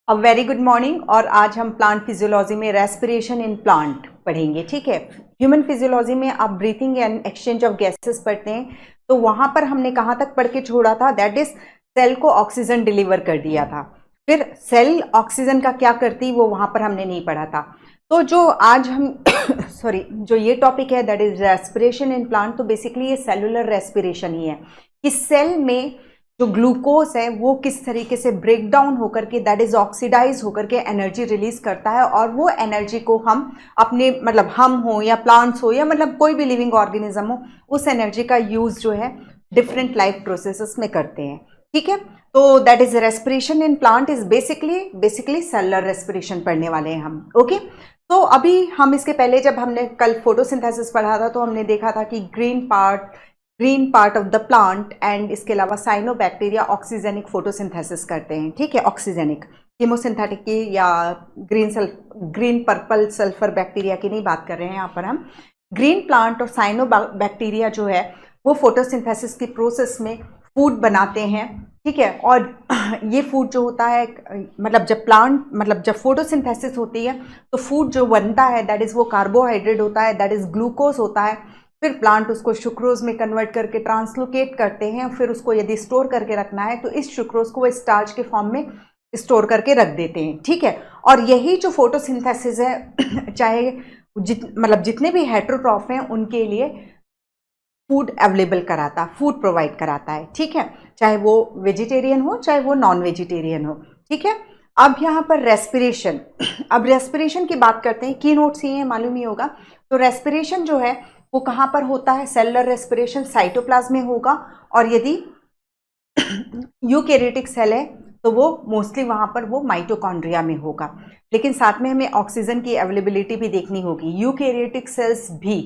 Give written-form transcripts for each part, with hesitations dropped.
A very good morning. और आज हम प्लांट फिजियोलॉजी में रेस्पिरेशन इन प्लांट पढ़ेंगे। ठीक है, ह्यूमन फिजियोलॉजी में आप breathing and exchange of gases पढ़ते हैं, तो वहां पर हमने कहाँ तक पढ़ के छोड़ा था? दैट इज सेल को ऑक्सीजन डिलीवर कर दिया था। फिर सेल ऑक्सीजन का क्या करती वो वहां पर हमने नहीं पढ़ा था। तो जो आज हम सॉरी जो ये टॉपिक है that is respiration in plant, तो बेसिकली ये सेलुलर रेस्पिरेशन ही है कि सेल में जो ग्लूकोज है वो किस तरीके से ब्रेक डाउन होकर के दैट इज ऑक्सीडाइज होकर के एनर्जी रिलीज करता है, और वो एनर्जी को हम अपने मतलब हम हो या प्लांट्स हो या मतलब कोई भी लिविंग ऑर्गेनिज्म हो, उस एनर्जी का यूज जो है डिफरेंट लाइफ प्रोसेसेस में करते हैं। ठीक है, तो that is respiration in plant is basically cellular respiration पढ़ने वाले हैं हम। ओके, तो अभी हम इसके पहले जब हमने कल फोटोसिंथेसिस पढ़ा था तो हमने देखा था कि green part of the plant and इसके अलावा साइनोबैक्टीरिया ऑक्सीजेनिक फोटोसिंथेसिस करते हैं। ठीक है, ऑक्सीजेनिक, कीमोसिंथेटिक की या ग्रीन पर्पल सल्फर बैक्टीरिया की नहीं बात कर रहे हैं यहाँ पर हम। ग्रीन प्लांट और साइनोबैक्टीरिया जो है वो फोटोसिंथेसिस की प्रोसेस में फूड बनाते हैं। ठीक है, और ये फूड जो होता है मतलब जब फोटोसिंथेसिस होती है तो फूड जो बनता है दैट इज वो कार्बोहाइड्रेट होता है, दैट इज ग्लूकोज होता है। फिर प्लांट उसको सुक्रोज में कन्वर्ट करके ट्रांसलोकेट करते हैं, फिर उसको यदि स्टोर करके रखना है तो इस सुक्रोज को वो स्टार्च के फॉर्म में स्टोर करके रख देते हैं। ठीक है, और यही जो फोटोसिंथेसिस है चाहे जितने भी हेटेरोट्रॉफ हैं उनके लिए फूड अवेलेबल कराता, फूड प्रोवाइड कराता है। ठीक है, चाहे वो वेजिटेरियन हो चाहे वो नॉन वेजिटेरियन हो। ठीक है, अब यहाँ पर रेस्पिरेशन, अब रेस्पिरेशन की बात करते हैं। की नोट्स ही है, मालूम ही होगा। तो रेस्पिरेशन जो है वो कहाँ पर होता है? सेलुलर रेस्पिरेशन साइटोप्लाज्म में होगा, और यदि यूकैरियोटिक सेल है तो वो मोस्टली वहाँ पर वो माइटोकॉन्ड्रिया में होगा। लेकिन साथ में हमें ऑक्सीजन की अवेलेबिलिटी भी देखनी होगी। यूकैरियोटिक सेल्स भी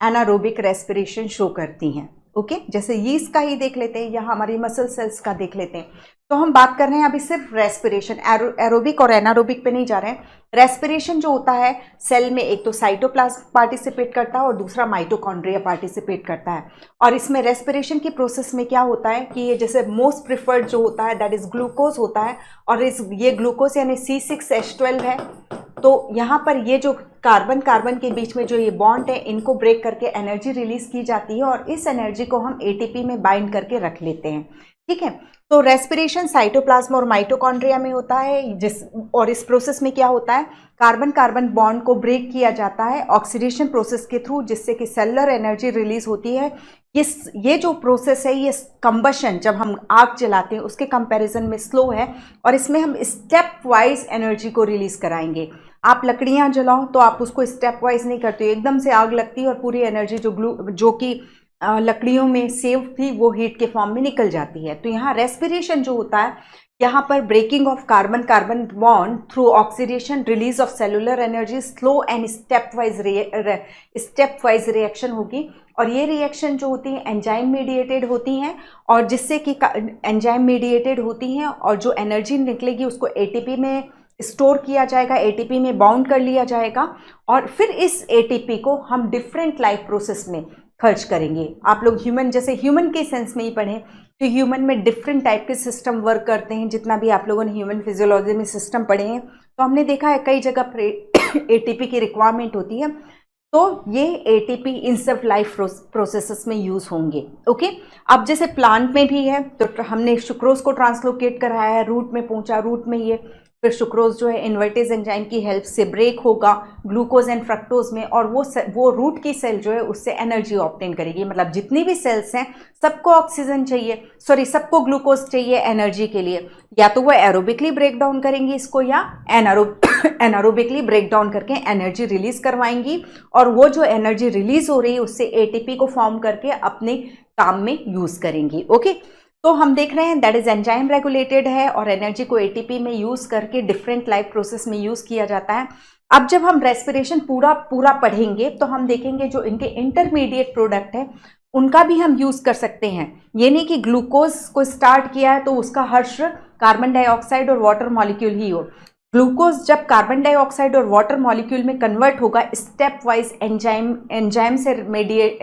एनारोबिक रेस्पिरेशन शो करती हैं। ओके, जैसे यीस्ट का ही देख लेते हैं या हमारी मसल सेल्स का देख लेते हैं। तो हम बात कर रहे हैं अभी सिर्फ रेस्पिरेशन, एरोबिक और एनारोबिक पे नहीं जा रहे हैं। रेस्पिरेशन जो होता है सेल में एक तो साइटोप्लाज्म पार्टिसिपेट करता है और दूसरा माइटोकॉन्ड्रिया पार्टिसिपेट करता है। और इसमें रेस्पिरेशन की प्रोसेस में क्या होता है कि ये जैसे मोस्ट प्रिफर्ड जो होता है दैट इज ग्लूकोज होता है, और ये ग्लूकोज यानी C6H12 है। तो यहाँ पर ये जो कार्बन के बीच में जो ये बॉन्ड है इनको ब्रेक करके एनर्जी रिलीज की जाती है, और इस एनर्जी को हम ATP में बाइंड करके रख लेते हैं। ठीक है, तो रेस्पिरेशन साइटोप्लाज्म और माइटोकॉन्ड्रिया में होता है और इस प्रोसेस में क्या होता है? कार्बन बॉन्ड को ब्रेक किया जाता है ऑक्सीडेशन प्रोसेस के थ्रू, जिससे कि सेलुलर एनर्जी रिलीज होती है। ये जो प्रोसेस है ये कंबशन, जब हम आग जलाते हैं उसके कंपैरिजन में स्लो है, और इसमें हम स्टेप वाइज एनर्जी को रिलीज कराएंगे। आप लकड़ियां जलाओ तो आप उसको स्टेप वाइज नहीं करते हो, एकदम से आग लगती है और पूरी एनर्जी जो कि लकड़ियों में सेव थी वो हीट के फॉर्म में निकल जाती है। तो यहाँ रेस्पिरेशन जो होता है, यहाँ पर breaking of carbon bond through oxidation, release of cellular energy, slow and stepwise reaction होगी। और ये रिएक्शन जो होती है एंजाइम मीडिएटेड होती हैं, और जिससे कि एंजाइम मीडिएटेड होती हैं और जो एनर्जी निकलेगी उसको ATP में स्टोर किया जाएगा, ATP में बाउंड कर लिया जाएगा, और फिर इस ATP को हम डिफरेंट लाइफ प्रोसेस में खर्च करेंगे। आप लोग ह्यूमन के सेंस में ही पढ़ें तो ह्यूमन में डिफरेंट टाइप के सिस्टम वर्क करते हैं। जितना भी आप लोगों ने ह्यूमन फिजियोलॉजी में सिस्टम पढ़े हैं तो हमने देखा है कई जगह पर ATP की रिक्वायरमेंट होती है, तो ये ATP इन सब लाइफ प्रोसेसेस में यूज होंगे। ओके, अब जैसे प्लांट में भी है तो हमने सुक्रोज को ट्रांसलोकेट कराया है, रूट में पहुंचा, रूट में ये फिर सुक्रोज जो है इन्वर्टेज एंजाइम की हेल्प से ब्रेक होगा ग्लूकोज एंड फ्रक्टोज में, और वो रूट की सेल जो है उससे एनर्जी ऑब्टेन करेगी। मतलब जितनी भी सेल्स हैं सबको ऑक्सीजन चाहिए, सबको ग्लूकोज चाहिए एनर्जी के लिए। या तो वो एरोबिकली ब्रेक डाउन करेंगी इसको या एनारोबिकली ब्रेक डाउन करके एनर्जी रिलीज करवाएंगी, और वो जो एनर्जी रिलीज हो रही है उससे ATP को फॉर्म करके अपने काम में यूज करेंगी। ओके, तो हम देख रहे हैं दैट इज एंजाइम रेगुलेटेड है, और एनर्जी को ATP में यूज करके डिफरेंट लाइफ प्रोसेस में यूज किया जाता है। अब जब हम रेस्पिरेशन पूरा पढ़ेंगे तो हम देखेंगे जो इनके इंटरमीडिएट प्रोडक्ट है उनका भी हम यूज कर सकते हैं। ये नहीं कि ग्लूकोज को स्टार्ट किया है तो उसका हर्ष कार्बन डाइऑक्साइड और वाटर मॉलिक्यूल ही हो। ग्लूकोज जब कार्बन डाइऑक्साइड और वाटर मॉलिक्यूल में कन्वर्ट होगा, स्टेप वाइज एंजाइम से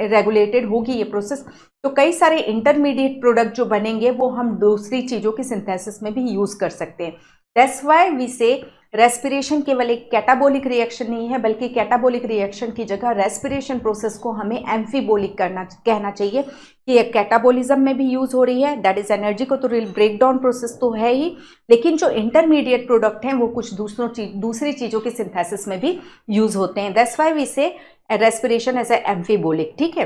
रेगुलेटेड होगी ये प्रोसेस, तो कई सारे इंटरमीडिएट प्रोडक्ट जो बनेंगे वो हम दूसरी चीज़ों की सिंथेसिस में भी यूज़ कर सकते हैं। दैट्स व्हाई वी से रेस्पिरेशन केवल एक कैटाबोलिक रिएक्शन नहीं है, बल्कि कैटाबोलिक रिएक्शन की जगह रेस्पिरेशन प्रोसेस को हमें एम्फीबोलिक कहना चाहिए कि ये कैटाबोलिज्म में भी यूज हो रही है, दैट इज एनर्जी को तो ब्रेक डाउन प्रोसेस तो है ही, लेकिन जो इंटरमीडिएट प्रोडक्ट हैं वो कुछ दूसरी चीजों की सिंथेसिस में भी यूज होते हैं। दैट्स व्हाई वी से रेस्पिरेशन एज ए एम्फीबोलिक। ठीक है,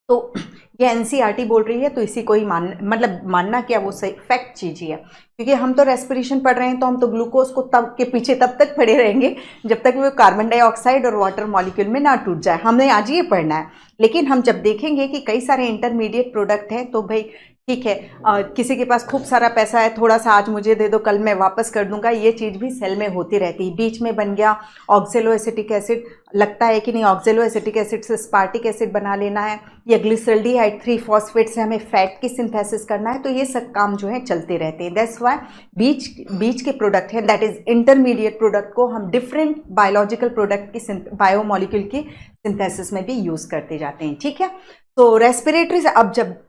तो ये एनसीईआरटी बोल रही है, तो इसी को ही मानना क्या, वो सही फैक्ट चीज ही है, क्योंकि हम तो रेस्पिरेशन पढ़ रहे हैं तो हम तो ग्लूकोज को तब के पीछे तब तक पढ़े रहेंगे जब तक वो कार्बन डाइऑक्साइड और वाटर मॉलिक्यूल में ना टूट जाए, हमने आज ये पढ़ना है। लेकिन हम जब देखेंगे कि कई सारे इंटरमीडिएट प्रोडक्ट हैं तो भाई ठीक है, किसी के पास खूब सारा पैसा है, थोड़ा सा आज मुझे दे दो कल मैं वापस कर दूंगा, ये चीज़ भी सेल में होती रहती है। बीच में बन गया ऑक्जेलो एसिटिक एसिड, लगता है कि नहीं ऑक्जेलो एसिटिक एसिड से स्पार्टिक एसिड बना लेना है, या ग्लिसरल्डिहाइड 3 फॉस्फेट से हमें फैट की सिंथेसिस करना है, तो ये सब काम जो है चलते रहते हैं। दैट्स व्हाई बीच के प्रोडक्ट हैं, दैट इज इंटरमीडिएट प्रोडक्ट को हम डिफरेंट बायोलॉजिकल प्रोडक्ट की बायोमोलिक्यूल की सिंथेसिस में भी यूज करते जाते हैं। ठीक है, तो रेस्पिरेटरी से अब जब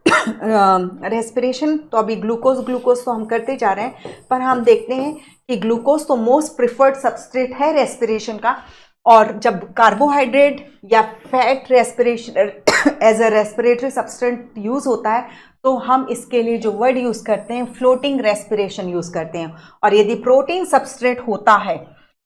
रेस्पिरेशन तो अभी ग्लूकोज तो हम करते जा रहे हैं, पर हम देखते हैं कि ग्लूकोज तो मोस्ट प्रिफर्ड सबस्ट्रेट है रेस्पिरेशन का, और जब कार्बोहाइड्रेट या fat respiration as a respiratory substrate use होता है तो हम इसके लिए जो वर्ड यूज करते हैं फ्लोटिंग रेस्पिरेशन यूज करते हैं। और यदि प्रोटीन सबस्ट्रेट होता है,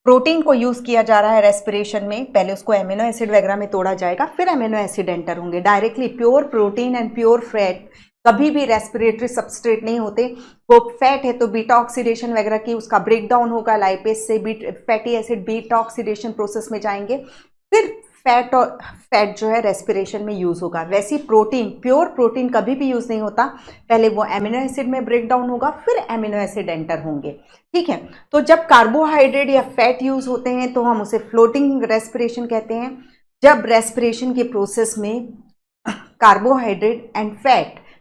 प्रोटीन को यूज किया जा रहा है रेस्पिरेशन में, पहले उसको एमिनो एसिड वगैरह में तोड़ा जाएगा, फिर एमिनो एसिड एंटर होंगे। Directly pure protein and pure fat कभी भी रेस्पिरेटरी सबस्ट्रेट नहीं होते। वो फैट है तो बीटा ऑक्सीडेशन वगैरह की उसका ब्रेक डाउन होगा, लाइपेज से fatty acid beta oxidation process में जाएंगे, फिर फैट जो है रेस्पिरेशन में यूज होगा। वैसे प्रोटीन, प्योर प्रोटीन कभी भी यूज नहीं होता, पहले वो एमिनो एसिड में ब्रेक डाउन होगा, फिर एमिनो एसिड एंटर होंगे। ठीक है, तो जब कार्बोहाइड्रेट या फैट यूज होते हैं तो हम उसे फ्लोटिंग रेस्पिरेशन कहते हैं। जब रेस्पिरेशन के प्रोसेस में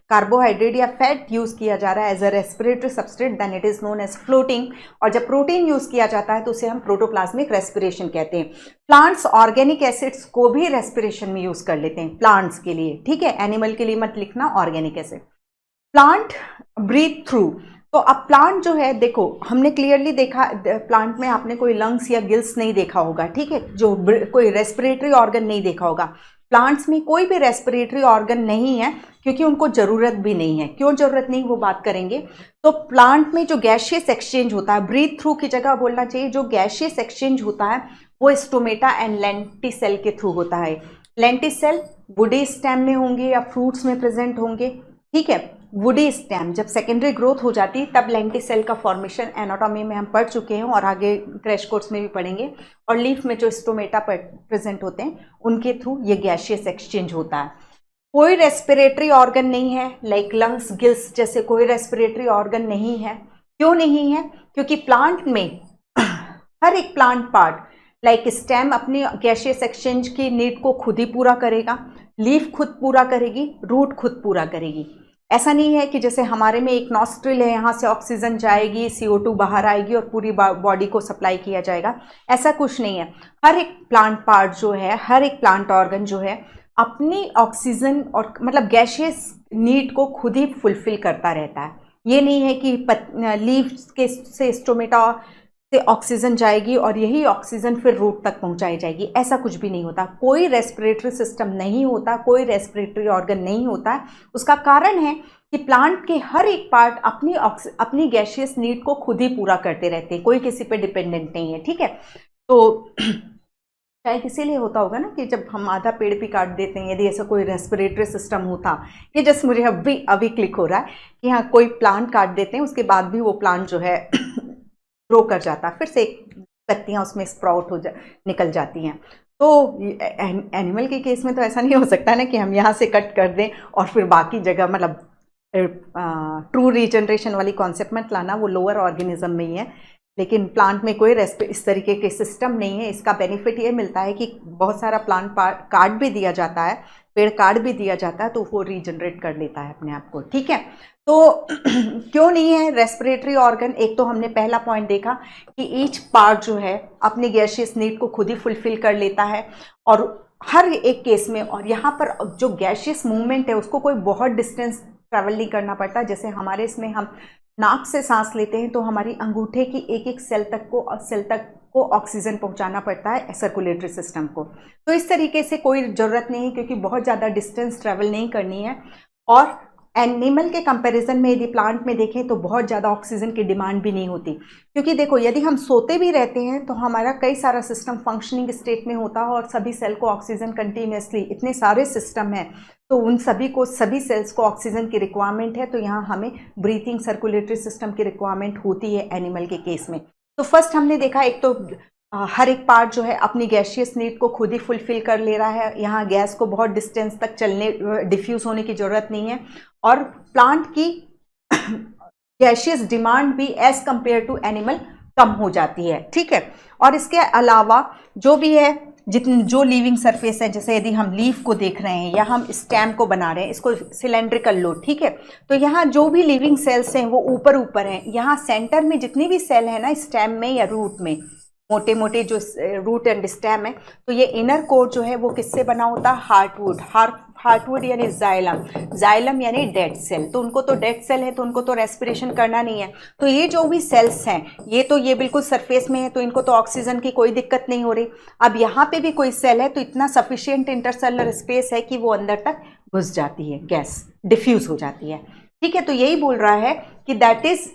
कार्बोहाइड्रेट या फैट यूज किया जा रहा है as a respiratory substrate, then it is known as floating. और जब प्रोटीन यूज किया जाता है तो उसे हम प्रोटोप्लाज्मिक रेस्पिरेशन कहते हैं। प्लांट्स ऑर्गेनिक एसिड्स को भी रेस्पिरेशन में यूज कर लेते हैं प्लांट्स के लिए। ठीक है, एनिमल के लिए मत लिखना organic acid. Plant breathe through, तो अब प्लांट जो है, देखो हमने क्लियरली देखा प्लांट में आपने कोई लंग्स या गिल्स नहीं देखा होगा। ठीक है, जो कोई रेस्पिरेटरी ऑर्गन नहीं देखा होगा। प्लांट्स में कोई भी रेस्पिरेटरी ऑर्गन नहीं है क्योंकि उनको जरूरत भी नहीं है। क्यों जरूरत नहीं, वो बात करेंगे। तो प्लांट में जो गैशियस एक्सचेंज होता है, ब्रीथ थ्रू की जगह बोलना चाहिए, जो गैशियस एक्सचेंज होता है वो स्टोमेटा एंड लेंटिसेल के थ्रू होता है। लेंटिसेल वुडी स्टेम में होंगे या फ्रूट्स में प्रेजेंट होंगे। ठीक है, वुडी स्टेम जब सेकेंडरी ग्रोथ हो जाती है तब लेंटिसेल का फॉर्मेशन एनाटॉमी में हम पढ़ चुके हैं और आगे क्रैश कोर्स में भी पढ़ेंगे। और लीफ में जो स्टोमेटा प्रेजेंट होते हैं उनके थ्रू ये गैशियस एक्सचेंज होता है। कोई रेस्पिरेटरी ऑर्गन नहीं है, लाइक लंग्स गिल्स जैसे कोई रेस्पिरेटरी ऑर्गन नहीं है। क्यों नहीं है? क्योंकि प्लांट में हर एक प्लांट पार्ट लाइक स्टेम अपनी गैशियस एक्सचेंज की नीड को खुद ही पूरा करेगा, लीफ खुद पूरा करेगी, रूट खुद पूरा करेगी। ऐसा नहीं है कि जैसे हमारे में एक नॉस्ट्रिल है, यहाँ से ऑक्सीजन जाएगी, CO2 बाहर आएगी और पूरी बॉडी को सप्लाई किया जाएगा, ऐसा कुछ नहीं है। हर एक प्लांट पार्ट जो है, हर एक प्लांट ऑर्गन जो है अपनी ऑक्सीजन और मतलब गैशियस नीड को खुद ही फुलफिल करता रहता है। ये नहीं है कि लीफ के से स्टोमेटा से ऑक्सीजन जाएगी और यही ऑक्सीजन फिर रूट तक पहुंचाई जाएगी, ऐसा कुछ भी नहीं होता। कोई रेस्पिरेटरी सिस्टम नहीं होता, कोई रेस्पिरेटरी ऑर्गन नहीं होता है। उसका कारण है कि प्लांट के हर एक पार्ट अपनी गैशियस नीड को खुद ही पूरा करते रहते हैं, कोई किसी पे डिपेंडेंट नहीं है। ठीक है, तो शायद इसीलिए होता होगा ना कि जब हम आधा पेड़ भी काट देते हैं, यदि ऐसा कोई रेस्पिरेटरी सिस्टम होता, ये जस्ट मुझे अभी क्लिक हो रहा है कि हाँ कोई प्लांट काट देते हैं उसके बाद भी वो प्लांट जो है ग्रो कर जाता, फिर से पत्तियां उसमें स्प्राउट निकल जाती हैं। तो एनिमल के केस में तो ऐसा नहीं हो सकता ना कि हम यहाँ से कट कर दें और फिर बाकी जगह, मतलब ट्रू रीजनरेशन वाली कॉन्सेप्ट मत लाना, वो लोअर ऑर्गेनिज्म में ही है। लेकिन प्लांट में कोई इस तरीके के सिस्टम नहीं है। इसका बेनिफिट ये मिलता है कि बहुत सारा प्लांट काट भी दिया जाता है, पेड़ काट भी दिया जाता है, तो वो रीजनरेट कर लेता है अपने आप को। ठीक है, तो क्यों नहीं है रेस्पिरेटरी ऑर्गन? एक तो हमने पहला पॉइंट देखा कि ईच पार्ट जो है अपनी गैशियस नीड को खुद ही फुलफिल कर लेता है और हर एक केस में। और यहाँ पर जो गैशियस मूवमेंट है उसको कोई बहुत डिस्टेंस ट्रैवल नहीं करना पड़ता। जैसे हमारे इसमें हम नाक से सांस लेते हैं तो हमारी अंगूठे की एक एक सेल तक को ऑक्सीजन पहुंचाना पड़ता है सर्कुलेटरी सिस्टम को। तो इस तरीके से कोई ज़रूरत नहीं है, क्योंकि बहुत ज़्यादा डिस्टेंस ट्रैवल नहीं करनी है। और एनिमल के कंपैरिजन में यदि प्लांट में देखें तो बहुत ज़्यादा ऑक्सीजन की डिमांड भी नहीं होती, क्योंकि देखो यदि हम सोते भी रहते हैं तो हमारा कई सारा सिस्टम फंक्शनिंग स्टेट में होता है और सभी सेल को ऑक्सीजन कंटिन्यूसली, इतने सारे सिस्टम हैं तो उन सभी सेल्स को ऑक्सीजन की रिक्वायरमेंट है। तो यहाँ हमें ब्रीथिंग सर्कुलेटरी सिस्टम की रिक्वायरमेंट होती है एनिमल के केस में। तो फर्स्ट हमने देखा एक तो हर एक पार्ट जो है अपनी गैशियस नीड को खुद ही फुलफिल कर ले रहा है। यहाँ गैस को बहुत डिस्टेंस तक डिफ्यूज होने की ज़रूरत नहीं है। और प्लांट की गैशियस डिमांड भी एज कंपेयर टू एनिमल कम हो जाती है, ठीक है। और इसके अलावा जो भी है जो लिविंग सरफेस है, जैसे यदि हम लीफ को देख रहे हैं या हम स्टेम को बना रहे हैं, इसको सिलेंड्रिकल लो, ठीक है। तो यहाँ जो भी लिविंग सेल्स हैं वो ऊपर हैं। यहाँ सेंटर में जितनी भी सेल है ना स्टेम में या रूट में, मोटे मोटे जो रूट एंड स्टेम है, तो ये इनर कोर जो है वो किससे बना होता है? हार्टवुड यानी जाइलम यानी डेड सेल। तो उनको तो डेड सेल है तो उनको तो रेस्पिरेशन करना नहीं है। तो ये जो भी सेल्स हैं ये बिल्कुल सरफेस में है तो इनको तो ऑक्सीजन की कोई दिक्कत नहीं हो रही। अब यहाँ पे भी कोई सेल है तो इतना सफिशिएंट इंटरसेलुलर स्पेस है कि वो अंदर तक घुस जाती है, गैस डिफ्यूज हो जाती है, ठीक है। तो यही बोल रहा है कि दैट इज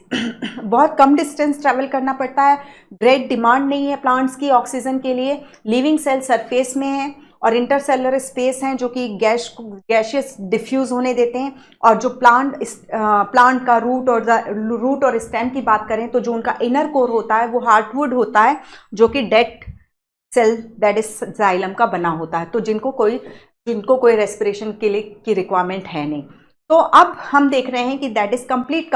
बहुत कम डिस्टेंस ट्रैवल करना पड़ता है, ग्रेट डिमांड नहीं है प्लांट्स की ऑक्सीजन के लिए, लिविंग सेल सरफेस में है और इंटरसेलुलर स्पेस हैं जो कि गैशियस डिफ्यूज होने देते हैं। और जो प्लांट का रूट और स्टेम की बात करें तो जो उनका इनर कोर होता है वो हार्टवुड होता है, जो कि dead cell that is xylem का बना होता है। तो जिनको कोई रेस्पिरेशन के लिए की रिक्वायरमेंट है नहीं। तो अब हम देख रहे हैं कि दैट इज कंप्लीट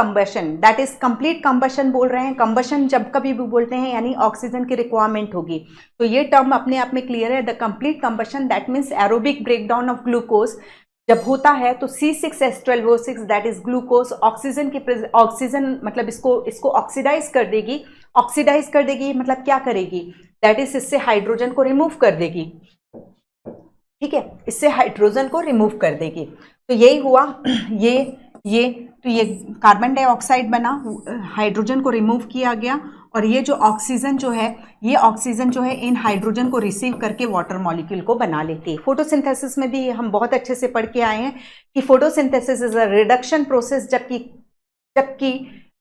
कंबशन बोल रहे हैं। कंबशन जब कभी भी बोलते हैं यानी ऑक्सीजन की रिक्वायरमेंट होगी। तो ये टर्म अपने आप में क्लियर है। The complete combustion that means aerobic breakdown of glucose जब होता है तो C6H12O6 that is glucose oxygen मतलब इसको ऑक्सीडाइज कर देगी मतलब क्या करेगी? दैट इज इससे हाइड्रोजन को रिमूव कर देगी, ठीक है, इससे हाइड्रोजन को रिमूव कर देगी। तो यही हुआ, ये कार्बन डाइऑक्साइड बना, हाइड्रोजन को रिमूव किया गया और ये जो ऑक्सीजन जो है इन हाइड्रोजन को रिसीव करके वाटर मॉलिक्यूल को बना लेती है। फोटोसिंथेसिस में भी हम बहुत अच्छे से पढ़ के आए हैं कि photosynthesis is a reduction process, जबकि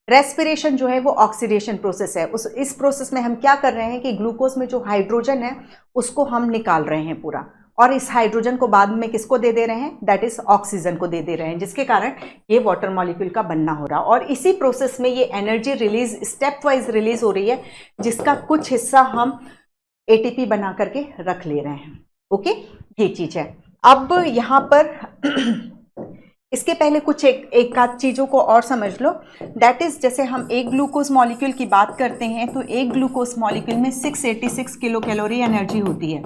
रेस्पिरेशन जो है वो ऑक्सीडेशन प्रोसेस है। इस प्रोसेस में हम क्या कर रहे हैं कि ग्लूकोज में जो हाइड्रोजन है उसको हम निकाल रहे हैं पूरा, और इस हाइड्रोजन को बाद में किसको दे दे रहे हैं? दैट इज ऑक्सीजन को दे दे रहे हैं, जिसके कारण ये वाटर मॉलिक्यूल का बनना हो रहा है। और इसी प्रोसेस में ये energy release step wise release हो रही है, जिसका कुछ हिस्सा हम एटीपी बना करके रख ले रहे हैं। ओके, ये चीज है। अब यहाँ पर इसके पहले कुछ एक आध चीज़ों को और समझ लो। दैट इज जैसे हम एक ग्लूकोज मॉलिक्यूल की बात करते हैं तो एक ग्लूकोज मॉलिक्यूल में 686 किलो कैलोरी एनर्जी होती है,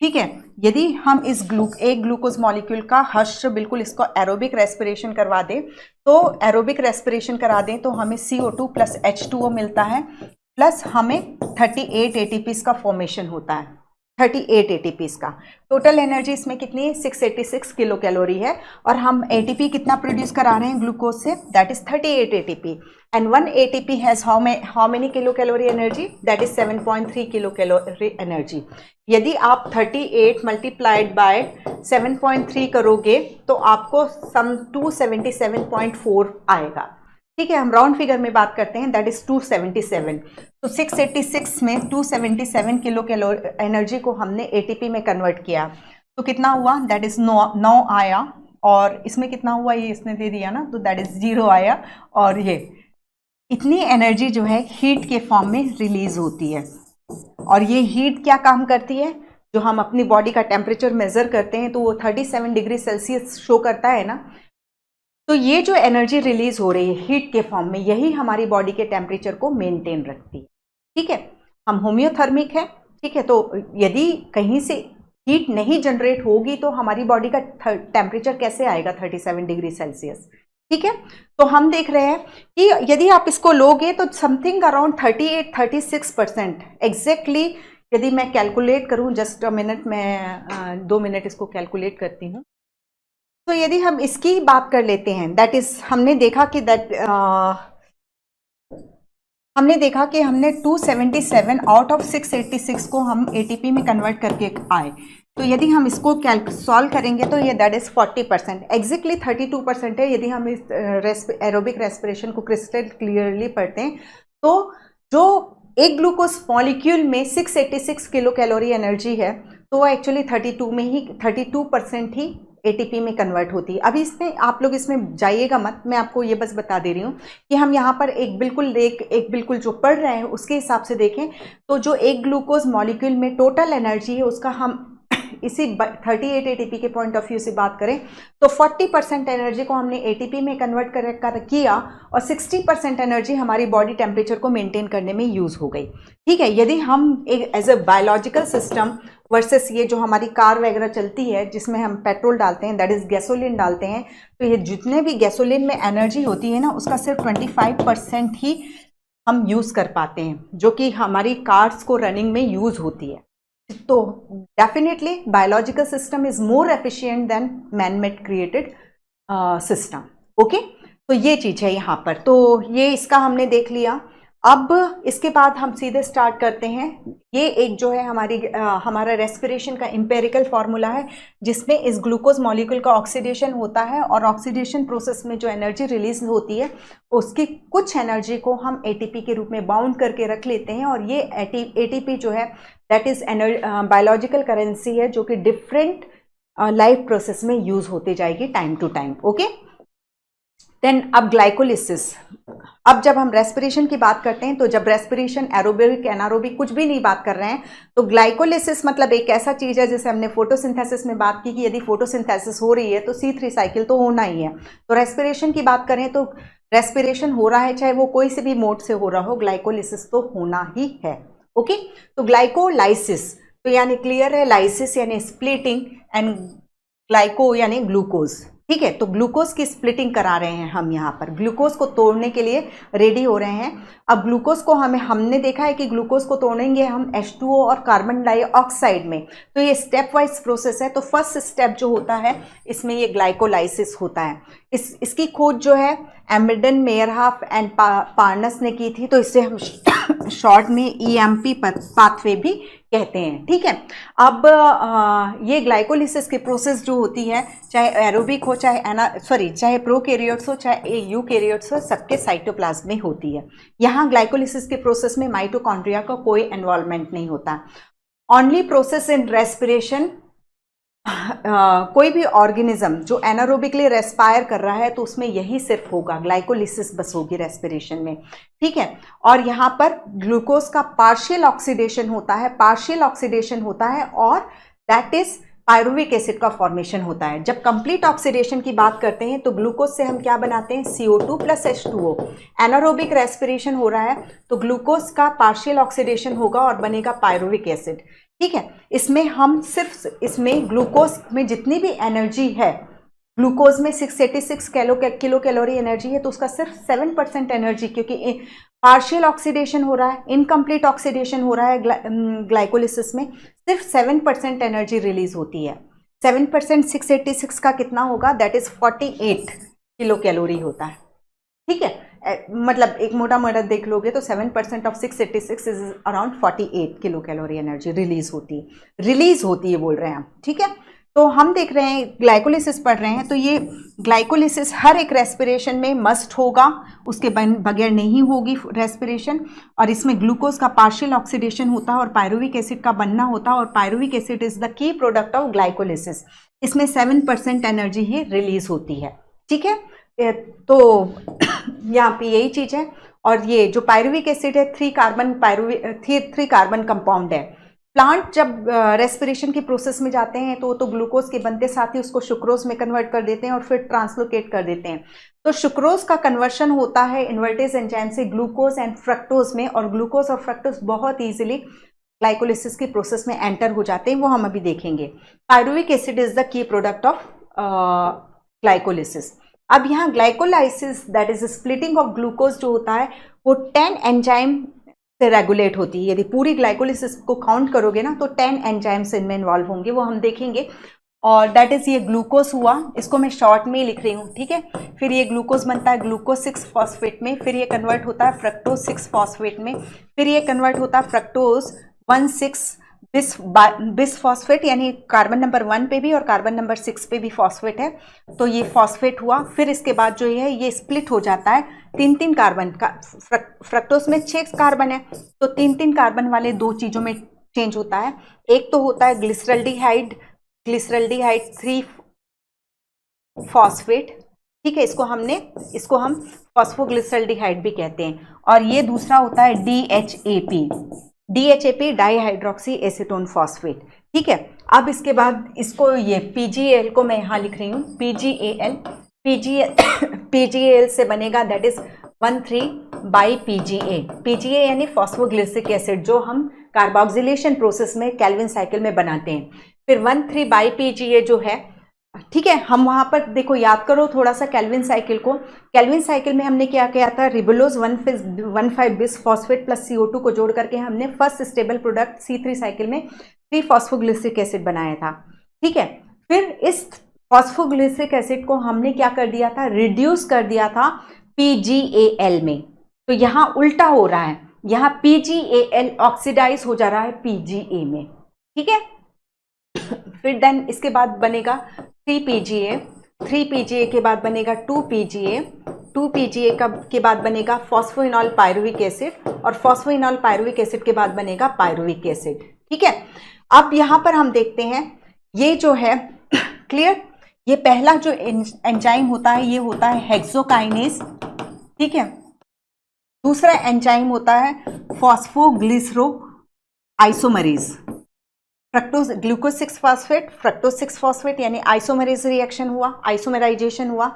ठीक है। यदि हम इस एक ग्लूकोज मॉलिक्यूल का हर्ष बिल्कुल इसको एरोबिक रेस्पिरेशन करवा दें तो हमें CO2 प्लस H2O मिलता है, प्लस हमें 38 ATPs का फॉर्मेशन होता है। 38 ATPs का टोटल एनर्जी इसमें कितनी है? 686 किलो कैलोरी है। और हम ATP कितना प्रोड्यूस करा रहे हैं ग्लूकोज से? That is 38 ATP and 1 ATP has how many kilo calorie energy? That is 7.3 kilo calorie energy. यदि आप 38 मल्टीप्लाइड बाय 7.3 करोगे तो आपको सम 277.4 आएगा, ठीक है। हम राउंड फिगर में बात करते हैं, दैट इज 277। तो 686 में 277 किलो कैलोरी एनर्जी को हमने ATP में कन्वर्ट किया तो कितना हुआ? दैट इज 9 आया। और इसमें कितना हुआ? ये इसने दे दिया ना, तो दैट इज 0 आया। और ये इतनी एनर्जी जो है हीट के फॉर्म में रिलीज होती है। और ये हीट क्या काम करती है? जो हम अपनी बॉडी का टेम्परेचर मेजर करते हैं तो वो 37 डिग्री सेल्सियस शो करता है ना। तो ये जो एनर्जी रिलीज हो रही है हीट के फॉर्म में, यही हमारी बॉडी के टेम्परेचर को मेंटेन रखती है, ठीक है। हम होम्योथर्मिक है, ठीक है। तो यदि कहीं से हीट नहीं जनरेट होगी तो हमारी बॉडी का टेम्परेचर कैसे आएगा? 37 डिग्री सेल्सियस, ठीक है। तो हम देख रहे हैं कि यदि आप इसको लोगे तो समथिंग अराउंड 38-36% एग्जैक्टली। यदि मैं कैलकुलेट करूं, जस्ट अ मिनट, मैं 2 मिनट इसको कैलकुलेट करती हूं। तो यदि हम इसकी बात कर लेते हैं, दैट इज हमने देखा कि दैट हमने देखा कि हमने 277 आउट ऑफ 686 को हम एटीपी में कन्वर्ट करके आए। तो यदि हम इसको सॉल्व करेंगे तो ये दैट इज 40%, एग्जैक्टली 32% है। यदि हम इस एरोबिक रेस्पिरेशन को क्रिस्टल क्लियरली पढ़ते हैं तो जो एक ग्लूकोज मॉलिक्यूल में 686 किलो कैलोरी एनर्जी है, तो वो एक्चुअली 32% ही एटीपी में कन्वर्ट होती है। अभी इसमें आप लोग इसमें जाइएगा मत, मैं आपको ये बस बता दे रही हूँ कि हम यहाँ पर एक बिल्कुल जो पढ़ रहे हैं उसके हिसाब से देखें तो जो एक ग्लूकोज मॉलिक्यूल में टोटल एनर्जी है उसका हम इसी 38 एटीपी के पॉइंट ऑफ व्यू से बात करें तो 40% एनर्जी को हमने एटीपी में कन्वर्ट कर किया और 60% एनर्जी हमारी बॉडी टेम्परेचर को मेंटेन करने में यूज हो गई। ठीक है, यदि हम एक as a biological system versus ये जो हमारी कार वगैरह चलती है जिसमें हम पेट्रोल डालते हैं, दैट इज गैसोलीन डालते हैं, तो ये जितने भी गैसोलीन में एनर्जी होती है ना उसका सिर्फ 25% ही हम यूज कर पाते हैं, जो कि हमारी कार्स को रनिंग में यूज होती है। तो definitely biological system is more efficient then man made created system. Okay, तो ये चीज है यहाँ पर। तो ये इसका हमने देख लिया। अब इसके बाद हम सीधे स्टार्ट करते हैं। ये एक जो है हमारा रेस्पिरेशन का एम्पिरिकल फार्मूला है जिसमें इस ग्लूकोज मॉलिक्यूल का ऑक्सीडेशन होता है और ऑक्सीडेशन प्रोसेस में जो एनर्जी रिलीज होती है उसकी कुछ एनर्जी को हम एटीपी के रूप में बाउंड करके रख लेते हैं और ये एटीपी जो है दैट इज बायोलॉजिकल करेंसी है जो कि डिफरेंट लाइफ प्रोसेस में यूज होती जाएगी time to time. Okay, then अब ग्लाइकोलिसिस। अब जब हम रेस्पिरेशन की बात करते हैं तो जब रेस्पिरेशन एरोबिक एनारोबिक कुछ भी नहीं बात कर रहे हैं तो ग्लाइकोलिसिस मतलब एक ऐसा चीज है जैसे हमने फोटोसिंथेसिस में बात की कि यदि फोटोसिंथेसिस हो रही है तो C3 साइकिल तो होना ही है। तो रेस्पिरेशन की बात करें तो रेस्पिरेशन हो रहा है चाहे वो कोई से भी मोड से हो रहा हो, ग्लाइकोलिसिस तो होना ही है। ओके, तो ग्लाइकोलाइसिस तो यानी क्लियर है, लाइसिस यानी स्प्लिटिंग एंड ग्लाइको यानी ग्लूकोज। ठीक है, तो ग्लूकोज की स्प्लिटिंग करा रहे हैं हम यहाँ पर, ग्लूकोज को तोड़ने के लिए रेडी हो रहे हैं। अब ग्लूकोज को हमने देखा है कि ग्लूकोज को तोड़ेंगे हम H2O और कार्बन डाइऑक्साइड में, तो ये स्टेप वाइज प्रोसेस है। तो फर्स्ट स्टेप जो होता है इसमें ये ग्लाइकोलाइसिस होता है। इसकी खोज जो है एम्बेडन, मेयरहाफ एंड पार्नस ने की थी, तो इससे हम शॉर्ट में EMP पाथवे भी कहते हैं। ठीक है, अब ये ग्लाइकोलिसिस की प्रोसेस जो होती है चाहे एरोबिक हो चाहे प्रोकैरियोट्स हो चाहे यूकैरियोट्स हो, सबके साइटोप्लाज्म में होती है। यहाँ ग्लाइकोलिसिस के प्रोसेस में माइटोकॉन्ड्रिया का कोई इन्वॉल्वमेंट नहीं होता। ओनली प्रोसेस इन रेस्पिरेशन, कोई भी ऑर्गेनिज्म जो एनारोबिकली रेस्पायर कर रहा है तो उसमें यही सिर्फ होगा, ग्लाइकोलिसिस बस होगी रेस्पिरेशन में। ठीक है, और यहाँ पर ग्लूकोज का पार्शियल ऑक्सीडेशन होता है और दैट इज पायरुविक एसिड का फॉर्मेशन होता है। जब कंप्लीट ऑक्सीडेशन की बात करते हैं तो ग्लूकोज से हम क्या बनाते हैं, CO2 plus H2O। Anaerobic respiration हो रहा है तो ग्लूकोज का पार्शियल ऑक्सीडेशन होगा और बनेगा पायरुविक एसिड। ठीक है, इसमें ग्लूकोज में जितनी भी एनर्जी है, ग्लूकोज में 686 किलो कैलोरी एनर्जी है तो उसका सिर्फ 7% एनर्जी, क्योंकि पार्शियल ऑक्सीडेशन हो रहा है, इनकम्प्लीट ऑक्सीडेशन हो रहा है ग्लाइकोलिसिस में, सिर्फ 7% एनर्जी रिलीज होती है। 7% 686 का कितना होगा, दैट इज 48 किलो कैलोरी होता है। ठीक है, मतलब एक मोटा देख लोगे तो 7% of 686 is around 48 kilo calorie energy release होती है बोल रहे हैं हम। ठीक है, तो हम देख रहे हैं ग्लाइकोलिसिस पढ़ रहे हैं, तो ये ग्लाइकोलिसिस हर एक रेस्पिरेशन में मस्ट होगा, उसके बगैर नहीं होगी रेस्पिरेशन। और इसमें ग्लूकोज का पार्शियल ऑक्सीडेशन होता है और पायरुविक एसिड का बनना होता है और pyruvic acid is the key product of glycolysis. इसमें 7% एनर्जी ही रिलीज होती है। ठीक है, तो यहाँ पे यही चीज है। और ये जो पायरुविक एसिड है 3 कार्बन कंपाउंड है। प्लांट जब रेस्पिरेशन की प्रोसेस में जाते हैं तो ग्लूकोज के बनते साथ ही उसको सुक्रोज में कन्वर्ट कर देते हैं और फिर ट्रांसलोकेट कर देते हैं। तो सुक्रोज का कन्वर्शन होता है इन्वर्टेज एंजाइम से ग्लूकोज एंड फ्रक्टोज में, और ग्लूकोज और फ्रक्टोज बहुत ईजिली ग्लाइकोलिसिस की प्रोसेस में एंटर हो जाते हैं, वो हम अभी देखेंगे। Pyruvic acid is the key product of glycolysis. अब यहाँ glycolysis that is splitting of glucose जो होता है वो 10 एंजाइम से रेगुलेट होती है। यदि पूरी ग्लाइकोलिसिस को काउंट करोगे ना तो 10 एंजाइम्स इनमें इन्वॉल्व होंगे, वो हम देखेंगे। और दैट इज ये ग्लूकोज हुआ, इसको मैं शॉर्ट में ही लिख रही हूँ, ठीक है। फिर ये ग्लूकोज बनता है ग्लूकोज 6 फॉस्फेट में, फिर ये कन्वर्ट होता है फ्रक्टोज 6 फॉस्फेट में, फिर ये कन्वर्ट होता है फ्रक्टोज 1,6 बिस फॉस्फेट, यानी कार्बन नंबर 1 पे भी और कार्बन नंबर 6 पे भी फॉस्फेट है, तो ये फॉस्फेट हुआ। फिर इसके बाद जो है ये स्प्लिट हो जाता है 3-3 कार्बन का, फ्रक्टोज में 6 कार्बन है, तो 3-3 कार्बन वाले 2 चीज़ों में चेंज होता है। एक तो होता है ग्लिसरल्डिहाइड 3 फॉस्फेट, ठीक है, इसको हम फॉस्फोग्लिसरल्डिहाइड भी कहते हैं। और ये दूसरा होता है DHAP डाईहाइड्रोक्सी एसीटोन फॉस्फेट, ठीक है। अब इसके बाद इसको ये PGAL को मैं यहाँ लिख रही हूँ, PGAL से बनेगा दैट इज 1,3-PGA। PGA यानी फॉस्फोग्लिसरिक एसिड, जो हम कार्बोक्सिलेशन प्रोसेस में केल्विन साइकिल में बनाते हैं। फिर 1,3-PGA जो है, ठीक है, हम वहाँ पर देखो याद करो थोड़ा सा केल्विन साइकिल को। केल्विन साइकिल में हमने क्या किया था, रिबोलोज 1,5 बिस फॉस्फेट प्लस CO2 को जोड़ करके हमने first stable product C3 cycle में 3 फॉस्फोग्लिसरिक एसिड बनाया था, ठीक है। फिर इस फॉस्फोग्लिसरिक एसिड को हमने क्या कर दिया था, रिड्यूस कर दिया था PGAL में। तो यहाँ उल्टा हो रहा है, यहाँ PGAL ऑक्सीडाइज हो जा रहा है PGA में, ठीक है। फिर देन इसके बाद बनेगा 3PGA के बाद बनेगा 2PGA के बाद बनेगा फॉस्फोइनॉल पायरुविक एसिड, और फॉस्फोइनॉल पायरुविक एसिड के बाद बनेगा पायरुविक एसिड, ठीक है। अब यहाँ पर हम देखते हैं ये जो है क्लियर, ये पहला जो एंजाइम होता है ये होता है हेक्सोकाइनेज, ठीक है। दूसरा एंजाइम होता है phosphoglycero isomerase, fructose glucose 6 phosphate fructose 6 phosphate यानी आइसोमरेज रिएक्शन हुआ, आइसोमराइजेशन हुआ।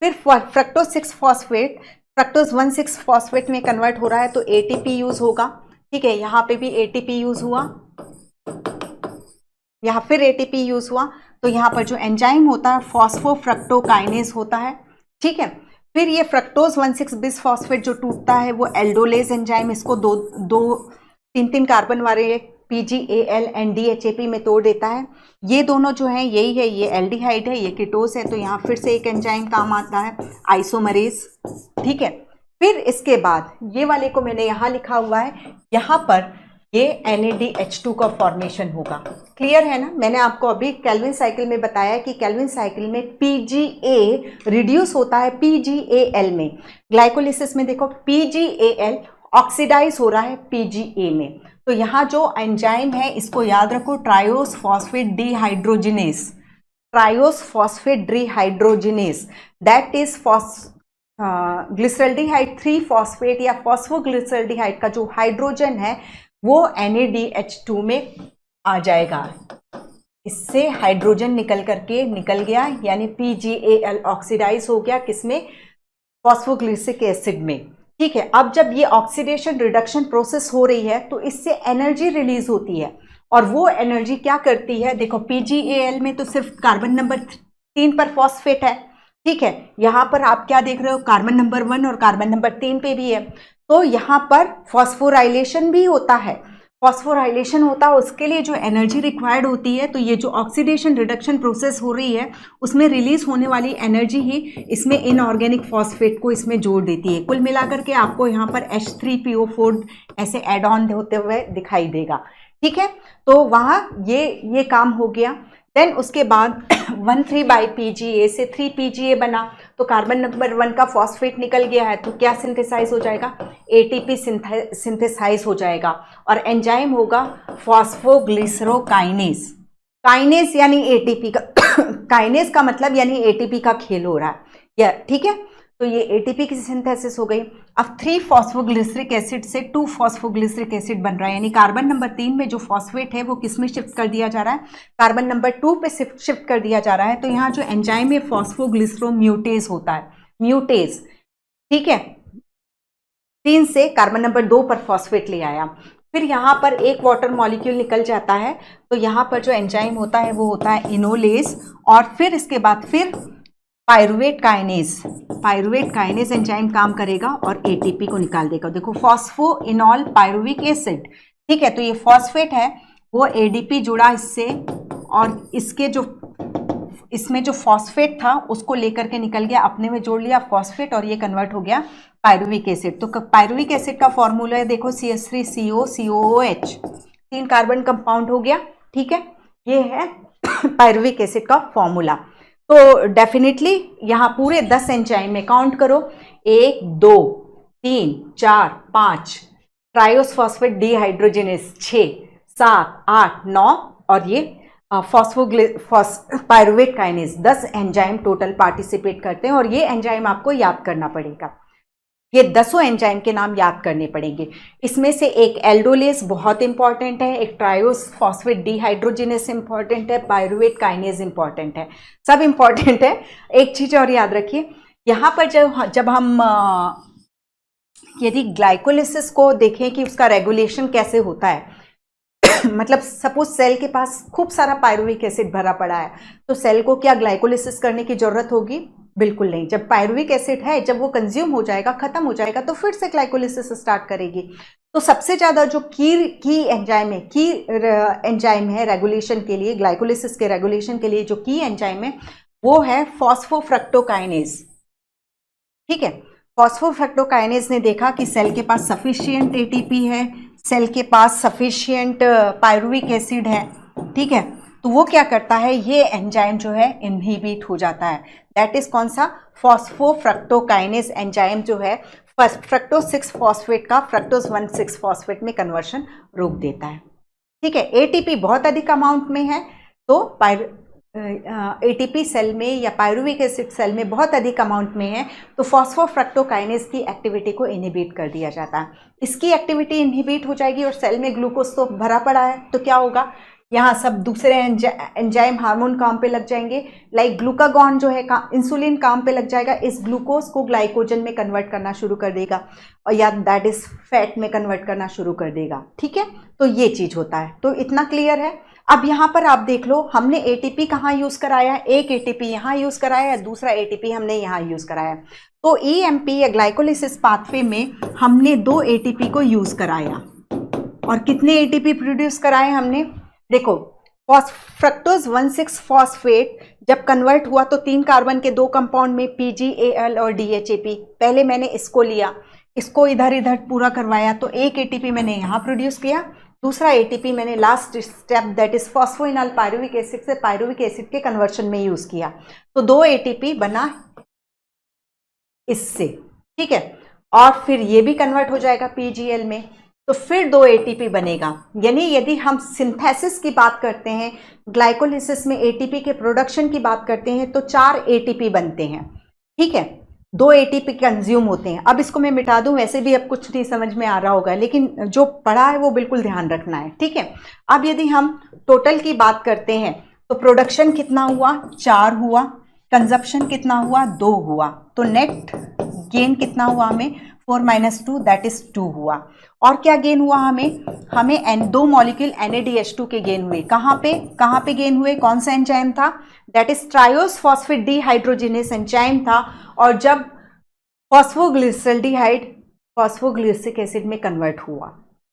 फिर फ्रक्टोज 6 फॉस्फेट फ्रक्टोज 1,6 फॉस्फेट में कन्वर्ट हो रहा है, तो ATP यूज होगा, ठीक है। यहाँ पे भी ATP यूज हुआ, यहाँ फिर ATP यूज हुआ, तो यहाँ पर जो एंजाइम होता है फॉस्फोफ्रक्टोकाइनेज होता है, ठीक है। फिर ये फ्रक्टोज 1,6 बिस फॉस्फेट जो टूटता है वो एल्डोलेज एंजाइम इसको 3-3 कार्बन वाले PGAL एंड DHAP में तोड़ देता है। ये दोनों जो हैं यही है, ये एल्डिहाइड है, ये कीटोस है, तो यहाँ फिर से एक एंजाइम काम आता है आइसोमरेज, ठीक है। फिर इसके बाद ये वाले को मैंने यहाँ लिखा हुआ है, यहाँ पर ये NADH2 का फॉर्मेशन होगा, क्लियर है ना। मैंने आपको अभी केल्विन साइकिल में बताया कि केल्विन साइकिल में PGA रिड्यूस होता है PGAL में, ग्लाइकोलिसिस में देखो PGAL ऑक्सीडाइज हो रहा है PGA में। तो यहाँ जो एंजाइम है इसको याद रखो, triose phosphate dehydrogenase, that is glyceraldehyde 3 phosphate या फॉस्फोग्लिसरल्डिहाइड का जो हाइड्रोजन है वो NADH2 में आ जाएगा, इससे हाइड्रोजन निकल गया, यानी PGAL ऑक्सीडाइज हो गया किसमें, फॉस्फोग्लिसरिक एसिड में, ठीक है। अब जब ये ऑक्सीडेशन रिडक्शन प्रोसेस हो रही है तो इससे एनर्जी रिलीज होती है, और वो एनर्जी क्या करती है, देखो PGAL में तो सिर्फ कार्बन नंबर 3 पर फॉस्फेट है, ठीक है। यहाँ पर आप क्या देख रहे हो, कार्बन नंबर 1 और कार्बन नंबर 3 पे भी है, तो यहाँ पर फॉस्फोराइलेशन भी होता है। फॉस्फोराइलेशन होता है, उसके लिए जो एनर्जी रिक्वायर्ड होती है, तो ये जो ऑक्सीडेशन रिडक्शन प्रोसेस हो रही है उसमें रिलीज होने वाली एनर्जी ही इसमें इनऑर्गेनिक फॉस्फेट को इसमें जोड़ देती है। कुल मिलाकर के आपको यहाँ पर H3PO4 ऐसे एड ऑन होते हुए दिखाई देगा, ठीक है। तो वहाँ ये काम हो गया। देन उसके बाद 1,3-PGA से 3PGA बना, तो कार्बन नंबर 1 का फॉस्फेट निकल गया है, तो क्या सिंथेसाइज हो जाएगा, ATP सिंथेसाइज हो जाएगा, और एंजाइम होगा फॉस्फोग्लिसरोकाइनेज। काइनेज यानी ATP का काइनेज का मतलब यानी ATP का खेल हो रहा है, या ठीक है। तो ये ATP की सिंथेसिस हो गई। अब 3 फॉस्फोग्लिसरिक एसिड से 2 फॉस्फोग्लिसरिक एसिड बन रहा है, यानी कार्बन नंबर 3 में जो फॉस्फेट है वो किस में शिफ्ट कर दिया जा रहा है, कार्बन नंबर 2 पे शिफ्ट कर दिया जा रहा है। तो यहाँ जो एंजाइम है फॉस्फोग्लिसरोम्यूटेज होता है, म्यूटेज, ठीक है। 3 से कार्बन नंबर 2 पर फॉस्फेट ले आया, फिर यहाँ पर एक वाटर मॉलिक्यूल निकल जाता है, तो यहाँ पर जो एंजाइम होता है वो होता है इनोलेज, और फिर इसके बाद फिर पायरुवेट काइनेज एंजाइम काम करेगा और ATP को निकाल देगा। देखो फॉस्फोइनॉल पायरुविक एसिड, ठीक है। तो ये फॉस्फेट है, वो ADP जुड़ा इससे, और इसके जो इसमें जो फॉस्फेट था उसको लेकर के निकल गया, अपने में जोड़ लिया फॉस्फेट और ये कन्वर्ट हो गया पायरुविक एसिड। तो पायरुविक एसिड का फॉर्मूला है देखो CH3CO COOH, 3 कार्बन कंपाउंड हो गया। ठीक है, ये है पायरुविक एसिड का फॉर्मूला। तो डेफिनेटली यहाँ पूरे 10 एंजाइम में काउंट करो, 1 2 3 4 5, ट्रायोस फॉस्फेट डिहाइड्रोजिनेस 6 7 8 9 और ये pyruvate kinase, 10 enzyme total participate करते हैं। और ये एंजाइम आपको याद करना पड़ेगा, ये 10 एंजाइम के नाम याद करने पड़ेंगे। इसमें से एक एल्डोलेस बहुत इंपॉर्टेंट है, एक ट्रायोस फॉस्फेट डिहाइड्रोजिनेस इंपॉर्टेंट है, पायरुवेट काइनेज इंपॉर्टेंट है, सब इंपॉर्टेंट है। एक चीज और याद रखिए, यहाँ पर जब हम यदि ग्लाइकोलिसिस को देखें कि उसका रेगुलेशन कैसे होता है मतलब सपोज सेल के पास खूब सारा पायरुविक एसिड भरा पड़ा है, तो सेल को क्या ग्लाइकोलिसिस करने की जरूरत होगी? बिल्कुल नहीं। जब पायरुविक एसिड है, जब वो कंज्यूम हो जाएगा, खत्म हो जाएगा, तो फिर से ग्लाइकोलिसिस स्टार्ट करेगी। तो सबसे ज्यादा जो की एंजाइम है रेगुलेशन के लिए, ग्लाइकोलिसिस के रेगुलेशन के लिए जो की एंजाइम है वो है फॉस्फोफ्रक्टोकाइनेज। ठीक है, फॉस्फोफ्रक्टोकाइनेज ने देखा कि सेल के पास सफिशिएंट एटीपी है, सेल के पास सफिशिएंट पायरुविक एसिड है। ठीक है, तो वो क्या करता है, ये एंजाइम जो है इनहिबिट हो जाता है। दैट इज कौन सा? फॉस्फोफ्रक्टोकाइनेज एंजाइम जो है फ्रक्टोज 6 फॉस्फेट का फ्रक्टोज 1,6 फॉस्फेट में कन्वर्शन रोक देता है। ठीक है, एटीपी बहुत अधिक अमाउंट में है, तो एटीपी सेल में या पायरुविक एसिड सेल में बहुत अधिक अमाउंट में है, तो फॉस्फोफ्रक्टोकाइनेज की एक्टिविटी को इनहिबिट कर दिया जाता है। इसकी एक्टिविटी इनहिबिट हो जाएगी और सेल में ग्लूकोज तो भरा पड़ा है, तो क्या होगा, यहाँ सब दूसरे एंजाइम हार्मोन काम पे लग जाएंगे। लाइक ग्लूकागॉन जो है इंसुलिन काम पे लग जाएगा, इस ग्लूकोज को ग्लाइकोजन में कन्वर्ट करना शुरू कर देगा और या दैट इज फैट में कन्वर्ट करना शुरू कर देगा। ठीक है, तो ये चीज होता है। तो इतना क्लियर है। अब यहाँ पर आप देख लो, हमने एटीपी कहाँ यूज कराया, एक एटीपी यहाँ यूज कराया, दूसरा एटीपी हमने यहाँ यूज कराया। तो ईएमपी या ग्लाइकोलिसिस पाथवे में हमने 2 एटीपी को यूज कराया। और कितने एटीपी प्रोड्यूस कराए हमने? देखो, फ्रक्टोज 1,6 फॉस्फेट जब कन्वर्ट हुआ तो 3 कार्बन के 2 कंपाउंड में PGAL और DHAP, पहले मैंने इसको लिया, इसको इधर इधर पूरा करवाया, तो एक एटीपी मैंने यहाँ प्रोड्यूस किया, दूसरा एटीपी मैंने last step that is phosphoenol pyruvic acid से पायरुविक एसिड के कन्वर्शन में यूज किया, तो 2 एटीपी बना इससे। ठीक है, और फिर ये भी कन्वर्ट हो जाएगा PGL में, तो फिर 2 एटीपी बनेगा। यानी यदि हम सिंथेसिस की बात करते हैं, ग्लाइकोलिसिस में एटीपी के प्रोडक्शन की बात करते हैं, तो 4 एटीपी बनते हैं। ठीक है, 2 एटीपी कंज्यूम होते हैं। अब इसको मैं मिटा दूं, वैसे भी अब कुछ नहीं समझ में आ रहा होगा, लेकिन जो पढ़ा है वो बिल्कुल ध्यान रखना है। ठीक है, अब यदि हम टोटल की बात करते हैं तो प्रोडक्शन कितना हुआ? 4 हुआ, कंजप्शन कितना हुआ? 2 हुआ, तो नेट गेन कितना हुआ हमें? 4 - 2 दैट इज 2 हुआ। और क्या गेन हुआ हमें 2 मॉलिक्यूल NADH2 के गेन हुए। कहाँ पे गेन हुए? कौन सा एंजाइम था? That is triose phosphate dehydrogenase enzyme था। और जब फॉस्फोग्लिसल्डिहाइड फॉस्फोग्लिसरिक एसिड में कन्वर्ट हुआ।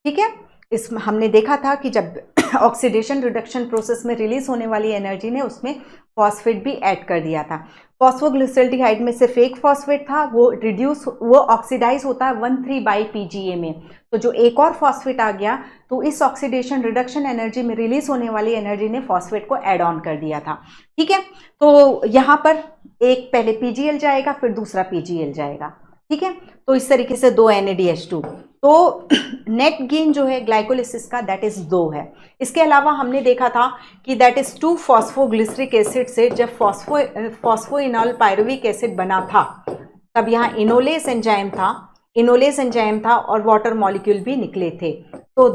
ठीक है, इसमें हमने देखा था कि जब ऑक्सीडेशन रिडक्शन प्रोसेस में रिलीज होने वाली एनर्जी ने उसमें फॉस्फेट भी ऐड कर दिया था। फॉस्फोग्लिसल्डिहाइड में सिर्फ एक फॉस्फेट था, वो ऑक्सीडाइज होता है 1,3-PGA में। तो जो एक और फॉस्फेट आ गया, तो इस ऑक्सीडेशन रिडक्शन एनर्जी में रिलीज होने वाली एनर्जी ने फॉस्फेट को ऐड ऑन कर दिया था। ठीक है, तो यहाँ पर एक पहले PGL जाएगा, फिर दूसरा PGL जाएगा। ठीक है, तो इस तरीके से 2 NADH2। तो नेट गेन जो है ग्लाइकोलिसिस का दैट इज 2 है। इसके अलावा हमने देखा था कि दैट इज 2 फॉस्फोग्लिसरिक एसिड से जब फॉस्फोइनॉल पायरुविक एसिड बना था, तब यहाँ इनोलेस एंजाइम था और वाटर मॉलिक्यूल भी निकले थे। तो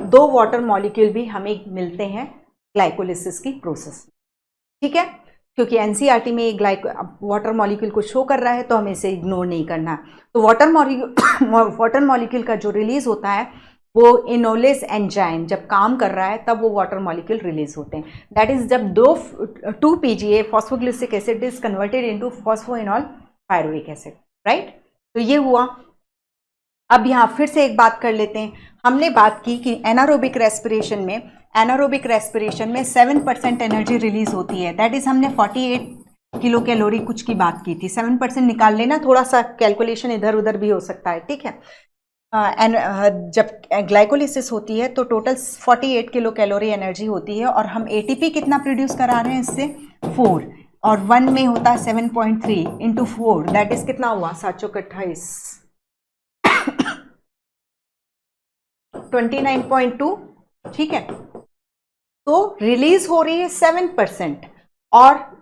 2 वाटर मॉलिक्यूल भी हमें मिलते हैं ग्लाइकोलिसिस की प्रोसेस। ठीक है, क्योंकि एनसीईआरटी में वाटर मॉलिक्यूल को शो कर रहा है, तो हमें इसे इग्नोर नहीं करना। तो वाटर मॉलिक्यूल का जो रिलीज होता है वो इनोलेस एंजाइम जब काम कर रहा है तब वो वाटर मॉलिक्यूल रिलीज होते हैं। दैट इज जब 2 PGA phosphoglyceric acid is converted into phosphoenol pyruvic acid, right. तो ये हुआ। अब यहाँ फिर से एक बात कर लेते हैं। हमने बात की कि एनारोबिक रेस्पिरेशन में एनारोबिक रेस्पिरेशन में 7% एनर्जी रिलीज होती है, दैट इज हमने 48 किलो कैलोरी कुछ की बात की थी। 7% निकाल लेना, थोड़ा सा कैलकुलेशन इधर उधर भी हो सकता है, ठीक है। जब ग्लाइकोलिसिस होती है तो टोटल 48 किलो कैलोरी एनर्जी होती है, और हम एटीपी कितना प्रोड्यूस करा रहे हैं इससे 4, और 1 में होता है 7.3 इंटू 4, दैट इज कितना हुआ 728 29.2, ठीक है। तो रिलीज हो रही है 7%, और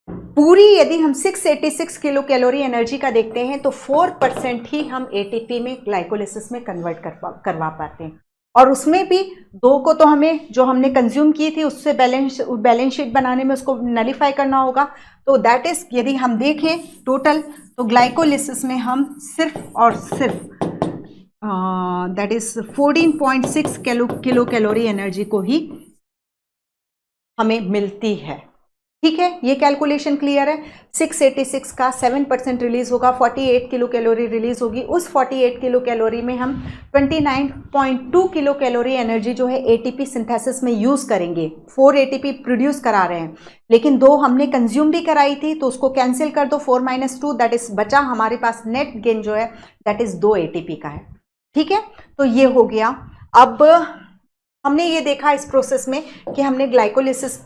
पूरी यदि हम 686 किलो कैलोरी एनर्जी का देखते हैं तो 4% ही हम एटीपी में ग्लाइकोलिसिस में कन्वर्ट करवा पाते हैं, और उसमें भी 2 को तो हमें जो हमने कंज्यूम की थी उससे बैलेंस शीट बनाने में उसको नलिफाई करना होगा। तो दैट इज, यदि हम देखें टोटल, तो ग्लाइकोलिसिस में हम सिर्फ और सिर्फ that is 14.6 kilo calorie energy को ही हमें मिलती है, ठीक है। ये कैलकुलेशन क्लियर है। 686 का 7% रिलीज होगा, 48 किलो कैलोरी रिलीज होगी। उस 48 किलो कैलोरी में हम 29.2 किलो कैलोरी एनर्जी जो है एटीपी सिंथेसिस में यूज करेंगे। 4 एटीपी प्रोड्यूस करा रहे हैं, लेकिन 2 हमने कंज्यूम भी कराई थी, तो उसको कैंसिल कर दो, 4 - 2, दैट इज बचा हमारे पास नेट गेन जो है दैट इज 2 एटीपी का है, ठीक है। तो ये हो गया। अब हमने ये देखा इस प्रोसेस में कि हमने ग्लाइकोलिसिस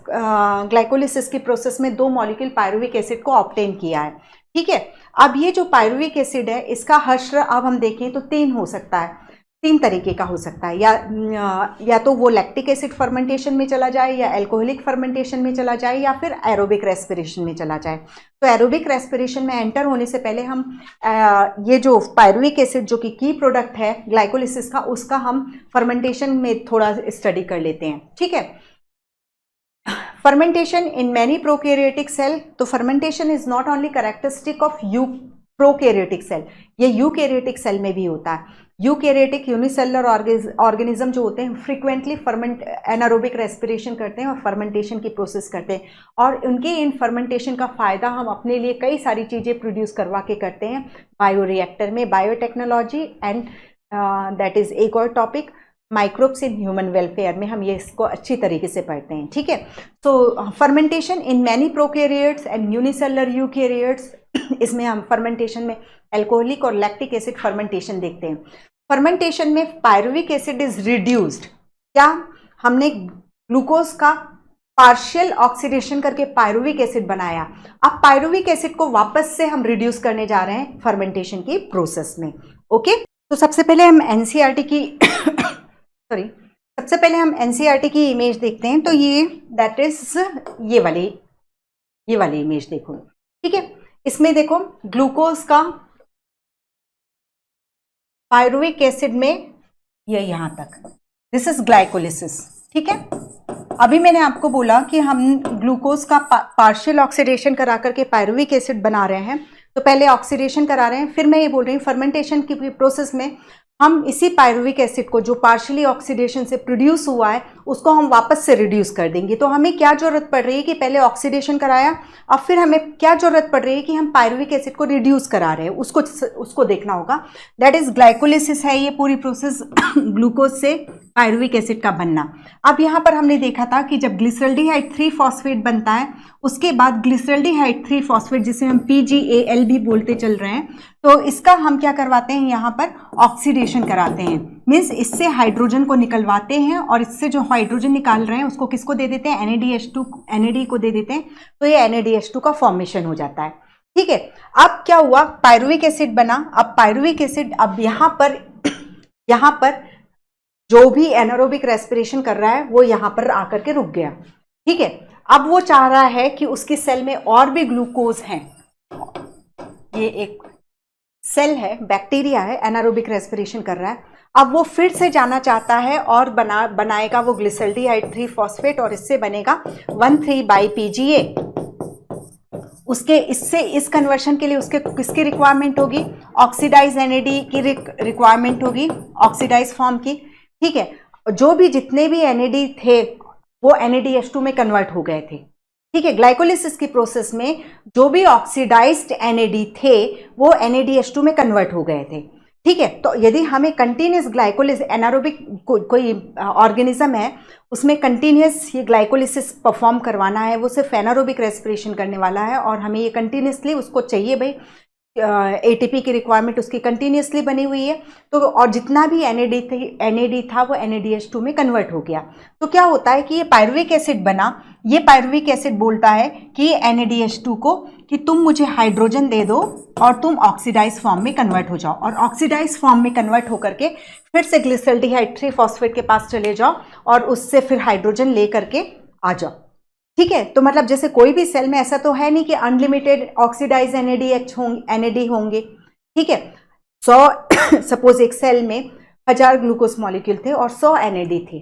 की प्रोसेस में 2 मॉलिक्यूल पायरुविक एसिड को ऑब्टेन किया है, ठीक है। अब ये जो पायरुविक एसिड है इसका हश्र अब हम देखें तो 3 हो सकता है, 3 तरीके का हो सकता है, या तो वो लैक्टिक एसिड फर्मेंटेशन में चला जाए, या एल्कोहलिक फर्मेंटेशन में चला जाए, या फिर एरोबिक रेस्पिरेशन में चला जाए। तो एरोबिक रेस्पिरेशन में एंटर होने से पहले हम ये जो पायरुविक एसिड जो कि की प्रोडक्ट है ग्लाइकोलिसिस का, उसका हम फर्मेंटेशन में थोड़ा स्टडी कर लेते हैं, ठीक है। Fermentation in many prokaryotic cell, तो fermentation is not only characteristic of prokaryotic cell, ये यूकैरियोटिक सेल में भी होता है। यूकैरियोटिक यूनिसेलुलर ऑर्गेनिज्म जो होते हैं फ्रीक्वेंटली एनारोबिक रेस्पिरेशन करते हैं और फर्मेंटेशन की प्रोसेस करते हैं, और उनके इन फर्मेंटेशन का फ़ायदा हम अपने लिए कई सारी चीज़ें प्रोड्यूस करवा के करते हैं बायोरिएक्टर में। बायोटेक्नोलॉजी एंड दैट इज़ एक और topic, microbes in human welfare में हम ये इसको अच्छी तरीके से पढ़ते हैं, ठीक है। तो fermentation in many prokaryotes and unicellular eukaryotes, इसमें हम फर्मेंटेशन में एल्कोहलिक और लैक्टिक एसिड फर्मेंटेशन देखते हैं। फर्मेंटेशन में पायरुविक एसिड इज रिड्यूस्ड, क्या हमने ग्लूकोज का पार्शियल ऑक्सीडेशन करके पायरुविक एसिड बनाया, अब पायरुविक एसिड को वापस से हम रिड्यूस करने जा रहे हैं फर्मेंटेशन की प्रोसेस में, ओके। तो सबसे पहले हम एनसीईआरटी की सबसे पहले हम एनसीईआरटी की इमेज देखते हैं। तो ये दैट इज ये वाली इमेज देखो, ठीक है। इसमें देखो ग्लूकोज का पायरुविक एसिड में ये यहां तक, दिस इज ग्लाइकोलिसिस, ठीक है। अभी मैंने आपको बोला कि हम ग्लूकोज का पार्शियल ऑक्सीडेशन करा करके पायरुविक एसिड बना रहे हैं, तो पहले ऑक्सीडेशन करा रहे हैं, फिर मैं ये बोल रही हूँ फर्मेंटेशन की प्रोसेस में हम इसी पायरुविक एसिड को जो पार्शियली ऑक्सीडेशन से प्रोड्यूस हुआ है उसको हम वापस से रिड्यूस कर देंगे। तो हमें क्या जरूरत पड़ रही है कि पहले ऑक्सीडेशन कराया, अब फिर हमें क्या जरूरत पड़ रही है कि हम पायरुविक एसिड को रिड्यूस करा रहे हैं, उसको देखना होगा। दैट इज ग्लाइकोलिसिस है ये पूरी प्रोसेस, ग्लूकोज से पायरुविक एसिड का बनना। अब यहाँ पर हमने देखा था कि जब ग्लिसरल्डिहाइड 3 फॉस्फेट बनता है, उसके बाद ग्लिसरल्डिहाइड 3 फॉस्फेट जिसे हम PGAL भी बोलते चल रहे हैं, तो इसका हम क्या करवाते हैं, यहाँ पर ऑक्सीडेशन कराते हैं, मीन्स इससे हाइड्रोजन को निकलवाते हैं, और इससे जो हाइड्रोजन निकाल रहे हैं उसको किसको दे देते हैं, NAD को दे देते हैं, तो ये NADH2 का फॉर्मेशन हो जाता है, ठीक है। अब क्या हुआ, पायरुविक एसिड बना। अब पायरुविक एसिड अब यहाँ पर जो भी एनारोबिक रेस्पिरेशन कर रहा है वो यहाँ पर आकर के रुक गया, ठीक है। अब वो चाह रहा है कि उसकी सेल में और भी ग्लूकोज हैं, ये एक सेल है, बैक्टीरिया है, एनारोबिक रेस्पिरेशन कर रहा है। अब वो फिर से जाना चाहता है और बनाएगा वो ग्लिसरल्डिहाइड 3 फॉस्फेट, और इससे बनेगा 1,3-PGA। उसके इससे इस कन्वर्शन के लिए उसके किसकी रिक्वायरमेंट होगी, ऑक्सीडाइज NAD की रिक्वायरमेंट होगी, ऑक्सीडाइज फॉर्म की, ठीक है। जो भी जितने भी NAD थे वो NADH2 में कन्वर्ट हो गए थे, ठीक है। ग्लाइकोलिसिस की प्रोसेस में जो भी ऑक्सीडाइज्ड NAD थे वो NADH2 में कन्वर्ट हो गए थे, ठीक है। तो यदि हमें कंटिन्यूस ग्लाइकोलिस एनारोबिक कोई ऑर्गेनिज्म है, उसमें कंटिन्यूस ये ग्लाइकोलिसिस परफॉर्म करवाना है, वो सिर्फ एनारोबिक रेस्पिरेशन करने वाला है और हमें ये कंटिन्यूसली उसको चाहिए भाई, एटीपी की रिक्वायरमेंट उसकी कंटिन्यूसली बनी हुई है। तो और जितना भी एनएडी था वो NADH2 में कन्वर्ट हो गया। तो क्या होता है कि ये पायरुविक एसिड बना, ये पायरुविक एसिड बोलता है कि NADH2 को कि तुम मुझे हाइड्रोजन दे दो और तुम ऑक्सीडाइज फॉर्म में कन्वर्ट हो जाओ, और ऑक्सीडाइज फॉर्म में कन्वर्ट होकर के फिर से ग्लिसरल्डिहाइड 3-फॉस्फेट के पास चले जाओ और उससे फिर हाइड्रोजन ले करके आ जाओ। ठीक है। तो मतलब जैसे कोई भी सेल में ऐसा तो है नहीं कि अनलिमिटेड ऑक्सीडाइज NAD होंगे। ठीक है। 100 सपोज एक सेल में 1000 ग्लूकोज मॉलिक्यूल थे और 100 NAD थे,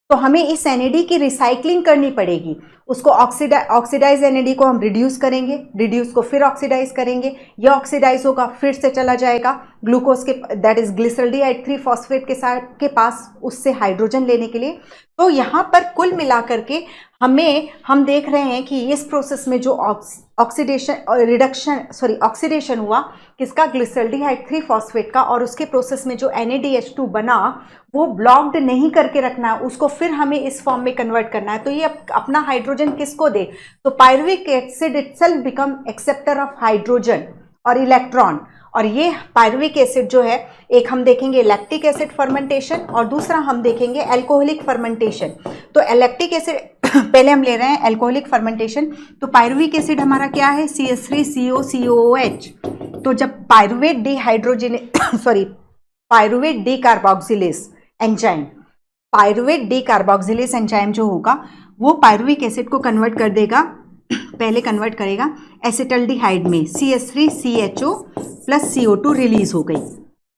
तो हमें इस NAD की रिसाइकलिंग करनी पड़ेगी। उसको ऑक्सीडाइज NAD को हम रिड्यूस करेंगे, रिड्यूस को फिर ऑक्सीडाइज करेंगे, यह ऑक्सीडाइज होगा फिर से चला जाएगा ग्लूकोज के, दैट इज ग्लिसरल्डिहाइड 3-फॉस्फेट के पास उससे हाइड्रोजन लेने के लिए। तो यहाँ पर कुल मिलाकर के हम देख रहे हैं कि इस प्रोसेस में जो ऑक्सीडेशन हुआ किसका, ग्लिसरल्डिहाइड 3-फॉस्फेट का, और उसके प्रोसेस में जो NADH2 बना वो ब्लॉक्ड नहीं करके रखना है, उसको फिर हमें इस फॉर्म में कन्वर्ट करना है। तो ये अपना हाइड्रोजन किसको दे, तो pyruvic acid itself become acceptor of hydrogen और इलेक्ट्रॉन। और ये पायरुविक एसिड जो है, एक हम देखेंगे लैक्टिक एसिड फर्मेंटेशन और दूसरा हम देखेंगे एल्कोहलिक फर्मेंटेशन। तो लैक्टिक एसिड पहले हम ले रहे हैं एल्कोहलिक फर्मेंटेशन। तो पायरुविक एसिड हमारा क्या है, CH3COCOOH। तो जब pyruvate decarboxylase enzyme, pyruvate decarboxylase enzyme जो होगा वो पायरुविक एसिड को कन्वर्ट कर देगा, पहले कन्वर्ट करेगा एसिटल्डिहाइड में, CH3CHO + CO2 रिलीज हो गई।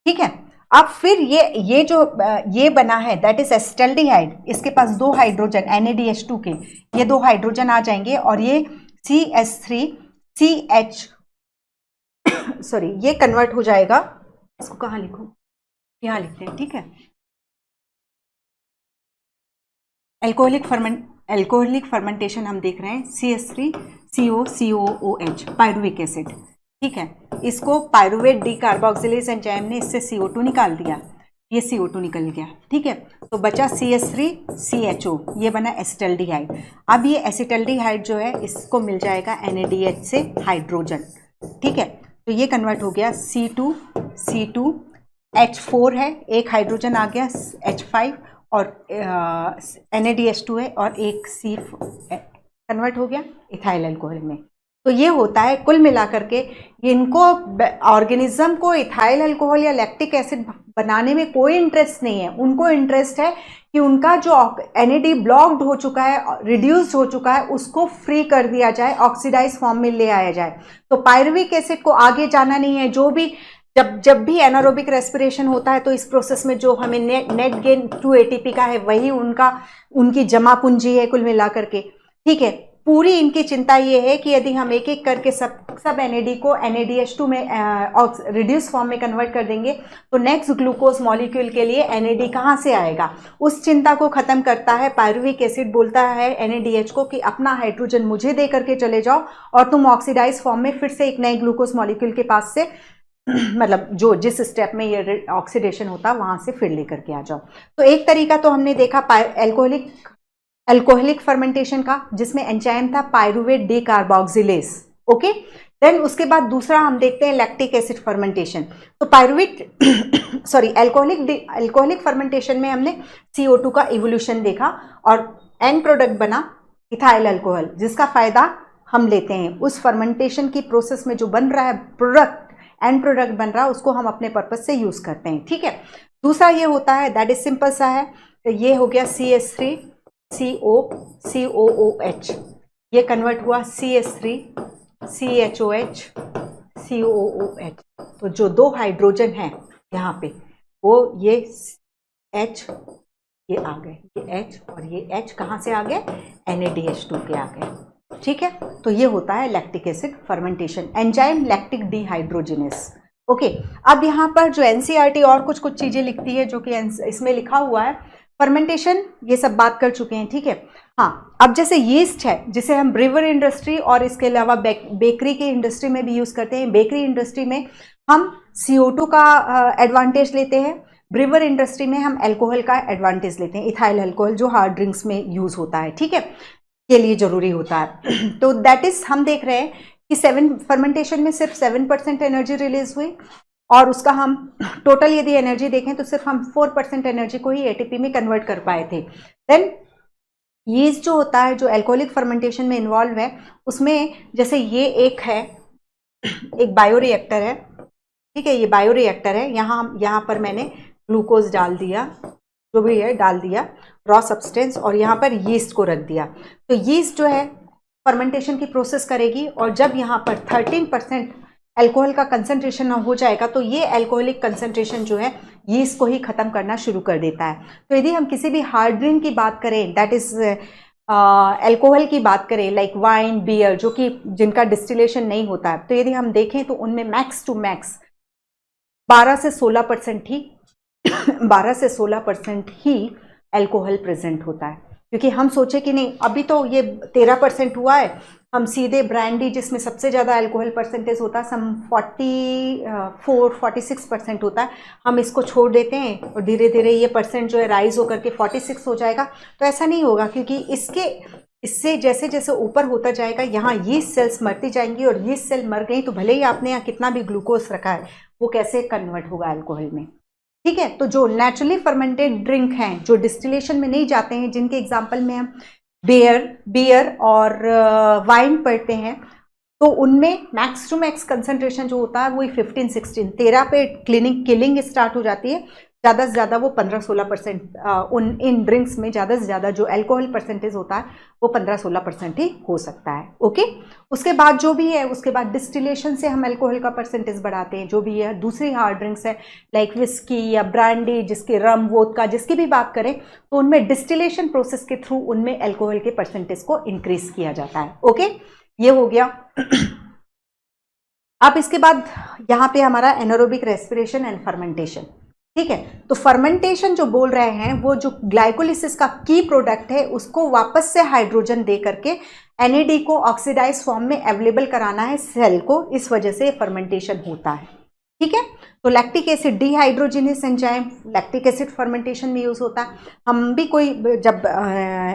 ठीक है। अब फिर ये बना है दैट इज एसिटल्डिहाइड, इसके पास 2 हाइड्रोजन NADH2 के, ये 2 हाइड्रोजन आ जाएंगे और ये CH3CH ये कन्वर्ट हो जाएगा। इसको कहाँ लिखूं, यहाँ लिखते हैं। ठीक है। एल्कोहलिक फर्मेंटेशन हम देख रहे हैं, CH3COCOOH पायरुविक एसिड। ठीक है। इसको पायरुवेट डीकार्बोक्सिलेज एंजाइम ने इससे CO2 निकाल दिया, ये CO2 निकल गया। ठीक है। तो बचा CH3CHO, ये बना एसिटल्डिहाइड। अब ये एसिटल्डिहाइड जो है इसको मिल जाएगा NADH से हाइड्रोजन। ठीक है। तो ये कन्वर्ट हो गया C2H4 है, एक हाइड्रोजन आ गया H5 और NADH2 है और एक C कन्वर्ट हो गया इथाइल अल्कोहल में। तो ये होता है कुल मिलाकर के, इनको ऑर्गेनिज्म को इथाइल अल्कोहल या लैक्टिक एसिड बनाने में कोई इंटरेस्ट नहीं है। उनको इंटरेस्ट है कि उनका जो NAD ब्लॉक्ड हो चुका है, रिड्यूस्ड हो चुका है, उसको फ्री कर दिया जाए, ऑक्सीडाइज फॉर्म में ले आया जाए। तो पायरुविक एसिड को आगे जाना नहीं है। जो भी जब भी एनारोबिक रेस्पिरेशन होता है तो इस प्रोसेस में जो हमें नेट गेन 2 ATP का है वही उनकी जमा पूंजी है कुल मिलाकर के। ठीक है। पूरी इनकी चिंता ये है कि यदि हम एक एक करके सब NAD को NADH2 में रिड्यूस फॉर्म में कन्वर्ट कर देंगे तो नेक्स्ट ग्लूकोज मॉलिक्यूल के लिए NAD कहाँ से आएगा, उस चिंता को खत्म करता है पायरुविक एसिड। बोलता है NADH को कि अपना हाइड्रोजन मुझे दे करके चले जाओ और तुम ऑक्सीडाइज फॉर्म में फिर से एक नए ग्लूकोज मॉलिक्यूल के पास से मतलब जिस स्टेप में ये ऑक्सीडेशन होता है वहां से फिर लेकर के आ जाओ। तो एक तरीका तो हमने देखा एल्कोहलिक फर्मेंटेशन का, जिसमें एंजाइम था पायरुवेट डीकार्बोक्सिलेज। ओके। देन उसके बाद दूसरा हम देखते हैं लैक्टिक एसिड फर्मेंटेशन। तो एल्कोहलिक फर्मेंटेशन में हमने CO2 का इवोल्यूशन देखा और एंड प्रोडक्ट बना इथाइल अल्कोहल, जिसका फायदा हम लेते हैं। उस फर्मेंटेशन की प्रोसेस में जो बन रहा है एंड प्रोडक्ट बन रहा है उसको हम अपने पर्पज से यूज करते हैं। ठीक है। दूसरा ये होता है दैट इज सिंपल सा है, तो ये हो गया CH3COCOOH, ये कन्वर्ट हुआ CH3CHOH COOH। तो जो 2 हाइड्रोजन हैं यहाँ पे वो ये H ये आ गए, ये H और ये H कहाँ से आ गए, NADH2 के आ गए। ठीक है। तो ये होता है lactic acid fermentation, enzyme lactic dehydrogenase. Okay. अब यहाँ पर जो NCERT और कुछ चीजें लिखती है जो कि इसमें लिखा हुआ है, फर्मेंटेशन ये सब बात कर चुके हैं, ठीक है। हाँ, अब जैसे यीस्ट है जिसे हम ब्रीवर इंडस्ट्री और इसके अलावा बेकरी की इंडस्ट्री में भी यूज करते हैं। बेकरी इंडस्ट्री में हम CO2 का एडवांटेज लेते हैं, ब्रीवर इंडस्ट्री में हम अल्कोहल का एडवांटेज लेते हैं, इथाइल अल्कोहल जो हार्ड ड्रिंक्स में यूज होता है, ठीक है, के लिए जरूरी होता है। तो दैट इज हम देख रहे हैं कि फर्मेंटेशन में सिर्फ 7% एनर्जी रिलीज हुई, और उसका हम टोटल यदि एनर्जी देखें तो सिर्फ हम 4% एनर्जी को ही ATP में कन्वर्ट कर पाए थे। देन यीस्ट जो होता है, जो अल्कोहलिक फर्मेंटेशन में इन्वॉल्व है, उसमें जैसे ये एक बायोरिएक्टर है, ठीक है, ये बायोरिएक्टर है। यहाँ पर मैंने ग्लूकोज डाल दिया, जो भी है डाल दिया, रॉ सब्सटेंस, और यहाँ पर यीस्ट को रख दिया। तो यीस्ट जो है फर्मेंटेशन की प्रोसेस करेगी, और जब यहाँ पर 13% अल्कोहल का कंसंट्रेशन हो जाएगा तो ये अल्कोहलिक कंसंट्रेशन जो है यीस्ट को ही खत्म करना शुरू कर देता है। तो यदि हम किसी भी हार्ड ड्रिंक की बात करें, दैट इज अल्कोहल की बात करें, लाइक वाइन, बियर, जो कि जिनका डिस्टिलेशन नहीं होता है, तो यदि हम देखें तो उनमें मैक्स टू मैक्स 12 से 16% ही अल्कोहल प्रेजेंट होता है। क्योंकि हम सोचे कि नहीं, अभी तो ये 13% हुआ है, हम सीधे ब्रांडी जिसमें सबसे ज़्यादा अल्कोहल परसेंटेज होता है, सम 46% होता है, हम इसको छोड़ देते हैं और धीरे धीरे ये परसेंट जो है राइज होकर के 46 हो जाएगा। तो ऐसा नहीं होगा, क्योंकि इससे जैसे जैसे ऊपर होता जाएगा, यहाँ यीस्ट सेल्स मरती जाएंगी, और यीस्ट सेल मर गई तो भले ही आपने यहाँ कितना भी ग्लूकोज रखा है, वो कैसे कन्वर्ट होगा अल्कोहल में, ठीक है। तो जो नेचुरली फर्मेंटेड ड्रिंक हैं, जो डिस्टिलेशन में नहीं जाते हैं, जिनके एग्जाम्पल में हम बियर और वाइन पढ़ते हैं, तो उनमें मैक्स टू मैक्स कंसंट्रेशन जो होता है वो 15-16 13 पे किलिंग स्टार्ट हो जाती है। ज़्यादा से ज़्यादा वो 15-16% इन ड्रिंक्स में ज़्यादा से ज़्यादा जो अल्कोहल परसेंटेज होता है वो 15-16% ही हो सकता है, ओके। उसके बाद जो भी है, उसके बाद डिस्टिलेशन से हम अल्कोहल का परसेंटेज बढ़ाते हैं, जो भी है। दूसरी हार्ड ड्रिंक्स है लाइक विस्की या ब्रांडी, जिसके रम, वोदका, जिसकी भी बात करें, तो उनमें डिस्टिलेशन प्रोसेस के थ्रू उनमें अल्कोहल के परसेंटेज को इंक्रीज किया जाता है, ओके। ये हो गया। अब इसके बाद यहाँ पे हमारा एनारोबिक रेस्पिरेशन एंड फर्मेंटेशन, ठीक है। तो फर्मेंटेशन जो बोल रहे हैं, वो जो ग्लाइकोलिसिस का की प्रोडक्ट है, उसको वापस से हाइड्रोजन दे करके NAD को ऑक्सीडाइज फॉर्म में अवेलेबल कराना है सेल को, इस वजह से फर्मेंटेशन होता है, ठीक है। तो lactic acid dehydrogenase enzyme, lactic acid fermentation में यूज होता है। हम भी कोई जब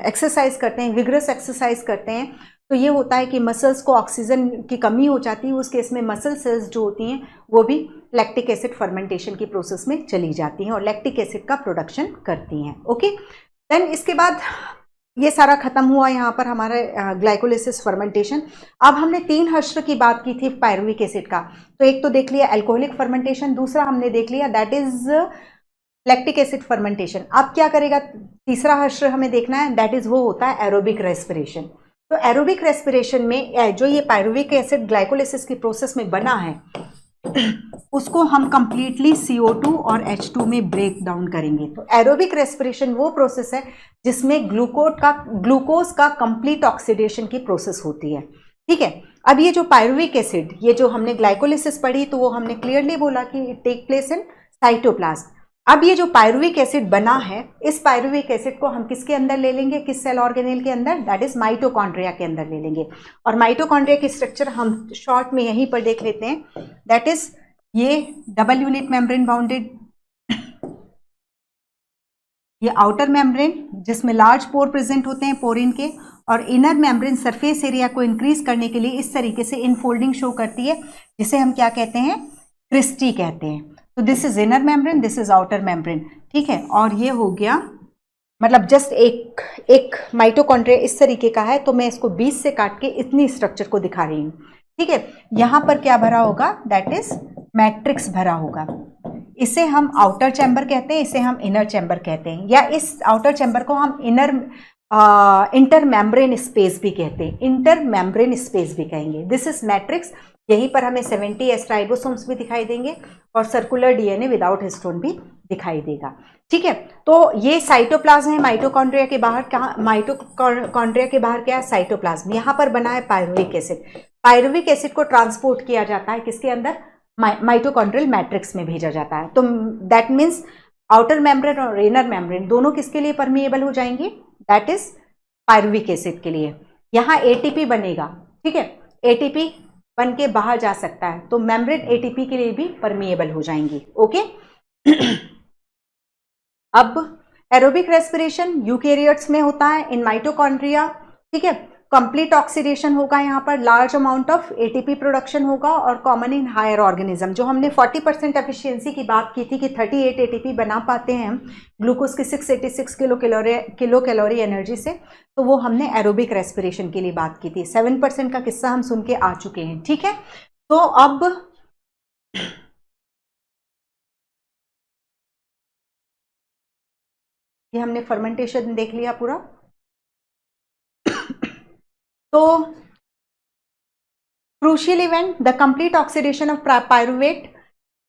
एक्सरसाइज करते हैं, विग्रस एक्सरसाइज करते हैं, तो ये होता है कि मसल्स को ऑक्सीजन की कमी हो जाती है, उस केस में मसल सेल्स जो होती हैं वो भी लैक्टिक एसिड फर्मेंटेशन की प्रोसेस में चली जाती हैं और लैक्टिक एसिड का प्रोडक्शन करती हैं, ओके। देन इसके बाद ये सारा खत्म हुआ यहाँ पर हमारा ग्लाइकोलिसिस फर्मेंटेशन। अब हमने 3 हश्र की बात की थी पायरुविक एसिड का, तो एक तो देख लिया अल्कोहलिक फर्मेंटेशन, दूसरा हमने देख लिया that is lactic acid fermentation. अब क्या करेगा, तीसरा हश्र हमें देखना है, दैट इज वो होता है एरोबिक रेस्पिरेशन। तो एरोबिक रेस्पिरेशन में जो ये पायरुविक एसिड ग्लाइकोलिसिस की प्रोसेस में बना है, उसको हम कंप्लीटली CO2 और H2 में ब्रेक डाउन करेंगे। तो एरोबिक रेस्पिरेशन वो प्रोसेस है जिसमें ग्लूकोज का कंप्लीट ऑक्सीडेशन की प्रोसेस होती है, ठीक है। अब ये जो पायरुविक एसिड, ये जो हमने ग्लाइकोलिसिस पढ़ी, तो वो हमने क्लियरली बोला कि it take place in cytoplasm. अब ये जो पायरुविक एसिड बना है, इस पायरुविक एसिड को हम किसके अंदर ले लेंगे, किस सेल ऑर्गेनेल के अंदर, दैट इज माइटोकॉन्ड्रिया के अंदर ले लेंगे। और माइटोकॉन्ड्रिया की स्ट्रक्चर हम शॉर्ट में यहीं पर देख लेते हैं, दैट इज ये डबल यूनिट मेम्ब्रेन बाउंडेड, ये आउटर मेम्ब्रेन जिसमें लार्ज पोर प्रेजेंट होते हैं पोरिन के, और इनर मेम्ब्रेन सरफेस एरिया को इंक्रीज करने के लिए इस तरीके से इनफोल्डिंग शो करती है, जिसे हम क्या कहते हैं, क्रिस्टी कहते हैं। तो this is inner membrane, this is outer membrane, ठीक है। और ये हो गया, मतलब जस्ट एक माइटोकॉन्ड्रिया इस तरीके का है, तो मैं इसको 20 से काट के इतनी स्ट्रक्चर को दिखा रही हूँ, ठीक है। यहाँ पर क्या भरा होगा, दैट इज मैट्रिक्स भरा होगा। इसे हम आउटर चैम्बर कहते हैं, इसे हम इनर चैम्बर कहते हैं, या इस आउटर चैम्बर को हम इंटर मेम्ब्रेन स्पेस भी कहते हैं, इंटर मेम्ब्रेन स्पेस भी कहेंगे। This is matrix. यहीं पर हमें 70S राइबोसोम्स भी दिखाई देंगे और सर्कुलर DNA विदाउट हिस्टोन भी दिखाई देगा, ठीक है। तो ये साइटोप्लाज्म है माइटोकॉन्ड्रिया के बाहर। कहाँ माइटोकॉन्ड्रिया के बाहर क्या है, साइटोप्लाज्म। यहाँ पर बना है पायरुविक एसिड। पायरुविक एसिड को ट्रांसपोर्ट किया जाता है किसके अंदर, माइटोकॉन्ड्रियल मैट्रिक्स में भेजा जाता है। तो दैट मीन्स आउटर मेम्ब्रेन और इनर मेम्ब्रेन दोनों किसके लिए परमिएबल हो जाएंगे? दैट इज पायरुविक एसिड के लिए। यहाँ एटीपी बनेगा, ठीक है, एटीपी बन के बाहर जा सकता है, तो मेम्ब्रेन एटीपी के लिए भी परमिएबल हो जाएंगी। ओके अब एरोबिक रेस्पिरेशन यूकेरियोट्स में होता है, इन माइटोकॉन्ड्रिया, ठीक है, कंप्लीट ऑक्सीडेशन होगा, यहाँ पर large amount of ATP production होगा और कॉमन इन हायर ऑर्गेनिज्म। जो हमने 40% एफिशिएंसी की बात की थी कि 38 एटीपी बना पाते हैं हम ग्लूकोज की 686 किलो कैलोरी एनर्जी से, तो वो हमने एरोबिक रेस्पिरेशन के लिए बात की थी। 7% का किस्सा हम सुन के आ चुके हैं, ठीक है। तो अब ये हमने फर्मेंटेशन देख लिया पूरा। तो crucial event, the complete oxidation of pyruvate,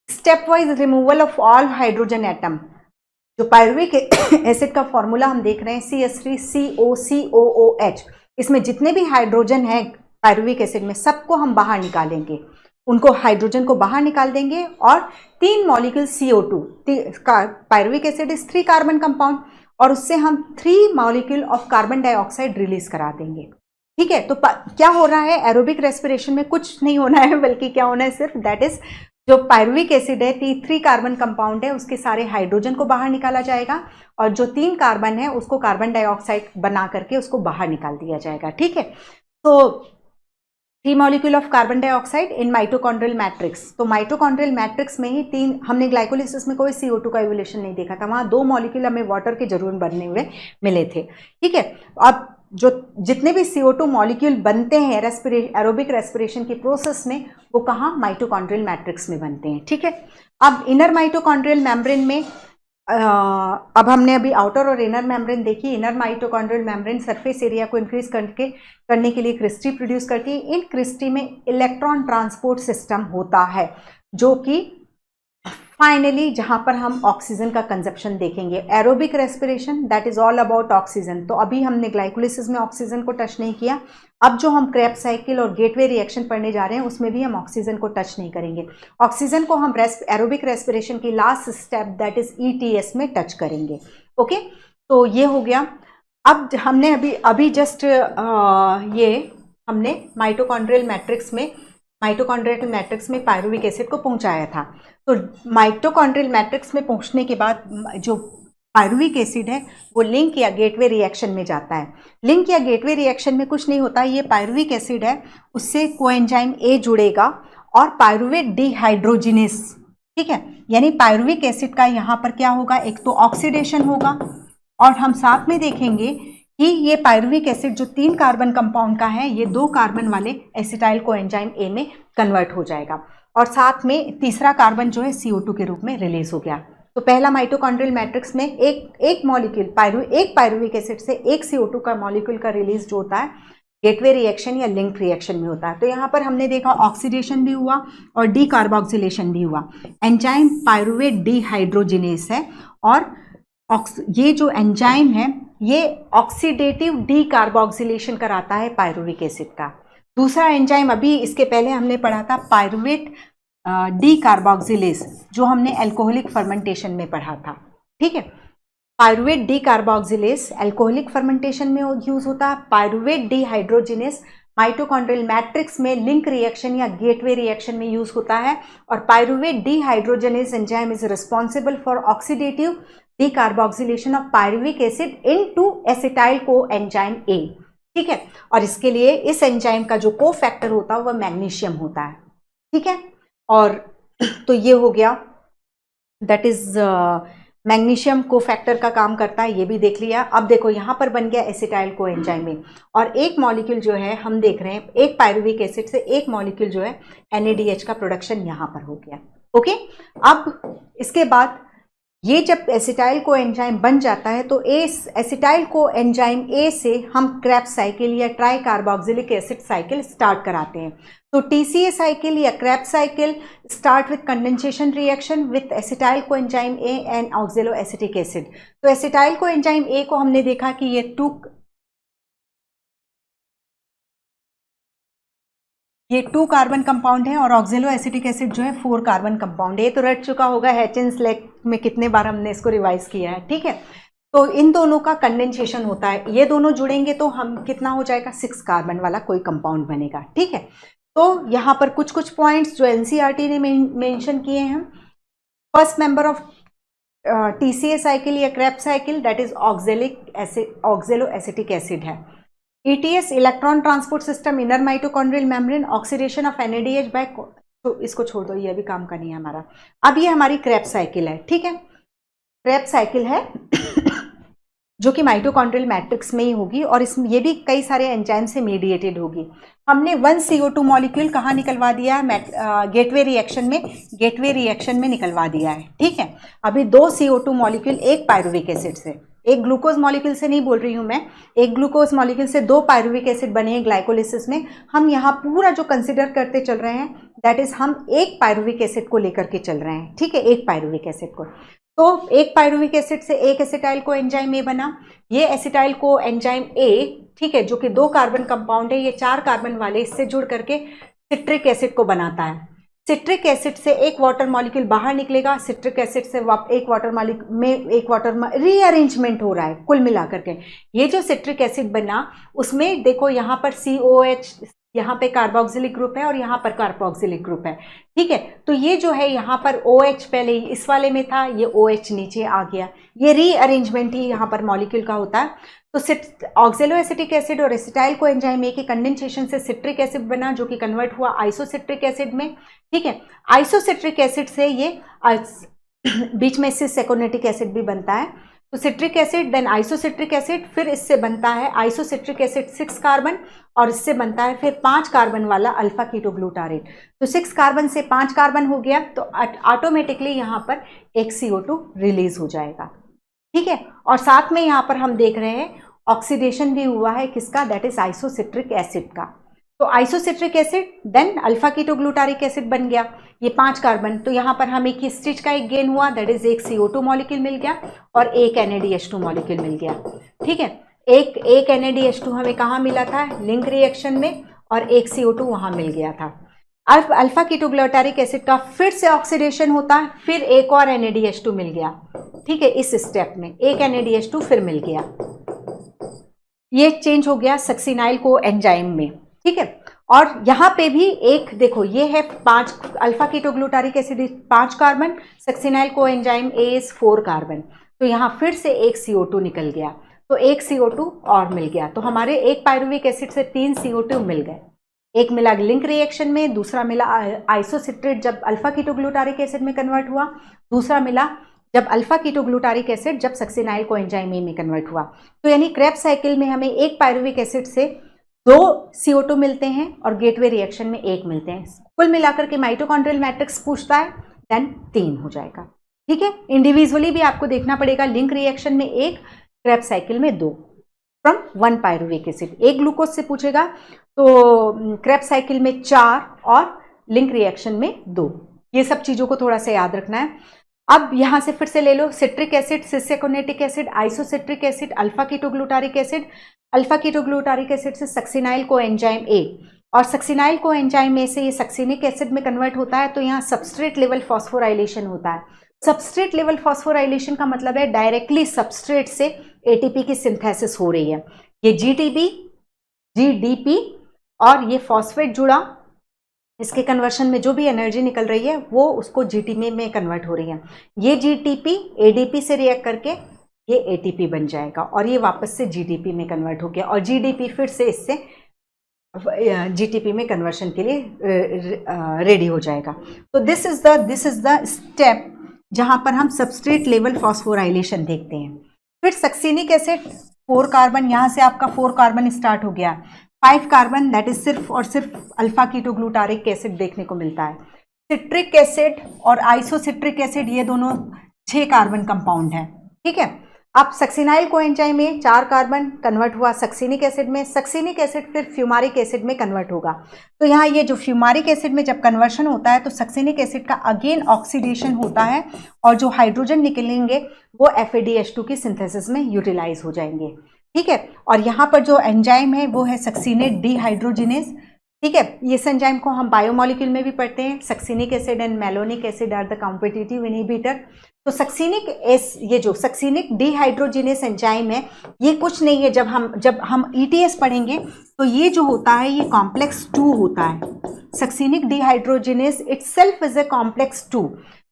stepwise removal of all hydrogen atom। जो पायरुविक एसिड का फॉर्मूला हम देख रहे हैं CH3COCOOH, इसमें जितने भी हाइड्रोजन है पायरुविक एसिड में सबको हम बाहर निकालेंगे, उनको हाइड्रोजन को बाहर निकाल देंगे और 3 molecule CO2, pyruvic acid is 3 carbon compound, और उससे हम 3 molecule of carbon dioxide release करा देंगे, ठीक है। तो क्या हो रहा है एरोबिक रेस्पिरेशन में? कुछ नहीं होना है, बल्कि क्या होना है सिर्फ, दैट इज जो पायरुविक एसिड है 3 कार्बन कंपाउंड है, उसके सारे हाइड्रोजन को बाहर निकाला जाएगा और जो 3 कार्बन है उसको कार्बन डाइऑक्साइड बना करके उसको बाहर निकाल दिया जाएगा, ठीक है। तो 3 molecule of carbon dioxide in mitochondrial matrix. तो माइटोकॉन्ड्रियल मैट्रिक्स में ही 3, हमने ग्लाइकोलिसिस में कोई CO2 का इवोल्यूशन नहीं देखा था, वहां 2 मॉलिक्यूल हमें वाटर के जरूर बने हुए मिले थे, ठीक है। अब जो जितने भी CO2 मॉलिक्यूल बनते हैं एरोबिक रेस्पिरेशन की प्रोसेस में, वो कहाँ? माइटोकॉन्ड्रियल मैट्रिक्स में बनते हैं, ठीक है। अब इनर माइटोकॉन्ड्रियल मेम्ब्रेन में अब हमने अभी आउटर और इनर मेम्ब्रेन देखी। Inner mitochondrial membrane surface area को इंक्रीज करने के लिए क्रिस्टी प्रोड्यूस करती है। इन क्रिस्टी में इलेक्ट्रॉन ट्रांसपोर्ट सिस्टम होता है, जो कि फाइनली जहां पर हम ऑक्सीजन का कंजप्शन देखेंगे। Aerobic respiration that is all about oxygen. तो अभी हमने ग्लाइकोलिसिस में ऑक्सीजन को टच नहीं किया, अब जो हम क्रेब्स साइकिल और गेटवे रिएक्शन पढ़ने जा रहे हैं उसमें भी हम ऑक्सीजन को टच नहीं करेंगे। ऑक्सीजन को हम एरोबिक रेस्पिरेशन की last step that is ETS में टच करेंगे। ओके, तो ये हो गया। अब हमने अभी जस्ट ये हमने माइटोकॉन्ड्रियल मैट्रिक्स में पायरुविक एसिड को पहुंचाया था। तो माइटोकॉन्ड्रियल मैट्रिक्स में पहुंचने के बाद जो पायरुविक एसिड है वो लिंक या गेटवे रिएक्शन में जाता है। लिंक या गेटवे रिएक्शन में कुछ नहीं होता, ये पायरुविक एसिड है उससे कोएंजाइम A जुड़ेगा और पायरुवेट डिहाइड्रोजिनेस, ठीक है। यानी पायरुविक एसिड का यहाँ पर क्या होगा? एक तो ऑक्सीडेशन होगा और हम साथ में देखेंगे कि ये पायरुविक एसिड जो 3 कार्बन कंपाउंड का है, ये 2 कार्बन वाले एसिटाइल कोएंजाइम A में कन्वर्ट हो जाएगा और साथ में तीसरा कार्बन जो है CO2 के रूप में रिलीज हो गया। तो पहला माइटोकॉन्ड्रियल मैट्रिक्स में एक मॉलिक्यूल पायरुविक एसिड से एक CO2 का मॉलिक्यूल का रिलीज जो होता है गेटवे रिएक्शन या लिंक रिएक्शन में होता है। तो यहाँ पर हमने देखा ऑक्सीडेशन भी हुआ और डीकार्बोक्सिलेशन भी हुआ। एंजाइम पायरुवेट डिहाइड्रोजिनेस है और ये जो एंजाइम है ये ऑक्सीडेटिव डीकार्बोक्सिलेशन कराता है पायरुविक एसिड का। दूसरा एंजाइम अभी इसके पहले हमने पढ़ा था पायरुवेट डीकार्बोक्सिलेज, जो हमने एल्कोहलिक फर्मेंटेशन में पढ़ा था, ठीक है। पायरुवेट डीकार्बोक्सिलेज एल्कोहलिक फर्मेंटेशन में यूज होता है। पायरुवेट डिहाइड्रोजिनेस माइटोकॉन्ड्रियल मैट्रिक्स में लिंक रिएक्शन या गेटवे रिएक्शन में यूज होता है और pyruvate dehydrogenase enzyme is responsible for oxidative decarboxylation of pyruvic acid into acetyl coenzyme A, ठीक है। और इसके लिए इस एंजाइम का जो को फैक्टर होता है वह मैग्नीशियम होता है, ठीक है। और तो ये हो गया, दैट इज मैग्नीशियम को फैक्टर का काम करता है, ये भी देख लिया। अब देखो यहाँ पर बन गया एसिटाइल कोएंजाइम A और एक मॉलिक्यूल जो है हम देख रहे हैं, एक पायरुविक एसिड से एक मॉलिक्यूल जो है NADH का प्रोडक्शन यहाँ पर हो गया। ओके, अब इसके बाद ये जब एसिटाइल को एंजाइम बन जाता है तो इस एसिटाइल को एंजाइम A से हम क्रेब्स साइकिल या try carboxylic acid cycle start कराते हैं। तो TCA साइकिल या Krebs cycle start with condensation reaction with acetyl co enzyme A and ऑक्जेलो acetic acid. तो एसिटाइल को एंजाइम A को हमने देखा कि ये ये 2 कार्बन कंपाउंड है और ऑक्जेलो एसिटिक एसिड जो है 4 कार्बन कंपाउंड है। ये तो रट चुका होगा हैचेंस लेक में कितने बार हमने इसको रिवाइज किया है, ठीक है। तो इन दोनों का कंडेंसेशन होता है, ये दोनों जुड़ेंगे तो हम कितना हो जाएगा, 6 कार्बन वाला कोई कंपाउंड बनेगा, ठीक है। तो यहाँ पर कुछ कुछ पॉइंट्स जो एनसीईआरटी ने मेंशन किए हैं। First member of TCA cycle या Krebs cycle that is oxalo acetic acid है। ETS electron transport system inner mitochondrial membrane oxidation of NADH by, तो इसको छोड़ दो, ये भी काम का नहीं है हमारा। अब ये हमारी क्रेब्स साइकिल है, ठीक है। क्रेब्स साइकिल है जो कि माइटोकॉन्ड्रियल मैट्रिक्स में ही होगी और इसमें ये भी कई सारे एंजाइम से मीडिएटेड होगी। हमने 1 CO2 मॉलिक्यूल कहाँ निकलवा दिया है, गेटवे रिएक्शन में निकलवा दिया है, ठीक है। अभी 2 CO2 मॉलिक्यूल एक पायरुविक एसिड से, एक ग्लूकोज मॉलिक्यूल से नहीं बोल रही हूँ मैं, एक ग्लूकोज मॉलिक्यूल से 2 पायरुविक एसिड बने हैं ग्लाइकोलिसिस में। हम यहाँ पूरा जो कंसिडर करते चल रहे हैं दैट इज हम एक पायरुविक एसिड को लेकर के चल रहे हैं, ठीक है, एक पायरुविक एसिड को। तो एक पायरुविक एसिड से एक एसिटाइल को एंजाइम ए बना, ये एसिटाइल को एंजाइम ए, ठीक है, जो कि 2 कार्बन कंपाउंड है, ये 4 कार्बन वाले इससे जुड़ करके सिट्रिक एसिड को बनाता है। सिट्रिक एसिड से एक वाटर मॉलिक्यूल बाहर निकलेगा, सिट्रिक एसिड से एक वाटर रीअरेंजमेंट हो रहा है कुल मिलाकर के। ये जो सिट्रिक एसिड बना उसमें देखो यहाँ पर COH, यहाँ पे कार्बोक्सिलिक ग्रुप है और यहाँ पर कार्बोक्सिलिक ग्रुप है, ठीक है। तो ये जो है यहाँ पर OH पहले इस वाले में था, ये OH नीचे आ गया, ये रीअरेंजमेंट ही यहाँ पर मॉलिक्यूल का होता है। तो ऑक्जेलो एसिटिक एसिड और एसिटाइल को एंजाइम ए के कंडेंसेशन से सिट्रिक एसिड बना जो कि कन्वर्ट हुआ आइसोसिट्रिक एसिड में, ठीक है। आइसोसिट्रिक एसिड से ये बीच में इससे सेकोनेटिक एसिड भी बनता है। तो citric acid then isocitric acid, फिर इससे बनता है आइसोसिट्रिक एसिड 6 कार्बन और इससे बनता है फिर 5 कार्बन वाला अल्फा कीटोग्लूटारेट। तो 6 कार्बन से 5 कार्बन हो गया तो ऑटोमेटिकली यहाँ पर एक CO2 रिलीज हो जाएगा, ठीक है। और साथ में यहाँ पर हम देख रहे हैं ऑक्सीडेशन भी हुआ है किसका, दैट इज आइसोसिट्रिक एसिड का। तो isocitric acid then alpha ketoglutaric acid बन गया, ये 5 कार्बन। तो यहाँ पर हमें किस चीज का एक गेन हुआ, दैट इज एक CO2 मॉलिक्यूल मिल गया और एक NADH2 मॉलिक्यूल मिल गया, ठीक है। एक NADH2 हमें कहाँ मिला था, लिंक रिएक्शन में, और एक CO2 वहाँ मिल गया था। अब अल्फा कीटोग्लूटारिक एसिड का फिर से ऑक्सीडेशन होता है, फिर एक और NADH2 मिल गया, ठीक है। इस स्टेप में एक NADH2 फिर मिल गया, ये चेंज हो गया सक्सिनाइल को एंजाइम में, ठीक है। और यहाँ पे भी एक देखो, ये है 5 alpha ketoglutaric acid 5 carbon, succinyl coenzyme A is 4 carbon. तो यहाँ फिर से एक CO2 निकल गया, तो एक CO2 और मिल गया। तो हमारे एक पायरुविक एसिड से 3 CO2 मिल गए, एक मिला लिंक रिएक्शन में, दूसरा मिला आइसोसिट्रेट जब अल्फा कीटोग्लूटारिक एसिड में कन्वर्ट हुआ, दूसरा मिला जब अल्फा कीटोग्लूटारिक एसिड जब सक्सिनाइल को एंजाइम ए में कन्वर्ट हुआ। तो यानी क्रेब्स साइकिल में हमें एक पायरुविक एसिड से 2 CO2 मिलते हैं और गेटवे रिएक्शन में 1 मिलते हैं। कुल मिलाकर के माइटोकॉन्ड्रियल मैट्रिक्स पूछता है, देन 3 हो जाएगा, ठीक है। इंडिविजुअली भी आपको देखना पड़ेगा, लिंक रिएक्शन में 1, क्रेब्स साइकिल में 2 फ्रॉम 1 पायरुविक एसिड। एक ग्लूकोज से पूछेगा तो क्रेब्स साइकिल में 4 और लिंक रिएक्शन में 2। ये सब चीज़ों को थोड़ा सा याद रखना है। अब यहाँ से फिर से ले लो, citric acid, cisaconitic acid, isocitric acid, alpha ketoglutaric acid, alpha ketoglutaric acid से सक्सिनाइल को एंजाइम ए, और सक्सिनाइल को एंजाइम ए से ये सक्सिनिक एसिड में कन्वर्ट होता है। तो यहाँ सबस्ट्रेट लेवल फॉस्फोराइलेशन होता है। सबस्ट्रेट लेवल फॉस्फोराइलेशन का मतलब है डायरेक्टली सबस्ट्रेट से एटीपी की सिंथेसिस हो रही है। ये जीडीपी और ये फॉस्फेट जुड़ा, इसके कन्वर्शन में जो भी एनर्जी निकल रही है वो उसको जीटीपी में कन्वर्ट हो रही है। ये जीटीपी एडीपी से रिएक्ट करके ये एटीपी बन जाएगा और ये वापस से जीडीपी में कन्वर्ट हो गया और जीडीपी फिर से इससे जीटीपी में कन्वर्शन के लिए रेडी हो जाएगा। तो दिस इज द स्टेप जहां पर हम सबस्ट्रेट लेवल फॉस्फोराइलेशन देखते हैं। फिर सक्सिनिक एसिड 4 कार्बन, यहाँ से आपका 4 कार्बन स्टार्ट हो गया, 5 कार्बन दैट इज सिर्फ और सिर्फ अल्फा कीटोग्लूटारिक एसिड देखने को मिलता है। सिट्रिक एसिड और आइसोसिट्रिक एसिड ये दोनों 6 कार्बन कंपाउंड है, ठीक है। अब सक्सिनाइल कोएंजाइम में 4 कार्बन कन्वर्ट हुआ सक्सिनिक एसिड में, सक्सिनिक एसिड फिर फ्यूमारिक एसिड में कन्वर्ट होगा। तो यहाँ ये जो फ्यूमारिक एसिड में जब कन्वर्शन होता है तो सक्सिनिक एसिड का अगेन ऑक्सीडेशन होता है और जो हाइड्रोजन निकलेंगे वो FADH2 की सिंथेसिस में यूटिलाइज हो जाएंगे, ठीक है। और यहाँ पर जो एंजाइम है वो है सक्सिनेट डीहाइड्रोजिनेज, ठीक है, इस एंजाइम को हम बायोमोलिक्यूल में भी पढ़ते हैं। Succinic acid and malonic acid are the competitive inhibitor. तो ये जो सक्सिनिक डिहाइड्रोजिनेस एंजाइम है, ये कुछ नहीं है, जब हम ईटीएस पढ़ेंगे तो ये जो होता है ये कॉम्प्लेक्स 2 होता है। Succinic dehydrogenase itself is a complex 2।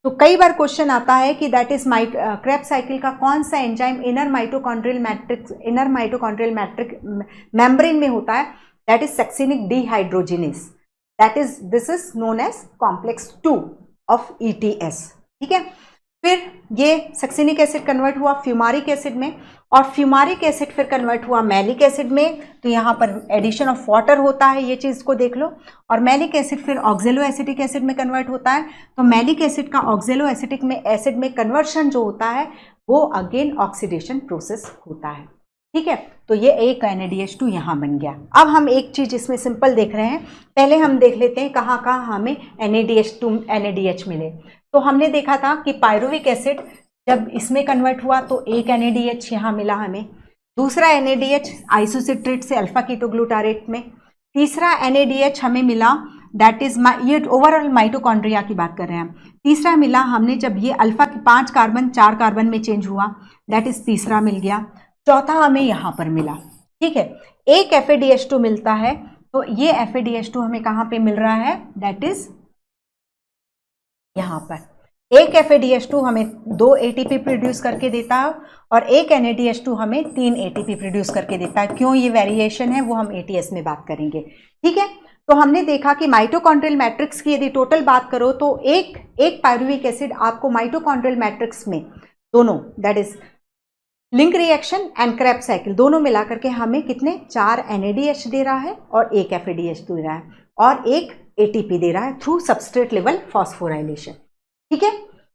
तो कई बार क्वेश्चन आता है कि दैट इज क्रेब्स साइकिल का कौन सा enzyme inner mitochondrial matrix membrane में होता है, that is succinic dehydrogenase, this is known as complex 2 of ETS। ठीक है, फिर ये सक्सिनिक एसिड कन्वर्ट हुआ फ्यूमारिक एसिड में, और फ्यूमारिक एसिड फिर कन्वर्ट हुआ मैलिक एसिड में। तो यहाँ पर एडिशन ऑफ वाटर होता है, ये चीज़ को देख लो। और मैलिक एसिड फिर ऑक्जेलो एसिटिक एसिड में कन्वर्ट होता है। तो मैलिक एसिड का ऑक्जेलो एसिड में कन्वर्शन जो होता है वो अगेन ऑक्सीडेशन प्रोसेस होता है। ठीक है, तो ये एक NADH2 यहाँ बन गया। अब हम एक चीज़ इसमें सिंपल देख रहे हैं, पहले हम देख लेते हैं कहाँ कहाँ हमें NADH2 NADH मिले। तो हमने देखा था कि पायरुविक एसिड जब इसमें कन्वर्ट हुआ तो एक NADH यहाँ मिला हमें, दूसरा NADH आइसोसिट्रेट से अल्फा कीटोग्लूटारेट में, तीसरा NADH हमें मिला दैट इज ये ओवरऑल माइटोकॉन्ड्रिया की बात कर रहे हैं हम। तीसरा मिला हमने जब ये अल्फा 5 कार्बन 4 कार्बन में चेंज हुआ, दैट इज तीसरा मिल गया। चौथा हमें यहाँ पर मिला। ठीक है, एक FADH2 मिलता है। तो ये FADH2 हमें कहाँ पे मिल रहा है, दैट इज यहाँ पर। एक FADH2 हमें 2 ATP प्रोड्यूस करके देता है और एक NADH2 हमें 3 ATP प्रोड्यूस करके देता है। क्यों ये वेरिएशन है वो हम ATS में बात करेंगे। ठीक है, तो हमने देखा कि माइटोकॉन्ड्रियल मैट्रिक्स की यदि टोटल बात करो तो एक पायरुविक एसिड आपको माइटोकॉन्ड्रियल मैट्रिक्स में दोनों that is link reaction and Krebs cycle दोनों मिलाकर के हमें कितने 4 NADH दे रहा है और एक FADH2 दे रहा है और एक ATP दे रहा है थ्रू सबस्ट्रेट लेवल फॉस्फोराइलेशन। ठीक है,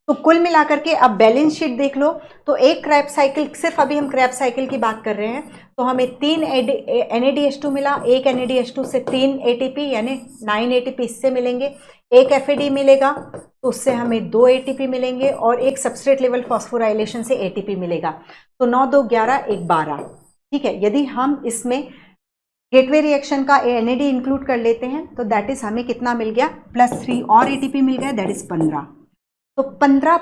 तो कुल मिलाकर के अब बैलेंस शीट देख लो। तो एक क्रेब्स साइकिल, सिर्फ अभी हम क्रेब्स साइकिल की बात कर रहे हैं, तो हमें 3 NADH2 मिला, एक NADH2 से 3 ATP यानी 9 ATP इससे मिलेंगे, एक FAD मिलेगा तो उससे हमें 2 ATP मिलेंगे और एक सबस्ट्रेट लेवल फॉस्फोराइलेशन से ATP मिलेगा। तो 9 2 11 1 12। ठीक है, यदि हम इसमें गेटवे रिएक्शन का NAD इंक्लूड कर लेते हैं तो दैट इज हमें कितना मिल गया, +3 और ATP मिल गया, दैट इज 15। तो 15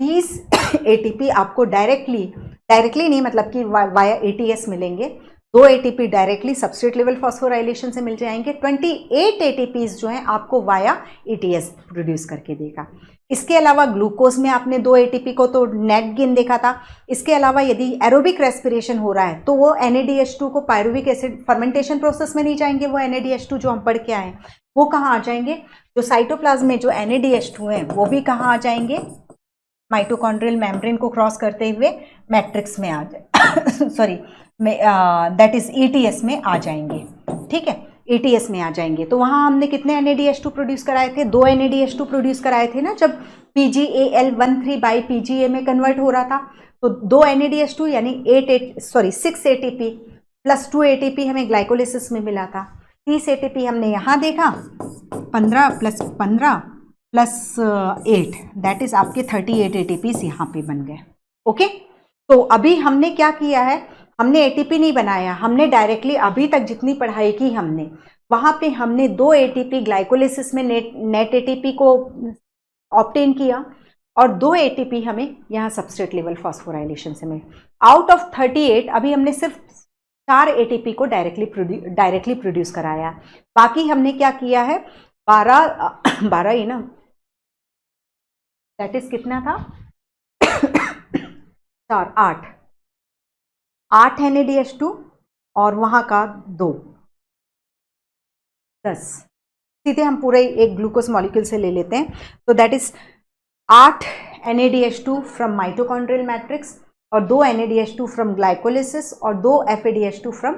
30 ATP आपको डायरेक्टली नहीं मतलब कि वाया ATS मिलेंगे। 2 ATP directly substrate level phosphorylation से मिल जाएंगे। 28 ATPs जो हैं आपको वाया ETS प्रोड्यूस करके देगा। इसके अलावा ग्लूकोज में आपने 2 ATP को तो नेट गेन देखा था। इसके अलावा यदि एरोबिक रेस्पिरेशन हो रहा है तो वो NADH2 को पायरुविक एसिड फर्मेंटेशन प्रोसेस में नहीं जाएंगे। वो NADH2 जो हम पढ़ के आए वो कहाँ आ जाएंगे, जो साइटोप्लाज्म में जो NADH2 है वो भी कहाँ आ जाएंगे, माइटोकॉन्ड्रियल मेम्ब्रेन को क्रॉस करते हुए मैट्रिक्स में आ जाए सॉरी दैट इज ETS में आ जाएंगे। ठीक है, ETS में आ जाएंगे। तो वहाँ हमने कितने NADH2 प्रोड्यूस कराए थे, 2 NADH2 प्रोड्यूस कराए थे ना जब PGAL13 बाई PGA में कन्वर्ट हो रहा था। तो 2 NADH2 यानी 6 ATP प्लस 2 ATP हमें ग्लाइकोलिसिस में मिला था। 30 ATP हमने यहाँ देखा, 15 + 15 + 8 दैट इज आपके 38 ATPs यहाँ पे बन गए। ओके, तो अभी हमने क्या किया है, हमने ATP नहीं बनाया, हमने डायरेक्टली अभी तक जितनी पढ़ाई की हमने वहाँ पे हमने 2 ATP ग्लाइकोलिसिस में नेट ATP को ऑब्टेन किया और 2 ATP हमें यहाँ सबस्ट्रेट लेवल फॉस्फोराइलेशन से मिले। आउट ऑफ 38 अभी हमने सिर्फ 4 ATP को डायरेक्टली प्रोड्यूस कराया। बाकी हमने क्या किया है, 12 ही ना, दैट इज कितना था 4 8 NADH2 और वहां का 2 10। सीधे हम पूरे एक ग्लूकोज मॉलिक्यूल से ले लेते हैं। तो that is 8 NADH2 from mitochondrial matrix और 2 NADH2 फ्रॉम ग्लाइकोलिसिस और 2 FADH2 from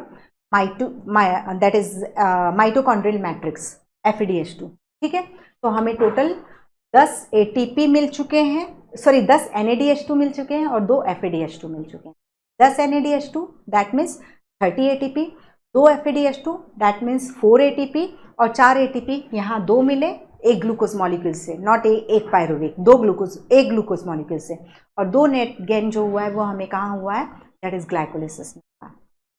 that is mitochondrial matrix FADH2। ठीक है, तो हमें टोटल 10 ATP मिल चुके हैं, सॉरी 10 NADH2 मिल चुके हैं और 2 FADH2 मिल चुके हैं। 10 NADH2 that means 30 ATP, 2 FADH2 that means 4 ATP और 4 ATP यहाँ 2 मिले एक ग्लूकोज मॉलिक्यूल से, नॉट एक पायरुविक, एक ग्लूकोज मॉलिक्यूल से, और 2 नेट गेन जो हुआ है वो हमें कहाँ हुआ है, दैट इज ग्लाइकोलिसिस में।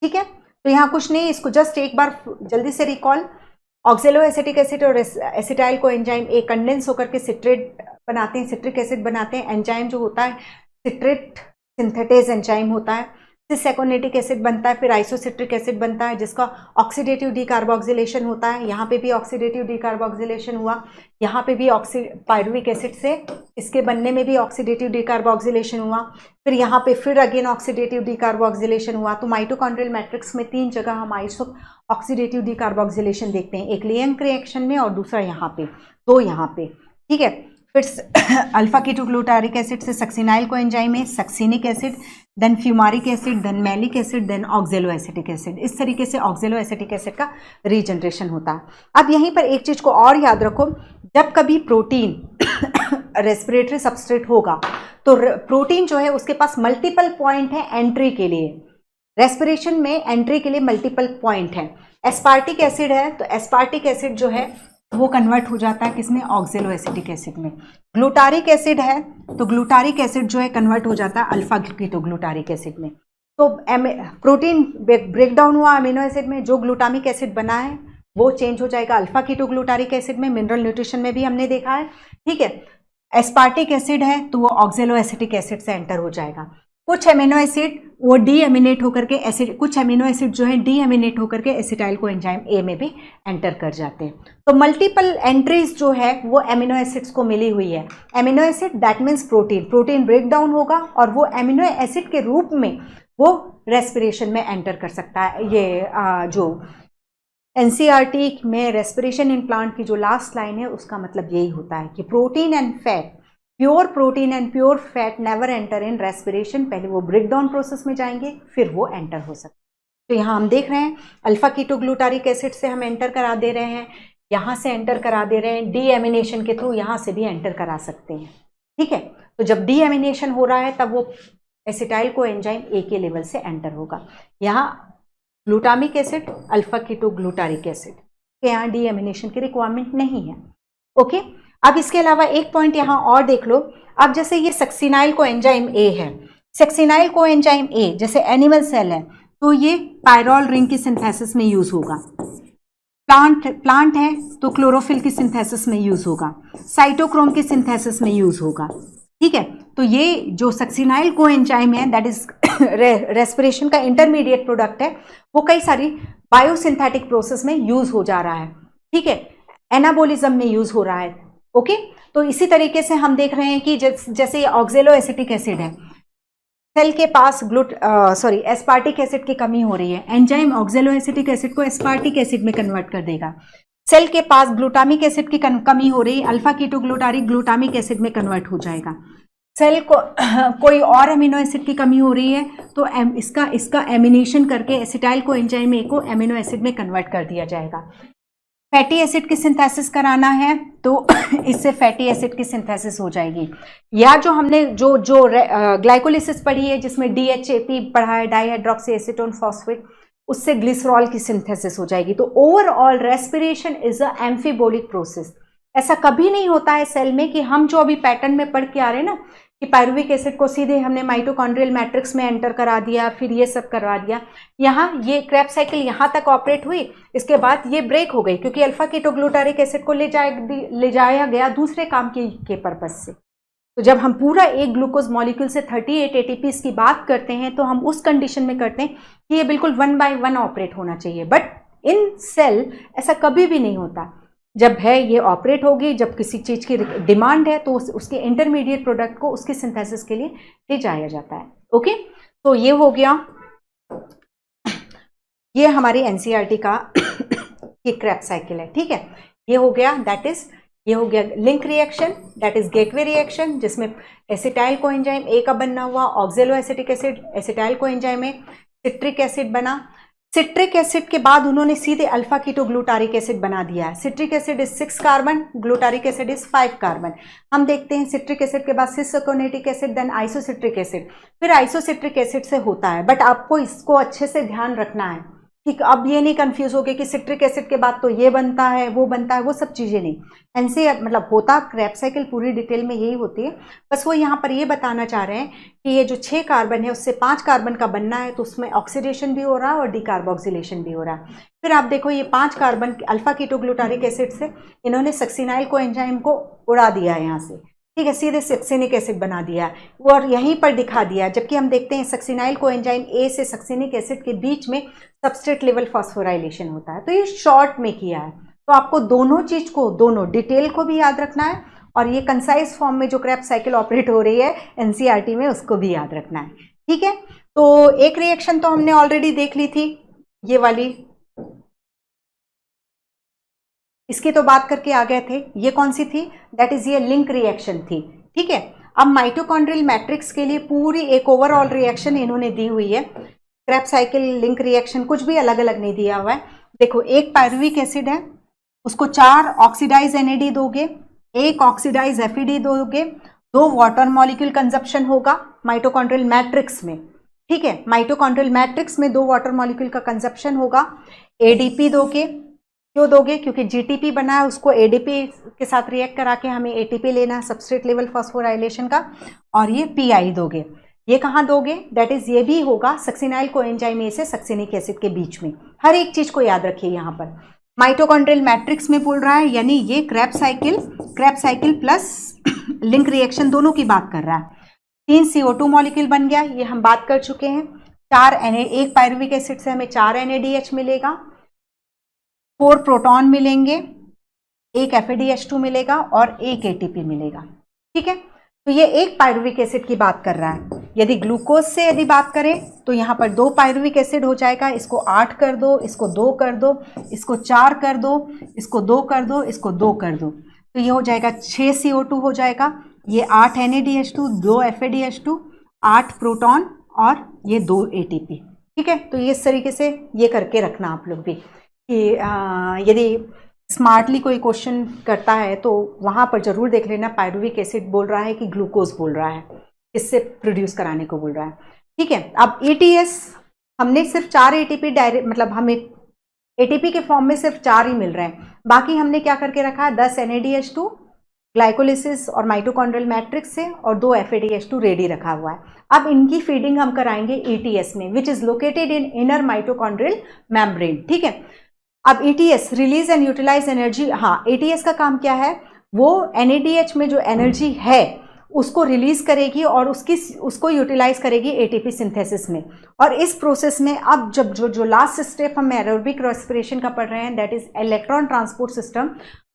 ठीक है, तो यहाँ कुछ नहीं, इसको जस्ट एक बार जल्दी से रिकॉल, ऑक्जेलो एसिटिक एसिड और acetyl co enzyme A condense होकर के सिट्रेट बनाते हैं, सिट्रिक एसिड बनाते हैं। एंजाइम जो होता है सिट्रेट सिंथेटेज एंजाइम होता है। सिस एकोनेटिक एसिड बनता है, फिर आइसोसिट्रिक एसिड बनता है जिसका ऑक्सीडेटिव डीकार्बोक्सिलेशन होता है। यहाँ पे भी ऑक्सीडेटिव डीकार्बोक्सिलेशन हुआ, यहाँ पे भी पायरुविक एसिड से इसके बनने में भी ऑक्सीडेटिव डीकार्बोक्सिलेशन हुआ, फिर यहाँ पे फिर अगेन ऑक्सीडेटिव डीकार्बोक्सिलेशन हुआ। तो माइटोकॉन्ड्रियल मैट्रिक्स में 3 जगह हम ऑक्सीडेटिव डीकार्बोक्सिलेशन देखते हैं, एक लियंग रिएक्शन में और दूसरा यहाँ पे, 2 यहाँ पे, ठीक है। फिर अल्फा कीटोग्लूटारिक एसिड से सक्सिनाइल को एंजाइम में succinic acid, then fumaric acid, then malic acid, then oxalo acetic acid. इस तरीके से ऑक्जेलो एसिटिक एसिड का रीजनरेशन होता है। अब यहीं पर एक चीज को और याद रखो, जब कभी प्रोटीन रेस्पिरेटरी सबस्ट्रेट होगा तो प्रोटीन जो है उसके पास मल्टीपल पॉइंट है एंट्री के लिए, रेस्पिरेशन में एंट्री के लिए मल्टीपल पॉइंट है। एस्पार्टिक एसिड है तो एस्पार्टिक एसिड जो है वो कन्वर्ट हो जाता है किसमें, ऑक्जेलो एसिटिक एसिड में। ग्लूटारिक एसिड है तो ग्लूटारिक एसिड जो है कन्वर्ट हो जाता है अल्फा कीटोग्लूटारिक एसिड में। तो प्रोटीन ब्रेकडाउन हुआ अमीनो एसिड में, जो ग्लूटामिक एसिड बना है वो चेंज हो जाएगा अल्फा कीटोग्लूटारिक एसिड में। मिनरल न्यूट्रिशन में भी हमने देखा है, ठीक है। एस्पार्टिक एसिड है तो वो ऑक्जेलो एसिटिक एसिड से एंटर हो जाएगा। कुछ एमिनो एसिड वो डी एमिनेट होकर के एसिड, कुछ एमिनो एसिड जो है डी एमिनेट होकर के एसिटाइल को एंजाइम ए में भी एंटर कर जाते हैं। तो मल्टीपल एंट्रीज जो है वो एमिनो एसिड्स को मिली हुई है। Amino acid that means protein, protein break down होगा और वो एमिनो एसिड के रूप में वो रेस्पिरेशन में एंटर कर सकता है। ये जो एनसीईआरटी में रेस्पिरेशन इन प्लांट की जो लास्ट लाइन है उसका मतलब यही होता है कि protein and fat, pure protein and pure fat never enter in respiration. पहले वो ब्रेकडाउन प्रोसेस में जाएंगे फिर वो एंटर हो सकते हैं। तो यहाँ हम देख रहे हैं अल्फा कीटोग्लूटारिक एसिड से हम एंटर करा दे रहे हैं, यहाँ से एंटर करा दे रहे हैं, डी एमिनेशन के थ्रू यहाँ से भी एंटर करा सकते हैं, ठीक है। तो जब डी एमिनेशन हो रहा है तब वो एसिटाइल को एंजाइम ए के लेवल से एंटर होगा। यहाँ glutamic acid, alpha ketoglutaric acid के यहाँ डी एमिनेशन की रिक्वायरमेंट नहीं है, ओके। अब इसके अलावा एक पॉइंट यहाँ और देख लो। अब जैसे ये सक्सिनाइल को एंजाइम ए है, सक्सिनाइल को एंजाइम ए जैसे एनिमल सेल है तो ये पायरोल रिंग की सिंथेसिस में यूज होगा। प्लांट है तो क्लोरोफिल की सिंथेसिस में यूज होगा, साइटोक्रोम की सिंथेसिस में यूज होगा, ठीक है। तो ये जो सक्सिनाइल को एंजाइम है दैट इज रेस्पिरेशन का इंटरमीडिएट प्रोडक्ट है, वो कई सारी बायोसिंथेटिक प्रोसेस में यूज हो जा रहा है, ठीक है, एनाबोलिज्म में यूज हो रहा है, ओके। तो इसी तरीके से हम देख रहे हैं कि जैसे ऑक्जेलो एसिटिक एसिड है, सेल के पास एस्पार्टिक एसिड की कमी हो रही है, एंजाइम ऑक्जेलो एसिटिक एसिड को एस्पार्टिक एसिड में कन्वर्ट कर देगा। सेल के पास ग्लूटामिक एसिड की कमी हो रही है, अल्फा कीटोग्लूटारिक ग्लूटामिक एसिड में कन्वर्ट हो जाएगा। सेल को कोई और एमिनो एसिड की कमी हो रही है तो इसका एमिनेशन करके एसिटाइल को एंजाइम ए को एमिनो एसिड में कन्वर्ट कर दिया जाएगा। फैटी एसिड की सिंथेसिस कराना है तो इससे फैटी एसिड की सिंथेसिस हो जाएगी। या जो हमने जो ग्लाइकोलिसिस पढ़ी है जिसमें DHAP पढ़ा है, डाईहाइड्रोक्सी एसीटोन फॉस्फेट, उससे ग्लिसरॉल की सिंथेसिस हो जाएगी। तो overall respiration is a एम्फीबोलिक process. ऐसा कभी नहीं होता है सेल में कि हम जो अभी पैटर्न में पढ़ के आ रहे हैं ना कि पायरुविक एसिड को सीधे हमने माइटोकॉन्ड्रियल मैट्रिक्स में एंटर करा दिया फिर ये सब करवा दिया। यहाँ ये क्रैब साइकिल यहाँ तक ऑपरेट हुई, इसके बाद ये ब्रेक हो गई क्योंकि अल्फा कीटोग्लूटारिक एसिड को ले जाया गया दूसरे काम के पर्पज से। तो जब हम पूरा एक ग्लूकोज मॉलिक्यूल से 38 ATPs की बात करते हैं तो हम उस कंडीशन में करते हैं कि ये बिल्कुल 1 by 1 ऑपरेट होना चाहिए, बट इन सेल ऐसा कभी भी नहीं होता। जब है ये ऑपरेट होगी, जब किसी चीज़ की डिमांड है तो उसके इंटरमीडिएट प्रोडक्ट को उसके सिंथेसिस के लिए ले जाया जाता है, ओके। तो ये हो गया, ये हमारी एनसीईआरटी का ये क्रैब साइकिल है, ठीक है। ये हो गया ये हो गया link reaction that is gateway reaction जिसमें एसिटाइल को एंजाइम ए का बनना हुआ, ऑक्जेलो acetic acid acetyl co enzyme में सिट्रिक एसिड बना। सिट्रिक एसिड के बाद उन्होंने सीधे अल्फा कीटोग्लूटारिक एसिड बना दिया है। Citric acid is 6 carbon, glutaric acid is 5 carbon. हम देखते हैं सिट्रिक एसिड के बाद सिस aconitic acid, then isocitric acid, फिर आइसोसिट्रिक एसिड से होता है। बट आपको इसको अच्छे से ध्यान रखना है, कि अब ये नहीं कंफ्यूज हो गए कि सिट्रिक एसिड के बाद तो ये बनता है, वो सब चीज़ें नहीं। एनसीईआरटी मतलब होता क्रेब्स साइकिल पूरी डिटेल में यही होती है, बस वो यहाँ पर ये बताना चाह रहे हैं कि ये जो 6 कार्बन है उससे 5 कार्बन का बनना है, तो उसमें ऑक्सीडेशन भी हो रहा है और डीकार्बोक्सिलेशन भी हो रहा है। फिर आप देखो ये 5 कार्बन अल्फा कीटोग्लूटारिक एसिड से इन्होंने सक्सिनाइल कोएंजाइम को उड़ा दिया है यहाँ से, ठीक है, सीधे सक्सिनिक एसिड बना दिया और यहीं पर दिखा दिया। जबकि हम देखते हैं सक्सिनाइल कोएंजाइम ए से सक्सिनिक एसिड के बीच में सबस्ट्रेट लेवल फॉस्फोराइलेशन होता है, तो ये शॉर्ट में किया है। तो आपको दोनों चीज को, दोनों डिटेल को भी याद रखना है और ये कंसाइज फॉर्म में जो क्रेब्स साइकिल ऑपरेट हो रही है एनसीईआरटी में उसको भी याद रखना है, ठीक है। तो एक रिएक्शन तो हमने ऑलरेडी देख ली थी, ये वाली, इसकी तो बात करके आ गए थे। ये कौन सी थी? दैट इज ये लिंक रिएक्शन थी, ठीक है। अब माइटोकॉन्ड्रियल मैट्रिक्स के लिए पूरी एक ओवरऑल रिएक्शन इन्होंने दी हुई है। क्रेब्स साइकिल लिंक रिएक्शन कुछ भी अलग अलग नहीं दिया हुआ है। देखो, एक पायरुविक एसिड है, उसको 4 ऑक्सीडाइज NAD दोगे, 1 ऑक्सीडाइज FeD दोगे, 2 वाटर मॉलिक्यूल कंजप्शन होगा माइटोकॉन्ड्रियल मैट्रिक्स में, ठीक है। माइटोकॉन्ड्रियल मैट्रिक्स में 2 वाटर मॉलिक्यूल का कंजप्शन होगा। ADP दोगे, क्यों दोगे? क्योंकि GTP बना है, उसको ADP के साथ रिएक्ट करा के हमें ATP लेना है, सबस्ट्रेट लेवल फॉस्फोराइलेशन का। और ये PI दोगे, ये कहाँ दोगे? दैट इज ये भी होगा सक्सिनाइल कोएंजाइम ए से सक्सिनिक एसिड के बीच में। हर एक चीज को याद रखिए यहाँ पर। माइटोकॉन्ड्रियल मैट्रिक्स में बोल रहा है, यानी ये Krebs cycle plus link reaction दोनों की बात कर रहा है। 3 CO2 मॉलिक्यूल बन गया, ये हम बात कर चुके हैं। 1 पायरुविक एसिड से हमें 4 NADH मिलेगा, 4 प्रोटॉन मिलेंगे, 1 FADH2 मिलेगा और 1 ATP मिलेगा, ठीक है। तो ये एक पायरुविक एसिड की बात कर रहा है। यदि ग्लूकोज से यदि बात करें तो यहाँ पर 2 पायरुविक एसिड हो जाएगा, इसको 8 कर दो, इसको 2 कर दो, इसको 4 कर दो, इसको 2 कर दो, इसको 2 कर दो, तो ये हो जाएगा 6 CO2 हो जाएगा, ये 8 NADH2, 2 FADH2, 8 प्रोटॉन और ये 2 ATP, ठीक है। तो ये इस तरीके से ये करके रखना आप लोग भी कि यदि स्मार्टली कोई क्वेश्चन करता है तो वहाँ पर जरूर देख लेना पायरुविक एसिड बोल रहा है कि ग्लूकोज बोल रहा है, इससे प्रोड्यूस कराने को बोल रहा है, ठीक है। अब ETS हमने सिर्फ 4 ATP डायरेक्ट, मतलब हमें ATP के फॉर्म में सिर्फ 4 ही मिल रहे हैं, बाकी हमने क्या करके रखा है 10 NADH2 ग्लाइकोलिसिस और माइटोकॉन्ड्रियल मैट्रिक्स से और 2 FADH2 रेडी रखा हुआ है। अब इनकी फीडिंग हम कराएंगे ETS में, which is located in inner mitochondrial membrane, ठीक है। अब ETS release and utilise energy, हाँ, ETS का काम क्या है? वो NADH में जो एनर्जी है उसको रिलीज करेगी और उसको यूटिलाइज करेगी ATP सिंथेसिस में। और इस प्रोसेस में अब जब जो लास्ट स्टेप हम एरोबिक रेस्पिरेशन का पढ़ रहे हैं, that is electron transport system,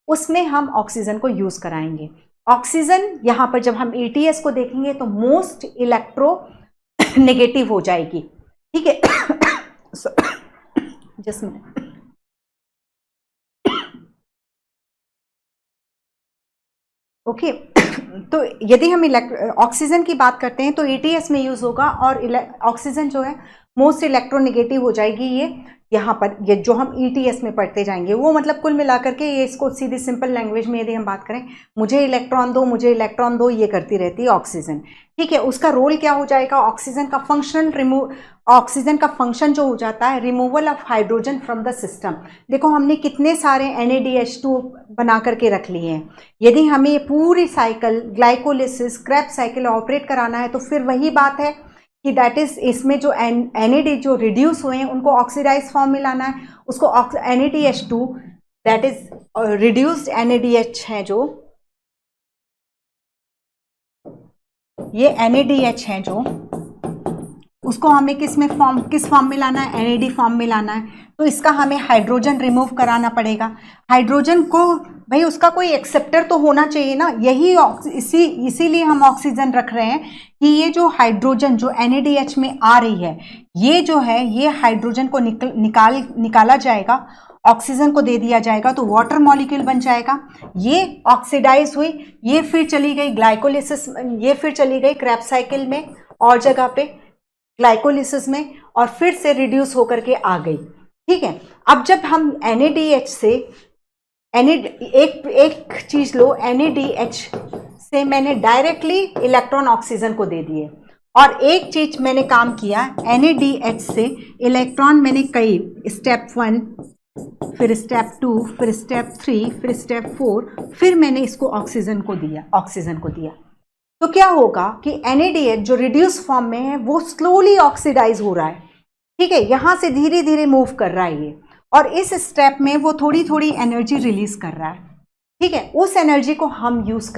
उसमें हम ऑक्सीजन को यूज कराएंगे। ऑक्सीजन यहाँ पर जब हम ETS को देखेंगे तो मोस्ट इलेक्ट्रो नेगेटिव हो जाएगी, ठीक है। जिसमें ओके तो यदि हम ऑक्सीजन की बात करते हैं तो ETS में यूज होगा और ऑक्सीजन जो है मोस्ट इलेक्ट्रोनेगेटिव हो जाएगी। ये यहाँ पर ये जो हम ETS में पढ़ते जाएंगे वो मतलब कुल मिलाकर के ये, इसको सीधी सिंपल लैंग्वेज में यदि हम बात करें, मुझे इलेक्ट्रॉन दो, मुझे इलेक्ट्रॉन दो, ये करती रहती है ऑक्सीजन, ठीक है। उसका रोल क्या हो जाएगा? ऑक्सीजन का फंक्शन जो हो जाता है removal of hydrogen from the system. देखो हमने कितने सारे NADH2 बना करके रख लिए हैं। यदि हमें ये पूरी cycle glycolysis Krebs cycle operate कराना है तो फिर वही बात है कि दैट इज इसमें जो NAD जो रिड्यूस हुए हैं उनको ऑक्सीडाइज फॉर्म में लाना है, उसको NADH2 that is reduced NADH है, जो ये NADH है जो उसको हमें किस फॉर्म में लाना है? NAD फॉर्म में लाना है। तो इसका हमें हाइड्रोजन रिमूव कराना पड़ेगा। हाइड्रोजन को भाई उसका कोई एक्सेप्टर तो होना चाहिए ना, यही इसीलिए हम ऑक्सीजन रख रहे हैं कि ये जो हाइड्रोजन जो NADH में आ रही है, ये जो है ये हाइड्रोजन को निकाला जाएगा, ऑक्सीजन को दे दिया जाएगा तो वाटर मॉलिक्यूल बन जाएगा। ये ऑक्सीडाइज हुई, ये फिर चली गई ग्लाइकोलिसिस, ये फिर चली गई क्रेब्स साइकिल में और जगह पे ग्लाइकोलिसिस में और फिर से रिड्यूस होकर के आ गई, ठीक है। अब जब हम NADH से एक चीज लो, NADH से मैंने डायरेक्टली इलेक्ट्रॉन ऑक्सीजन को दे दिए और एक चीज मैंने काम किया, NADH से इलेक्ट्रॉन मैंने कई स्टेप 1, फिर स्टेप 2, फिर स्टेप 3, फिर स्टेप 4, फिर मैंने इसको ऑक्सीजन को दिया। तो क्या होगा कि NADH जो रिड्यूस फॉर्म में है वो स्लोली ऑक्सीडाइज हो रहा है, ठीक है, यहां से धीरे धीरे मूव कर रहा है ये, और इस स्टेप में वो थोड़ी थोड़ी एनर्जी रिलीज कर रहा है, ठीक है। उस एनर्जी को हम यूज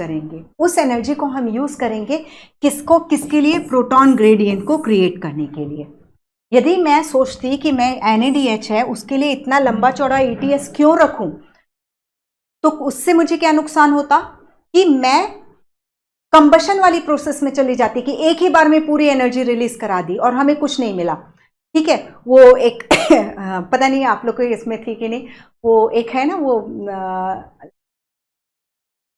करेंगे, किसके लिए? प्रोटॉन ग्रेडियंट को क्रिएट करने के लिए। यदि मैं सोचती कि मैं NADH है उसके लिए इतना लंबा चौड़ा ETS क्यों रखूं, तो उससे मुझे क्या नुकसान होता कि मैं कंबशन वाली प्रोसेस में चली जाती कि एक ही बार में पूरी एनर्जी रिलीज करा दी और हमें कुछ नहीं मिला, ठीक है। वो एक पता नहीं आप लोग को इसमें थी कि नहीं, वो एक है ना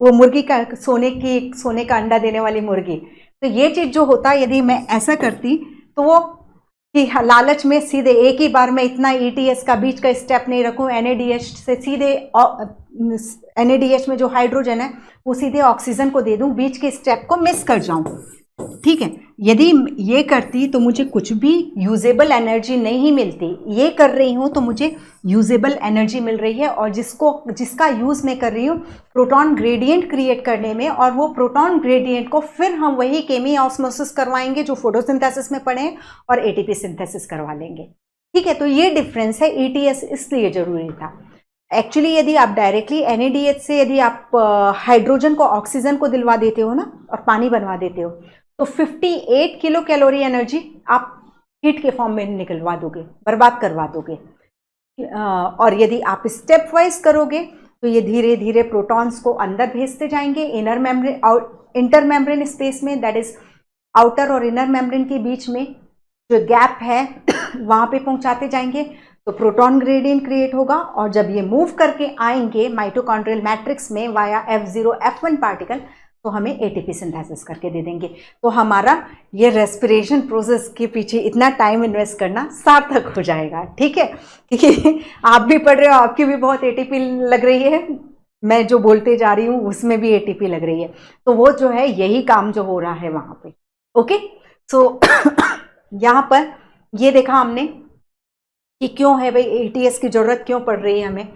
वो मुर्गी का सोने का अंडा देने वाली मुर्गी। तो ये चीज जो होता, यदि मैं ऐसा करती तो वो कि लालच में सीधे एक ही बार में इतना ETS का बीच का स्टेप नहीं रखूं, NADH से सीधे NADH में जो हाइड्रोजन है वो सीधे ऑक्सीजन को दे दूं, बीच के स्टेप को मिस कर जाऊं, ठीक है। यदि ये करती तो मुझे कुछ भी यूजेबल एनर्जी नहीं मिलती। ये कर रही हूं तो मुझे यूजेबल एनर्जी मिल रही है, और जिसका यूज मैं कर रही हूँ प्रोटॉन ग्रेडियंट क्रिएट करने में, और वो प्रोटॉन ग्रेडियंट को फिर हम वही केमी ऑस्मोसिस करवाएंगे जो फोटोसिंथेसिस में पढ़े हैं, और ATP सिंथेसिस करवा लेंगे, ठीक है। तो ये डिफरेंस है, ETS इसलिए जरूरी था। एक्चुअली यदि आप डायरेक्टली NADH से यदि आप हाइड्रोजन को ऑक्सीजन को दिलवा देते हो ना, और पानी बनवा देते हो, तो 58 किलो कैलोरी एनर्जी आप हीट के फॉर्म में निकलवा दोगे, बर्बाद करवा दोगे। और यदि आप स्टेप वाइज करोगे तो ये धीरे धीरे प्रोटॉन्स को अंदर भेजते जाएंगे, इनर मेम्ब्रेन और इंटर मेम्ब्रेन स्पेस में, दैट इज आउटर और इनर मेम्ब्रेन के बीच में जो गैप है वहां पे पहुंचाते जाएंगे, तो प्रोटॉन ग्रेडियंट क्रिएट होगा, और जब ये मूव करके आएंगे माइटोकॉन्ड्रियल मैट्रिक्स में वाया F0 F1 पार्टिकल, तो हमें ATP सिंथेसिस करके दे देंगे। तो हमारा ये रेस्पिरेशन प्रोसेस के पीछे इतना टाइम इन्वेस्ट करना सार्थक हो जाएगा, ठीक है। क्योंकि आप भी पढ़ रहे हो, आपकी भी बहुत ATP लग रही है, मैं जो बोलते जा रही हूँ उसमें भी ATP लग रही है, तो वो जो है यही काम जो हो रहा है वहां पे, ओके। सो यहाँ पर ये देखा हमने कि क्यों है भाई ATS की जरूरत क्यों पड़ रही है हमें।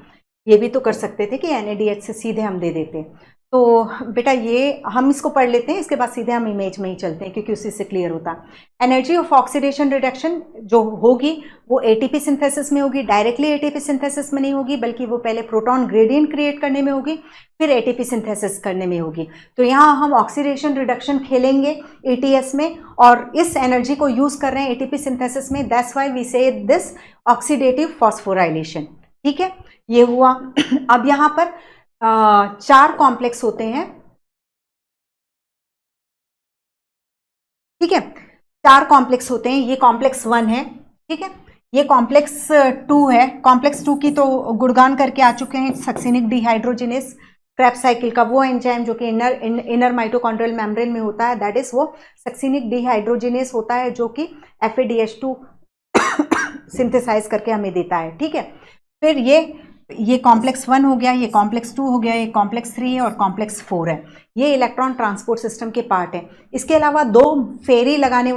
ये भी तो कर सकते थे कि NADH से सीधे हम दे देते। तो बेटा ये हम इसको पढ़ लेते हैं, इसके बाद सीधे हम इमेज में ही चलते हैं क्योंकि उसी से क्लियर होता है। एनर्जी ऑफ ऑक्सीडेशन रिडक्शन जो होगी वो ATP सिंथेसिस में होगी, डायरेक्टली ATP सिंथेसिस में नहीं होगी, बल्कि वो पहले प्रोटॉन ग्रेडियंट क्रिएट करने में होगी, फिर ATP सिंथेसिस करने में होगी। तो यहाँ हम ऑक्सीडेशन रिडक्शन खेलेंगे ETS में, और इस एनर्जी को यूज कर रहे हैं ATP सिंथेसिस में, दैट्स व्हाई वी से दिस ऑक्सीडेटिव फॉस्फोराइलेशन, ठीक है। ये हुआ। अब यहाँ पर 4 कॉम्प्लेक्स होते हैं, ठीक है, 4 कॉम्प्लेक्स होते हैं। ये कॉम्प्लेक्स 1 है, ठीक है, ये कॉम्प्लेक्स 2 है। कॉम्प्लेक्स 2 की तो गुणगान करके आ चुके हैं, सक्सिनिक डिहाइड्रोजिनेस क्रेब्स साइकिल का वो एंजाइम जो कि इनर माइटोकॉन्ड्रियल मेम्ब्रेन में होता है, दैट इज वो सक्सिनिक डिहाइड्रोजिनेस होता है, जो कि FADH2 सिंथेसाइज करके हमें देता है, ठीक है। फिर ये कॉम्प्लेक्स 1 हो गया, ये कॉम्प्लेक्स 2 हो गया, ये कॉम्प्लेक्स 3 है और कॉम्प्लेक्स 4 है। ये इलेक्ट्रॉन ट्रांसपोर्ट सिस्टम के पार्ट हैं। इसके अलावा 2 फेरी लगाने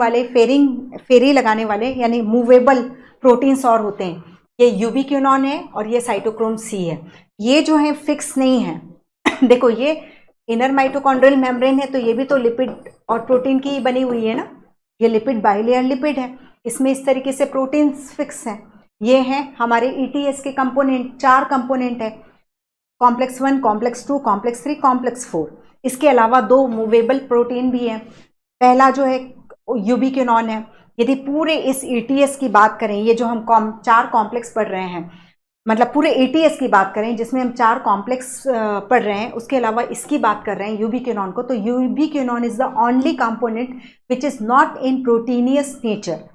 वाले यानी मूवेबल प्रोटीन्स और होते हैं, ये यूबिक्विनॉन है और ये साइटोक्रोम C है। ये जो है फिक्स नहीं है। देखो ये इनर माइटोकॉन्ड्रियल मेम्ब्रेन है, तो ये भी तो लिपिड और प्रोटीन की बनी हुई है ना, ये लिपिड बाइलेयर लिपिड है, इसमें इस तरीके से प्रोटीन्स फिक्स हैं। ये हैं हमारे ETS के कंपोनेंट, 4 कंपोनेंट है, कॉम्प्लेक्स 1, कॉम्प्लेक्स 2, कॉम्प्लेक्स 3, कॉम्प्लेक्स 4। इसके अलावा 2 मूवेबल प्रोटीन भी हैं। पहला जो है यूबिक्विनॉन है। यदि पूरे इस ETS की बात करें, ये जो हम 4 कॉम्प्लेक्स पढ़ रहे हैं, मतलब पूरे ETS की बात करें जिसमें हम 4 कॉम्प्लेक्स पढ़ रहे हैं, उसके अलावा इसकी बात कर रहे हैं यूबिक्विनॉन को, तो ubiquinone is the only component which is not in proteinaceous nature.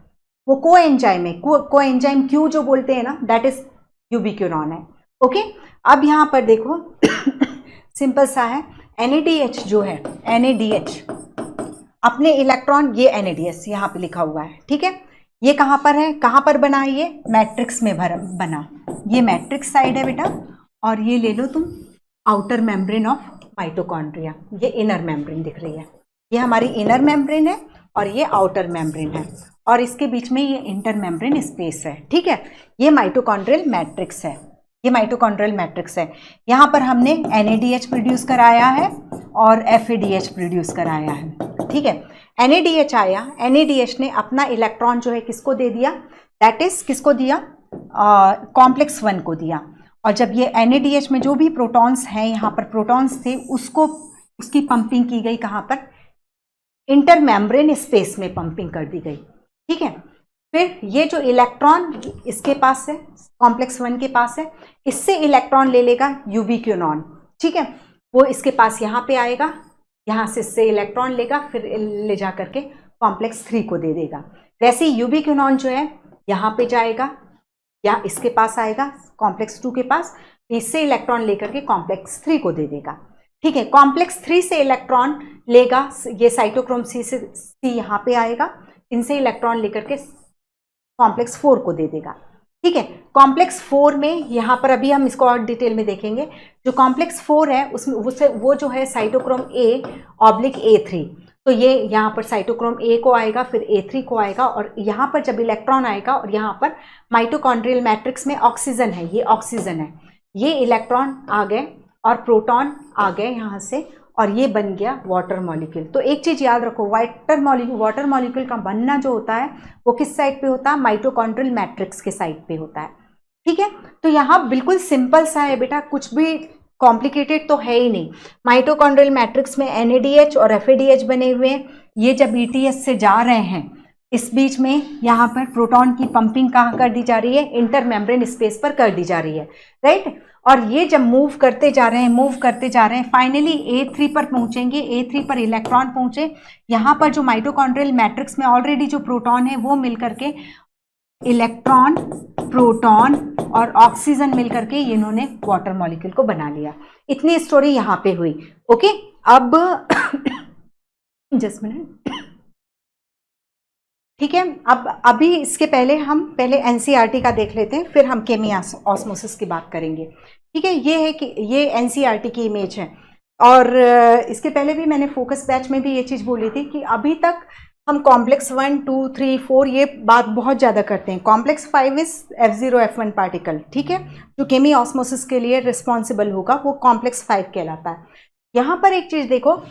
वो को एंजाइम है, को एंजाइम Q जो बोलते हैं ना, दैट इज यूबिक्विनॉन है, ओके। अब यहाँ पर देखो सिंपल सा है, NADH जो है, NADH अपने इलेक्ट्रॉन, ये NADH यहाँ पे लिखा हुआ है, ठीक है। ये कहाँ पर है, कहाँ पर बना है, ये मैट्रिक्स में बना, ये मैट्रिक्स साइड है बेटा, और ये ले लो तुम आउटर मेम्ब्रेन ऑफ माइटोकॉन्ड्रिया, ये इनर मेम्ब्रेन दिख रही है, ये हमारी इनर मेम्ब्रेन है, और ये आउटर मेम्ब्रेन है, और इसके बीच में ये इंटर मेम्ब्रेन स्पेस है। ठीक है, ये माइटोकॉन्ड्रियल मैट्रिक्स है, ये माइटोकॉन्ड्रियल मैट्रिक्स है। यहाँ पर हमने NADH प्रोड्यूस कराया है और FADH प्रोड्यूस कराया है। ठीक है, NADH आया, NADH ने अपना इलेक्ट्रॉन जो है किसको दे दिया, दैट इज किसको दिया, कॉम्प्लेक्स 1 को दिया। और जब ये NADH में जो भी प्रोटॉन्स हैं, यहाँ पर प्रोटॉन्स थे, उसकी पंपिंग की गई कहाँ पर, इंटर मेम्ब्रेन स्पेस में पंपिंग कर दी गई। ठीक है, फिर ये जो इलेक्ट्रॉन इसके पास है, कॉम्प्लेक्स 1 के पास है, इससे इलेक्ट्रॉन ले लेगा यूबिक्विनॉन। ठीक है, वो इसके पास यहाँ पे आएगा, यहाँ से इससे इलेक्ट्रॉन लेगा, फिर ले जा करके कॉम्प्लेक्स 3 को दे देगा। वैसे यूबिक्विनॉन जो है यहाँ पे जाएगा या इसके पास आएगा कॉम्प्लेक्स 2 के पास, इससे इलेक्ट्रॉन लेकर के कॉम्प्लेक्स 3 को दे देगा। ठीक है, कॉम्प्लेक्स 3 से इलेक्ट्रॉन लेगा, ये साइटोक्रोम C से C यहाँ पे आएगा, इनसे इलेक्ट्रॉन लेकर के कॉम्प्लेक्स 4 को दे देगा। ठीक है, कॉम्प्लेक्स 4 में यहाँ पर अभी हम इसको और डिटेल में देखेंगे। जो कॉम्प्लेक्स 4 है उसमें वो जो है साइटोक्रोम A/A3, तो ये यहाँ पर साइटोक्रोम A को आएगा, फिर A3 को आएगा, और यहाँ पर जब इलेक्ट्रॉन आएगा, और यहाँ पर माइटोकॉन्ड्रियल मैट्रिक्स में ऑक्सीजन है, ये ऑक्सीजन है, ये इलेक्ट्रॉन आ गए और प्रोटॉन आ गए यहाँ से, और ये बन गया वाटर मॉलिक्यूल। तो एक चीज़ याद रखो, वाटर मॉलिक्यूल का बनना जो होता है वो किस साइड पे होता है, माइटोकॉन्ड्रियल मैट्रिक्स के साइड पे होता है। ठीक है, तो यहाँ बिल्कुल सिंपल सा है बेटा, कुछ भी कॉम्प्लिकेटेड तो है ही नहीं। माइटोकॉन्ड्रियल मैट्रिक्स में NADH और FADH बने हुए हैं, ये जब ETS से जा रहे हैं, इस बीच में यहाँ पर प्रोटॉन की पंपिंग कहाँ कर दी जा रही है, इंटर मेम्ब्रेन स्पेस पर कर दी जा रही है, राइट। और ये जब मूव करते जा रहे हैं, फाइनली A3 पर पहुंचेंगे, A3 पर इलेक्ट्रॉन पहुंचे, यहाँ पर जो माइटोकॉन्ड्रियल मैट्रिक्स में ऑलरेडी जो प्रोटॉन है वो मिल करके इलेक्ट्रॉन, प्रोटॉन और ऑक्सीजन मिल करके इन्होंने वाटर मॉलिक्यूल को बना लिया। इतनी स्टोरी यहाँ पे हुई। ओके, अब जस्ट मिनट। ठीक है, अब अभी इसके पहले हम NCERT का देख लेते हैं, फिर हम केमी ऑस्मोसिस की बात करेंगे। ठीक है, ये है कि ये NCERT की इमेज है, और इसके पहले भी मैंने फोकस बैच में भी ये चीज़ बोली थी कि अभी तक हम कॉम्प्लेक्स 1, 2, 3, 4 ये बात बहुत ज़्यादा करते हैं। Complex 5 is F0F1 particle. ठीक है, जो केमी ऑस्मोसिस के लिए रिस्पॉन्सिबल होगा वो कॉम्प्लेक्स 5 कहलाता है। यहाँ पर एक चीज़ देखो,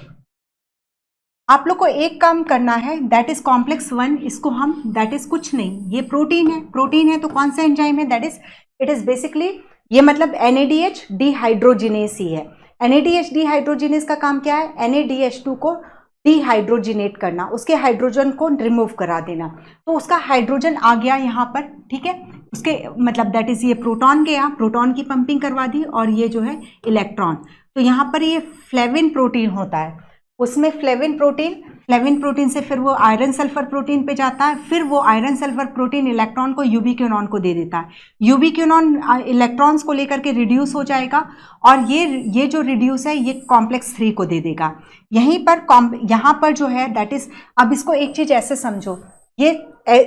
आप लोग को एक काम करना है, दैट इज कॉम्प्लेक्स 1, इसको हम, दैट इज कुछ नहीं, ये प्रोटीन है, तो कौन सा एंजाइम है, that is, it is basically, ये मतलब NADH डिहाइड्रोजिनेस ही है। NADH डिहाइड्रोजिनेस का काम क्या है, NADH2 को डिहाइड्रोजिनेट करना, उसके हाइड्रोजन को रिमूव करा देना। तो उसका हाइड्रोजन आ गया यहाँ पर, ठीक है, उसके मतलब दैट इज, ये प्रोटॉन गया, प्रोटॉन की पंपिंग करवा दी, और ये जो है इलेक्ट्रॉन। तो यहाँ पर ये फ्लेविन प्रोटीन होता है, उसमें फ्लेविन प्रोटीन से फिर वो आयरन सल्फर प्रोटीन पे जाता है, फिर वो आयरन सल्फर प्रोटीन इलेक्ट्रॉन को यूबिक्विनॉन को दे देता है। यूबिक्विनॉन इलेक्ट्रॉन्स को लेकर के रिड्यूस हो जाएगा, और ये जो रिड्यूस है ये कॉम्प्लेक्स 3 को दे देगा। यहाँ पर जो है दैट इज, अब इसको एक चीज़ ऐसे समझो, ये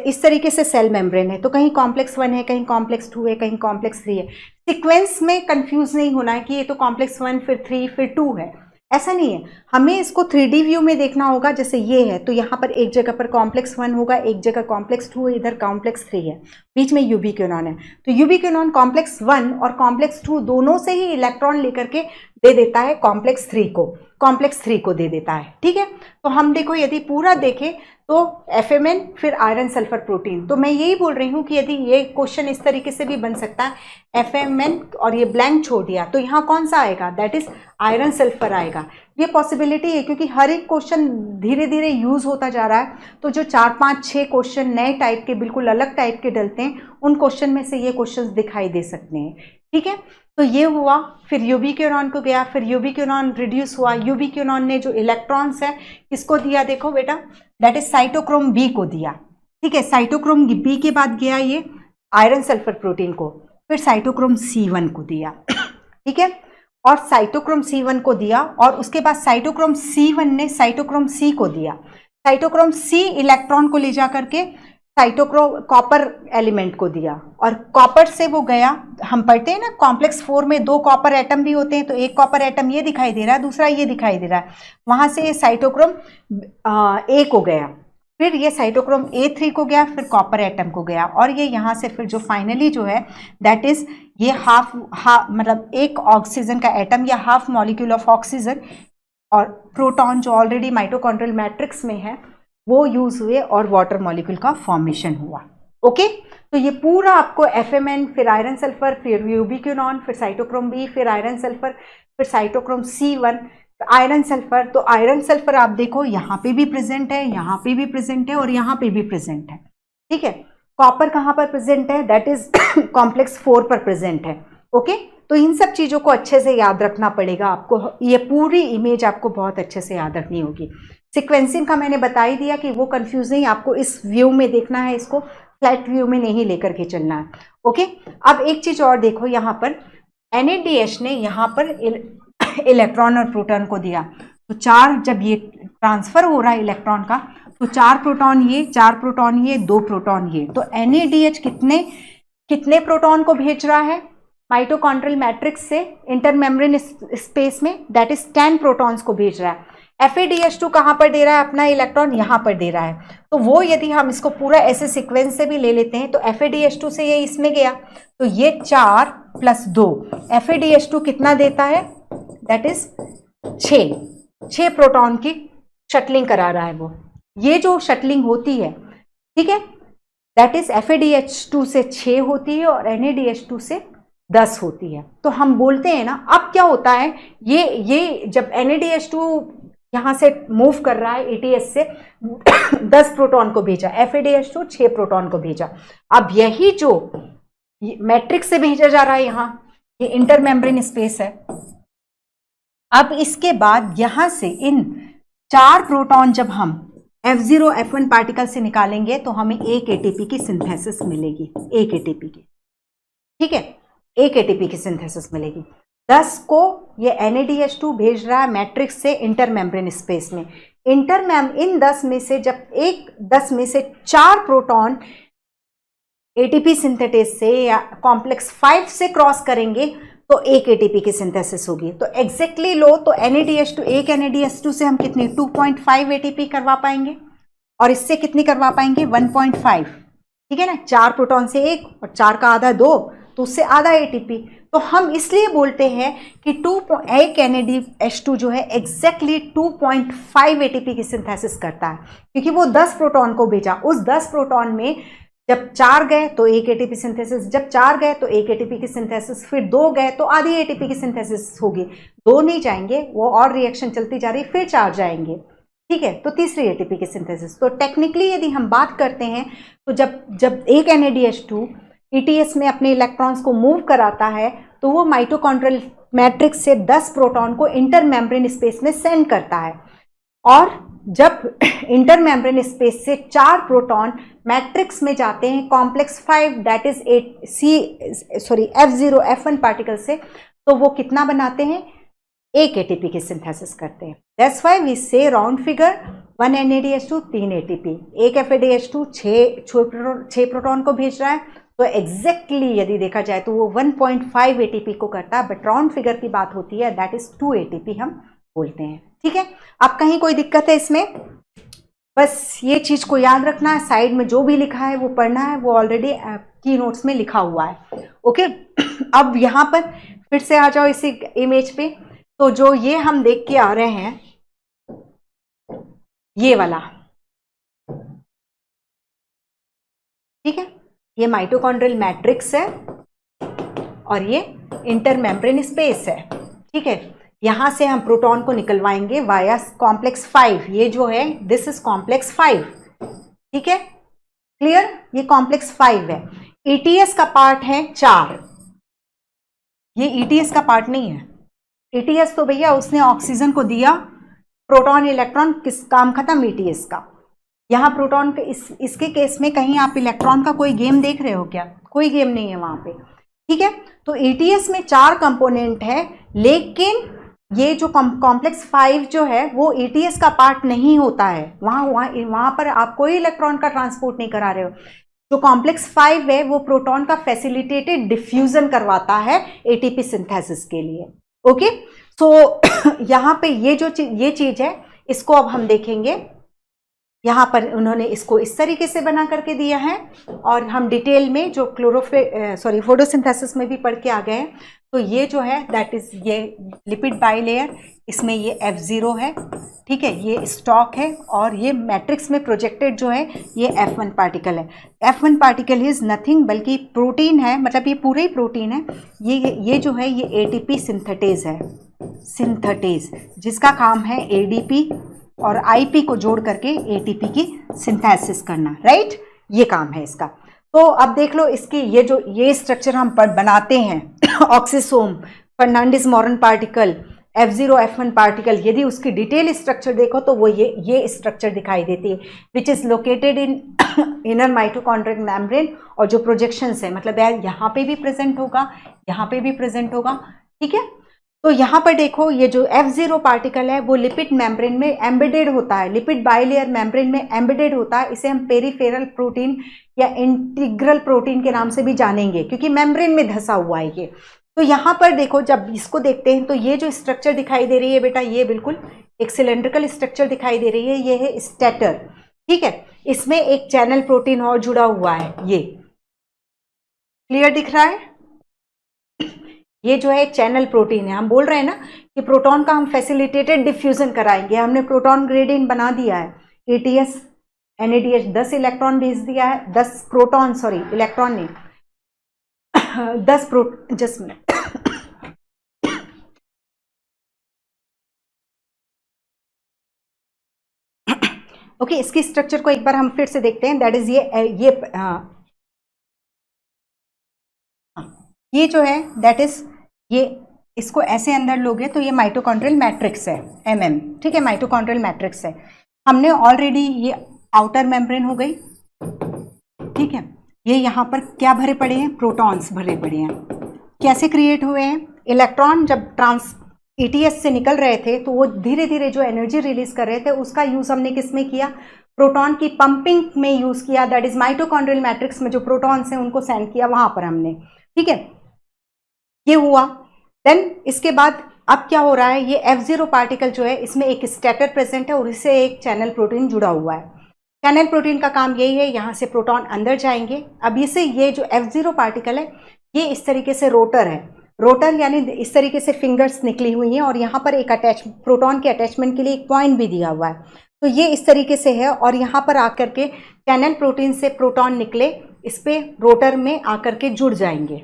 इस तरीके से सेल मेम्ब्रेन है, तो कहीं कॉम्प्लेक्स 1 है, कहीं कॉम्प्लेक्स 2 है, कहीं कॉम्प्लेक्स 3 है। सीक्वेंस में कंफ्यूज नहीं होना है कि ये तो कॉम्प्लेक्स 1 फिर 3 फिर 2 है, ऐसा नहीं है। हमें इसको 3D व्यू में देखना होगा। जैसे ये है, तो यहाँ पर एक जगह पर कॉम्प्लेक्स 1 होगा, एक जगह कॉम्प्लेक्स 2, इधर कॉम्प्लेक्स 3 है, बीच में यूबिक्विनॉन है। तो यूबिक्विनॉन कॉम्प्लेक्स 1 और कॉम्प्लेक्स 2 दोनों से ही इलेक्ट्रॉन लेकर के दे देता है कॉम्प्लेक्स 3 को दे देता है। ठीक है, तो हम देखो यदि पूरा देखें तो FMN फिर आयरन सल्फर प्रोटीन। तो मैं यही बोल रही हूँ कि यदि ये क्वेश्चन इस तरीके से भी बन सकता है, FMN और ये ब्लैंक छोड़ दिया, तो यहाँ कौन सा आएगा, दैट इज आयरन सल्फर आएगा। ये पॉसिबिलिटी है, क्योंकि हर एक क्वेश्चन धीरे धीरे यूज होता जा रहा है। तो जो 4, 5, 6 क्वेश्चन नए टाइप के, बिल्कुल अलग टाइप के डलते हैं, उन क्वेश्चन में से ये क्वेश्चन दिखाई दे सकते हैं। ठीक है, तो ये हुआ, फिर यूबिक्विनॉन को गया, फिर यूबिक्विनॉन रिड्यूस हुआ, यूबिक्विनॉन ने जो इलेक्ट्रॉन्स है किसको दिया, देखो बेटा, दैट इज साइटोक्रोम B को दिया। ठीक है, साइटोक्रोम B के बाद गया ये आयरन सल्फर प्रोटीन को, फिर साइटोक्रोम C1 को दिया। ठीक है, और साइटोक्रोम C1 को दिया, और उसके बाद साइटोक्रोम C1 ने साइटोक्रोम C को दिया। साइटोक्रोम C इलेक्ट्रॉन को ले जा करके कॉपर एलिमेंट को दिया, और कॉपर से वो गया, हम पढ़ते हैं ना कॉम्प्लेक्स 4 में 2 कॉपर एटम भी होते हैं, तो एक कॉपर एटम ये दिखाई दे रहा है, दूसरा ये दिखाई दे रहा है, वहां से साइटोक्रोम A को गया, फिर ये साइटोक्रोम A3 को गया, फिर कॉपर एटम को गया, और ये यहाँ से फिर जो फाइनली जो है दैट इज ये हाफ मतलब एक ऑक्सीजन का एटम या हाफ मॉलिक्यूल ऑफ ऑक्सीजन और प्रोटॉन जो ऑलरेडी माइटोकॉन्ड्रियल मैट्रिक्स में है वो यूज हुए और वाटर मॉलिक्यूल का फॉर्मेशन हुआ। ओके, तो ये पूरा आपको FMN, फिर आयरन सल्फर, फिर यूबिक्विनॉन, फिर साइटोक्रोम B, फिर आयरन सल्फर, फिर साइटोक्रोम C1, आयरन सल्फर। तो आयरन सल्फर आप देखो यहाँ पे भी प्रेजेंट है, यहाँ पे भी प्रेजेंट है और यहाँ पे भी प्रेजेंट है। ठीक है, कॉपर कहाँ पर प्रेजेंट है, दैट इज कॉम्प्लेक्स 4 पर प्रेजेंट है। ओके, तो इन सब चीजों को अच्छे से याद रखना पड़ेगा आपको, ये पूरी इमेज आपको बहुत अच्छे से याद रखनी होगी। सीक्वेंसिंग का मैंने बता ही दिया कि वो कंफ्यूज नहीं, आपको इस व्यू में देखना है, इसको फ्लैट व्यू में नहीं लेकर के चलना है। ओके, अब एक चीज और देखो, यहाँ पर NADH ने यहाँ पर इलेक्ट्रॉन और प्रोटॉन को दिया, तो 4 जब ये ट्रांसफर हो रहा है इलेक्ट्रॉन का, तो 4 प्रोटॉन ये, 4 प्रोटॉन ये, 2 प्रोटॉन ये, तो NADH कितने प्रोटॉन को भेज रहा है माइटोकॉन्ड्रियल मैट्रिक्स से इंटरमेम्ब्रेन स्पेस में, दैट इज 10 प्रोटॉन्स को भेज रहा है। FADH2 कहाँ पर दे रहा है अपना इलेक्ट्रॉन, यहाँ पर दे रहा है। तो वो यदि हम इसको पूरा ऐसे सीक्वेंस से भी ले लेते हैं तो FADH2 से ये इसमें गया, तो ये 4 + 2 FADH2 कितना देता है, दैट इज 6 प्रोटॉन की शटलिंग करा रहा है वो। ये जो शटलिंग होती है, ठीक है, दैट इज FADH2 से 6 होती है और NADH2 से 10 होती है। तो हम बोलते हैं ना, अब क्या होता है, ये जब NADH2 यहाँ से मूव कर रहा है ATS से 10 प्रोटॉन को भेजा, FADH2 6 प्रोटॉन को भेजा। अब यही जो मैट्रिक्स से भेजा जा रहा है यहाँ, ये इंटरमेम्ब्रेन स्पेस है। अब इसके बाद यहाँ से इन 4 प्रोटॉन जब हम F0 F1 पार्टिकल से निकालेंगे तो हमें एक ATP की सिंथेसिस मिलेगी, एक ATP की। ठीक है, एक ATP की सिंथेसिस मिलेगी। 10 को ये NADH2 भेज रहा है मैट्रिक्स से इंटरमेम्ब्रेन स्पेस में। इन 10 में से जब 10 में से 4 प्रोटॉन ATP सिंथेटिस से या कॉम्प्लेक्स 5 से क्रॉस करेंगे तो एक ATP की सिंथेसिस होगी। तो एग्जैक्टली लो तो NADH2, एक NADH2 से हम कितनी 2.5 ATP करवा पाएंगे और इससे कितनी करवा पाएंगे 1.5। ठीक है ना, 4 प्रोटॉन से 1 और 4 का आधा 2, तो उससे आधा ATP। तो हम इसलिए बोलते हैं कि एक NADH2 जो है एग्जैक्टली 2.5 ATP की सिंथेसिस करता है, क्योंकि वो 10 प्रोटॉन को भेजा। उस 10 प्रोटॉन में जब 4 गए तो एक ATP सिंथेसिस, जब 4 गए तो एक ATP की सिंथेसिस, फिर 2 गए तो आधी ATP की सिंथेसिस होगी। 2 नहीं जाएंगे, वो और रिएक्शन चलती जा रही, फिर 4 जाएंगे। ठीक है, तो तीसरी ATP की सिंथेसिस। तो टेक्निकली यदि हम बात करते हैं तो जब एक NADH2 ETS में अपने इलेक्ट्रॉन्स को मूव कराता है तो वो माइटोकॉन्ड्रियल मैट्रिक्स से 10 प्रोटॉन को इंटरमेम्ब्रेन स्पेस में सेंड करता है, और जब इंटरमेम्ब्रेन स्पेस से 4 प्रोटॉन मैट्रिक्स में जाते हैं complex 5 that is F0 F1 particle से, तो वो कितना बनाते हैं, एक ATP की सिंथेसिस करते हैं। दैट्स व्हाई वी से राउंड फिगर 1 NADH2 3 ATP, एक FADH2 6 प्रोटॉन को भेज रहा है, तो एग्जैक्टली यदि देखा जाए तो वो 1.5 ATP को करता है, बट राउंड फिगर की बात होती है दैट इज 2 ATP हम बोलते हैं। ठीक है, अब कहीं कोई दिक्कत है इसमें, बस ये चीज को याद रखना है, साइड में जो भी लिखा है वो पढ़ना है, वो ऑलरेडी की नोट्स में लिखा हुआ है। ओके, अब यहाँ पर फिर से आ जाओ इसी इमेज पे। तो जो ये हम देख के आ रहे हैं, ये वाला, ठीक है, ये माइटोकॉन्ड्रियल मैट्रिक्स है और ये इंटरमेम्ब्रेन स्पेस है। ठीक है, यहां से हम प्रोटॉन को निकलवाएंगे वाया कॉम्प्लेक्स 5। ये जो है दिस इज कॉम्प्लेक्स 5। ठीक है, क्लियर, ये कॉम्प्लेक्स 5 है। ETS का पार्ट है 4, ये ETS का पार्ट नहीं है। ETS तो भैया उसने ऑक्सीजन को दिया, प्रोटॉन इलेक्ट्रॉन, किस काम खत्म ETS का। यहाँ प्रोटॉन के इसके केस में कहीं आप इलेक्ट्रॉन का कोई गेम देख रहे हो क्या, कोई गेम नहीं है वहां पे। ठीक है, तो ETS में 4 कंपोनेंट है, लेकिन ये जो कॉम्प्लेक्स 5 जो है वो ETS का पार्ट नहीं होता है। वहां पर आप कोई इलेक्ट्रॉन का ट्रांसपोर्ट नहीं करा रहे हो। जो कॉम्प्लेक्स 5 है वो प्रोटॉन का फैसिलिटेटेड डिफ्यूजन करवाता है ATP सिंथेसिस के लिए। ओके, सो यहाँ पे ये जो ये चीज है, इसको अब हम देखेंगे। यहाँ पर उन्होंने इसको इस तरीके से बना करके दिया है, और हम डिटेल में जो फोटोसिंथेसिस में भी पढ़ के आ गए हैं। तो ये जो है दैट इज ये लिपिड बाइलेयर, इसमें ये F0 है, ठीक है, ये स्टॉक है, और ये मैट्रिक्स में प्रोजेक्टेड जो है ये F1 पार्टिकल है। F1 पार्टिकल इज नथिंग बल्कि प्रोटीन है, मतलब ये पूरे ही प्रोटीन है। ये जो है ये ATP सिंथेटेज है, सिंथेटेज, जिसका काम है ADP और IP को जोड़ करके ATP की सिंथेसिस करना, राइट, ये काम है इसका। तो अब देख लो इसकी ये स्ट्रक्चर हम बनाते हैं oxysome, Fernandez Moran particle, F0 F1 particle, यदि उसकी डिटेल स्ट्रक्चर देखो तो वो ये स्ट्रक्चर दिखाई देती है, विच is located in inner mitochondrial membrane, और जो प्रोजेक्शंस है मतलब यार यहाँ पे भी प्रेजेंट होगा, यहाँ पे भी प्रेजेंट होगा, ठीक है। तो यहाँ पर देखो ये जो F0 पार्टिकल है वो लिपिड मेम्ब्रेन में एम्बेडेड होता है, लिपिड बाइलेयर मेम्ब्रेन में एम्बेडेड होता है। इसे हम पेरिफेरल प्रोटीन या इंटीग्रल प्रोटीन के नाम से भी जानेंगे, क्योंकि मेम्ब्रेन में धंसा हुआ है ये। तो यहाँ पर देखो जब इसको देखते हैं तो ये जो स्ट्रक्चर दिखाई दे रही है बेटा, ये बिल्कुल एक सिलेंड्रिकल स्ट्रक्चर दिखाई दे रही है, ये है स्टेटर, ठीक है। इसमें एक चैनल प्रोटीन और जुड़ा हुआ है, ये क्लियर दिख रहा है। ये जो है चैनल प्रोटीन है। हम बोल रहे हैं ना कि प्रोटॉन का हम फैसिलिटेटेड डिफ्यूजन कराएंगे, हमने प्रोटॉन ग्रेडियंट बना दिया है, ATS NADH 10 इलेक्ट्रॉन भेज दिया है, 10 प्रोटॉन, सॉरी इलेक्ट्रॉन नहीं, 10 जस्ट मिनट ओके, इसकी स्ट्रक्चर को एक बार हम फिर से देखते हैं। दैट इज ये जो है दैट इज ये, इसको ऐसे अंदर लोगे तो ये माइटोकॉन्ड्रियल मैट्रिक्स है, MM, ठीक है, माइटोकॉन्ड्रियल मैट्रिक्स है। हमने ऑलरेडी ये आउटर मेम्ब्रेन हो गई, ठीक है। ये यहाँ पर क्या भरे पड़े हैं, प्रोटॉन्स भरे पड़े हैं। कैसे क्रिएट हुए हैं, इलेक्ट्रॉन जब ATS से निकल रहे थे तो वो धीरे धीरे जो एनर्जी रिलीज कर रहे थे उसका यूज हमने किस में किया, प्रोटॉन की पंपिंग में यूज किया, दैट इज माइटोकॉन्ड्रियल मैट्रिक्स में जो प्रोटॉन्स हैं उनको सेंड किया वहां पर हमने, ठीक है, ये हुआ। देन इसके बाद अब क्या हो रहा है, ये F0 पार्टिकल जो है इसमें एक स्टेटर प्रेजेंट है और इससे एक चैनल प्रोटीन जुड़ा हुआ है। चैनल प्रोटीन का काम यही है, यहाँ से प्रोटॉन अंदर जाएंगे। अब इसे ये जो F0 पार्टिकल है ये इस तरीके से रोटर है, रोटर यानी इस तरीके से फिंगर्स निकली हुई हैं और यहाँ पर एक प्रोटॉन के अटैचमेंट के लिए एक पॉइंट भी दिया हुआ है। तो ये इस तरीके से है और यहाँ पर आकर के चैनल प्रोटीन से प्रोटॉन निकले इस पे रोटर में आकर के जुड़ जाएंगे।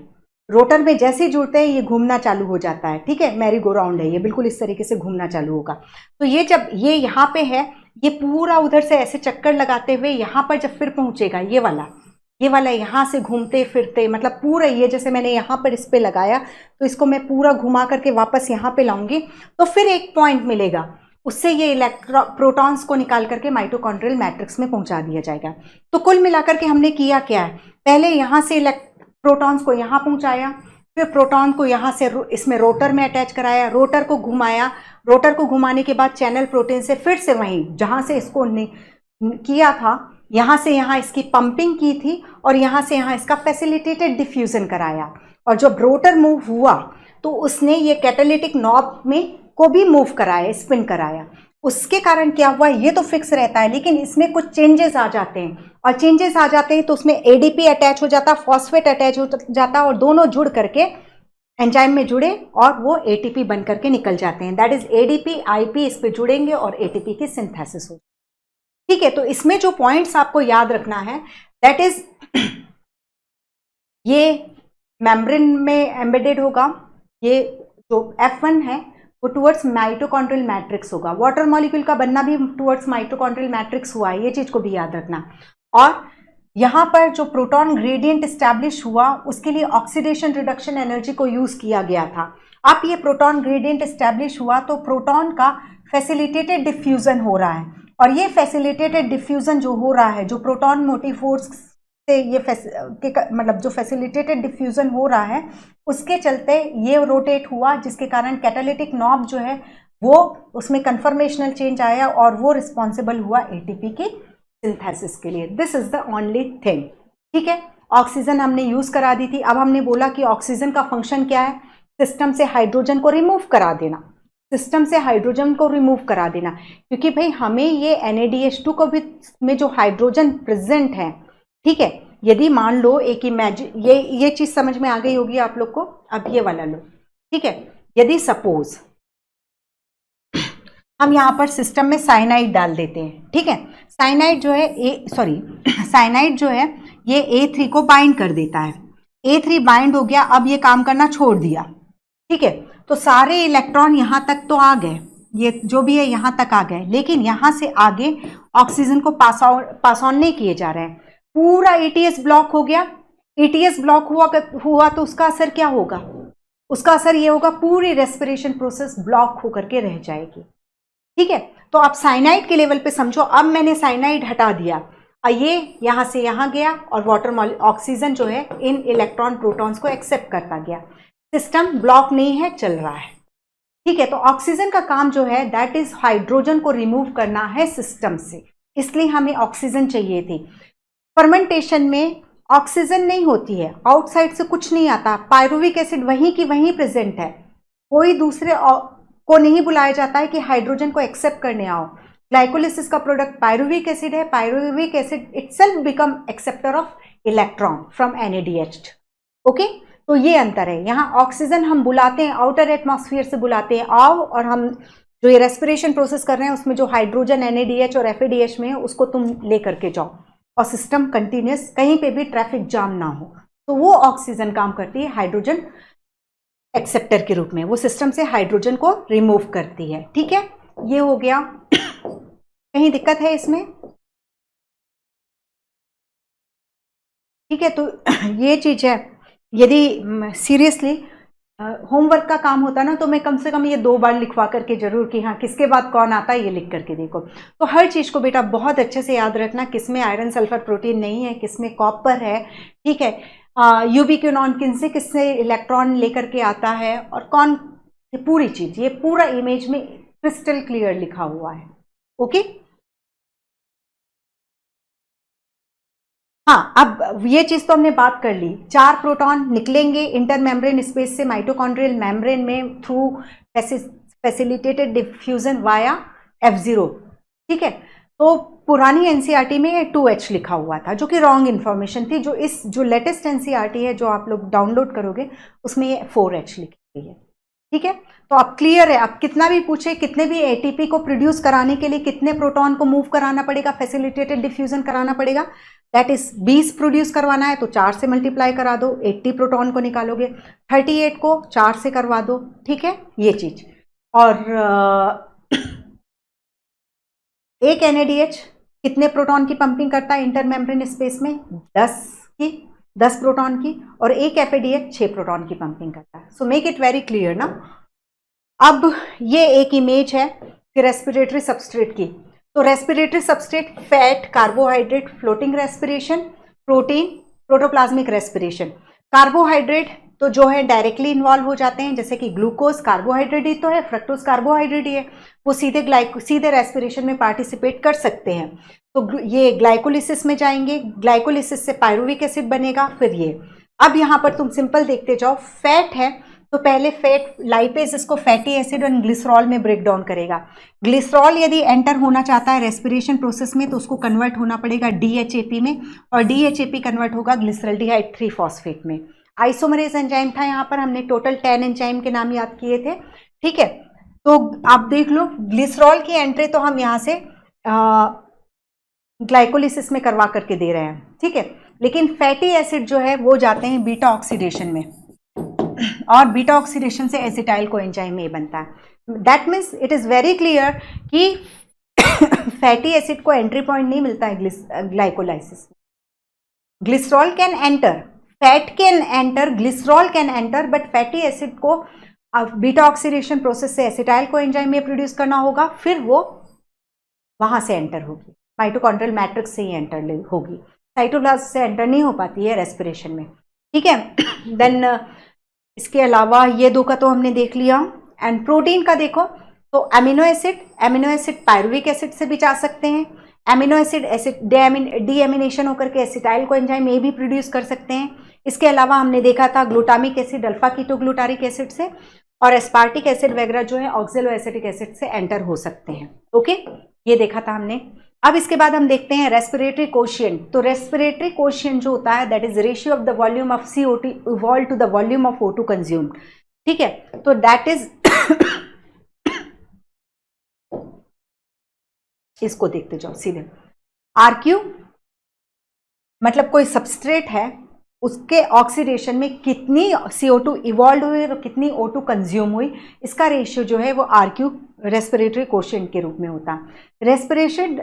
रोटर में जैसे ही जुड़ते हैं ये घूमना चालू हो जाता है, ठीक है, मैरी गो राउंड है ये, बिल्कुल इस तरीके से घूमना चालू होगा। तो ये जब ये यहाँ पे है, ये पूरा उधर से ऐसे चक्कर लगाते हुए यहाँ पर जब फिर पहुँचेगा, ये वाला यहाँ से घूमते फिरते, मतलब पूरा ये जैसे मैंने यहाँ पर इस पे लगाया तो इसको मैं पूरा घुमा करके वापस यहाँ पे लाऊंगी तो फिर एक पॉइंट मिलेगा, उससे ये प्रोटॉन्स को निकाल करके माइटोकॉन्ड्रियल मैट्रिक्स में पहुंचा दिया जाएगा। तो कुल मिलाकर के हमने किया क्या है, पहले यहाँ से प्रोटॉन्स को यहाँ पहुंचाया, फिर प्रोटॉन को यहाँ से इसमें रोटर में अटैच कराया, रोटर को घुमाया, रोटर को घुमाने के बाद चैनल प्रोटीन से फिर से वहीं जहाँ से इसको किया था, यहाँ से यहाँ इसकी पंपिंग की थी और यहाँ से यहाँ इसका फैसिलिटेटेड डिफ्यूजन कराया। और जब रोटर मूव हुआ तो उसने ये कैटालिटिक नॉब में को भी मूव कराया, स्पिन कराया। उसके कारण क्या हुआ, ये तो फिक्स रहता है लेकिन इसमें कुछ चेंजेस आ जाते हैं और चेंजेस आ जाते हैं तो उसमें ADP अटैच हो जाता, फॉस्फेट अटैच हो जाता और दोनों जुड़ करके एंजाइम में जुड़े और वो ATP बन करके निकल जाते हैं। दैट इज ADP IP इस पे जुड़ेंगे और ATP की सिंथेसिस हो, ठीक है। तो इसमें जो पॉइंट्स आपको याद रखना है दैट इज ये मेम्ब्रेन में एम्बेडेड होगा, ये जो F1 है वो टुवर्ड्स माइटोकॉन्ड्रियल मैट्रिक्स होगा, वाटर मॉलिक्यूल का बनना भी टुवर्ड्स माइटोकॉन्ड्रियल मैट्रिक्स हुआ है, ये चीज को भी याद रखना। और यहाँ पर जो प्रोटॉन ग्रेडियंट एस्टैब्लिश हुआ उसके लिए ऑक्सीडेशन रिडक्शन एनर्जी को यूज किया गया था। अब ये प्रोटॉन ग्रेडियंट एस्टैब्लिश हुआ तो प्रोटॉन का फैसिलिटेटेड डिफ्यूजन हो रहा है और ये फैसिलिटेटेड डिफ्यूजन जो हो रहा है, जो प्रोटॉन मोटिव फोर्स से ये मतलब जो फैसिलिटेटेड डिफ्यूजन हो रहा है उसके चलते ये रोटेट हुआ, जिसके कारण कैटालिटिक नॉब जो है वो उसमें कन्फर्मेशनल चेंज आया और वो रिस्पॉन्सिबल हुआ ATP की सिंथेसिस के लिए। This is the only thing, ठीक है। ऑक्सीजन हमने यूज करा दी थी। अब हमने बोला कि ऑक्सीजन का फंक्शन क्या है, सिस्टम से हाइड्रोजन को रिमूव करा देना, सिस्टम से हाइड्रोजन को रिमूव करा देना, क्योंकि भाई हमें ये NaDH2 को भी में जो हाइड्रोजन प्रेजेंट है, ठीक है, यदि मान लो एक इमेजिन, ये चीज समझ में आ गई होगी आप लोग को। अब ये वाला लो, ठीक है, यदि सपोज हम यहाँ पर सिस्टम में साइनाइड डाल देते हैं, ठीक है, साइनाइड जो है साइनाइड जो है ये A3 को बाइंड कर देता है, A3 बाइंड हो गया, अब ये काम करना छोड़ दिया, ठीक है, तो सारे इलेक्ट्रॉन यहाँ तक तो आ गए, ये जो भी है यहाँ तक आ गए, लेकिन यहाँ से आगे ऑक्सीजन को पास ऑन नहीं किए जा रहे हैं, पूरा ETS ब्लॉक हो गया। ETS ब्लॉक हुआ तो उसका असर क्या होगा? उसका असर ये होगा पूरी रेस्पिरेशन प्रोसेस ब्लॉक होकर के रह जाएगी, ठीक है। तो आप साइनाइड के लेवल पे समझो, अब मैंने साइनाइड हटा दिया, ये यहां से यहां गया और वाटर ऑक्सीजन जो है इन इलेक्ट्रॉन प्रोटॉन्स को एक्सेप्ट करता गया, सिस्टम ब्लॉक नहीं है, चल रहा है, ठीक है। तो ऑक्सीजन का काम जो है दैट इज हाइड्रोजन को रिमूव करना है सिस्टम से, इसलिए हमें ऑक्सीजन चाहिए थी। फर्मेंटेशन में ऑक्सीजन नहीं होती है, आउटसाइड से कुछ नहीं आता, पायरुविक एसिड वहीं की वहीं प्रेजेंट है, कोई दूसरे को नहीं बुलाया जाता है कि हाइड्रोजन को एक्सेप्ट करने आओ। ग्लाइकोलिसिस का प्रोडक्ट पायरुविक एसिड है, pyruvic acid itself become acceptor of electron from NaDH, okay. तो ये अंतर है, यहाँ ऑक्सीजन हम बुलाते हैं आउटर एटमॉस्फेयर से बुलाते हैं, आओ और हम जो ये रेस्पिरेशन प्रोसेस कर रहे हैं उसमें जो हाइड्रोजन NaDH और FADH में है उसको तुम ले करके जाओ और सिस्टम कंटिन्यूस, कहीं पे भी ट्रैफिक जाम ना हो, तो वो ऑक्सीजन काम करती है हाइड्रोजन एक्सेप्टर के रूप में, वो सिस्टम से हाइड्रोजन को रिमूव करती है, ठीक है। ये हो गया, कहीं दिक्कत है इसमें? ठीक है, तो ये चीज है, यदि सीरियसली होमवर्क का काम होता ना तो मैं कम से कम ये 2 बार लिखवा करके जरूर कि हाँ किसके बाद कौन आता है ये लिख करके देखो। तो हर चीज को बेटा बहुत अच्छे से याद रखना, किसमें आयरन सल्फर प्रोटीन नहीं है, किसमें कॉपर है, ठीक है, यूबिक्विनॉन किनसे किससे इलेक्ट्रॉन लेकर के आता है और कौन, ये पूरी चीज, ये पूरा इमेज में क्रिस्टल क्लियर लिखा हुआ है, ओके। हाँ, अब ये चीज तो हमने बात कर ली, 4 प्रोटॉन निकलेंगे इंटर मेम्ब्रेन स्पेस से माइटोकॉन्ड्रियल मेम्ब्रेन में through facilitated diffusion via F0, ठीक है। तो पुरानी NCERT में 2H लिखा हुआ था जो कि रॉन्ग इन्फॉर्मेशन थी, जो लेटेस्ट NCERT है जो आप लोग डाउनलोड करोगे उसमें ये 4H लिखी हुई है, ठीक है। तो अब क्लियर है, अब कितना भी पूछे, कितने भी ATP को प्रोड्यूस कराने के लिए कितने प्रोटॉन को मूव कराना पड़ेगा, फैसिलिटेटेड डिफ्यूजन कराना पड़ेगा, दैट इज 20 प्रोड्यूस करवाना है तो 4 से मल्टीप्लाई करा दो, 80 प्रोटॉन को निकालोगे, 38 को 4 से करवा दो, ठीक है, ये चीज। और एक NaDH कितने प्रोटॉन की पंपिंग करता है इंटर मेम्ब्रेन स्पेस में? 10 प्रोटॉन की, और एक FADH 6 प्रोटॉन की पंपिंग करता है। So make it very clear ना। अब ये एक इमेज है फिर रेस्पिरेटरी सबस्ट्रेट की, तो respiratory substrate fat, carbohydrate, floating respiration, protein, protoplasmic respiration. Carbohydrate तो जो है डायरेक्टली इन्वॉल्व हो जाते हैं, जैसे कि ग्लूकोज कार्बोहाइड्रेट ही तो है, फ्रक्टोज कार्बोहाइड्रेट ही है, वो सीधे रेस्पिरेशन में पार्टिसिपेट कर सकते हैं। तो ये ग्लाइकोलिसिस में जाएंगे, ग्लाइकोलिसिस से पायरुविक एसिड बनेगा, फिर ये। अब यहाँ पर तुम सिंपल देखते जाओ, फैट है तो पहले फैट लाइपेज इसको फैटी एसिड और ग्लिसरॉल में ब्रेक डाउन करेगा। ग्लिसरॉल यदि एंटर होना चाहता है रेस्पिरेशन प्रोसेस में तो उसको कन्वर्ट होना पड़ेगा DHAP में, और DHAP कन्वर्ट होगा ग्लिसरल्डिहाइड 3 फॉस्फेट में। आइसोमरेज एंजाइम था यहाँ पर, हमने टोटल 10 एंजाइम के नाम याद किए थे, ठीक है। तो आप देख लो, ग्लिसरॉल की एंट्री तो हम यहाँ से ग्लाइकोलिसिस में करवा करके दे रहे हैं, ठीक है, लेकिन फैटी एसिड जो है वो जाते हैं बीटा ऑक्सीडेशन में, और बीटा ऑक्सीडेशन से एसिटाइल कोएंजाइम ए बनता है। That means it is very clear कि फैटी एसिड को एंट्री पॉइंट नहीं मिलता है glycolysis. Glycerol can enter, fat can enter, glycerol can enter, but fatty acid को बीटा ऑक्सीडेशन प्रोसेस से एसिटाइल कोएंजाइम में प्रोड्यूस करना होगा, फिर वो वहां से एंटर होगी, माइटोकॉन्ड्रियल मैट्रिक्स से ही एंटर होगी, साइटोप्लाज्म से एंटर नहीं हो पाती है रेस्पिरेशन में, ठीक है। देन इसके अलावा ये 2 का तो हमने देख लिया। एंड प्रोटीन का देखो तो अमीनो एसिड पायरुविक एसिड से भी जा सकते हैं, अमीनो एसिड डीएमिनेशन होकर के एसिटाइल कोएंजाइम ए भी प्रोड्यूस कर सकते हैं। इसके अलावा हमने देखा था glutamic acid alpha ketoglutaric acid से, और एस्पार्टिक एसिड वगैरह जो है ऑक्जेलो एसिटिक एसिड से एंटर हो सकते हैं। ओके, ये देखा था हमने। अब इसके बाद हम देखते हैं रेस्पिरेटरी कोशिएंट। तो रेस्पिरेटरी कोशिएंट जो होता है that is ratio of the volume of CO2 evolve to the volume of O2 consumed. ठीक है, तो दैट इज इसको देखते जाओ सीधे। RQ मतलब कोई सबस्ट्रेट है, उसके ऑक्सीडेशन में कितनी CO2 इवॉल्व हुई और कितनी O2 कंज्यूम हुई, इसका रेशियो जो है वो RQ रेस्पिरेटरी कोशिएंट के रूप में होता है।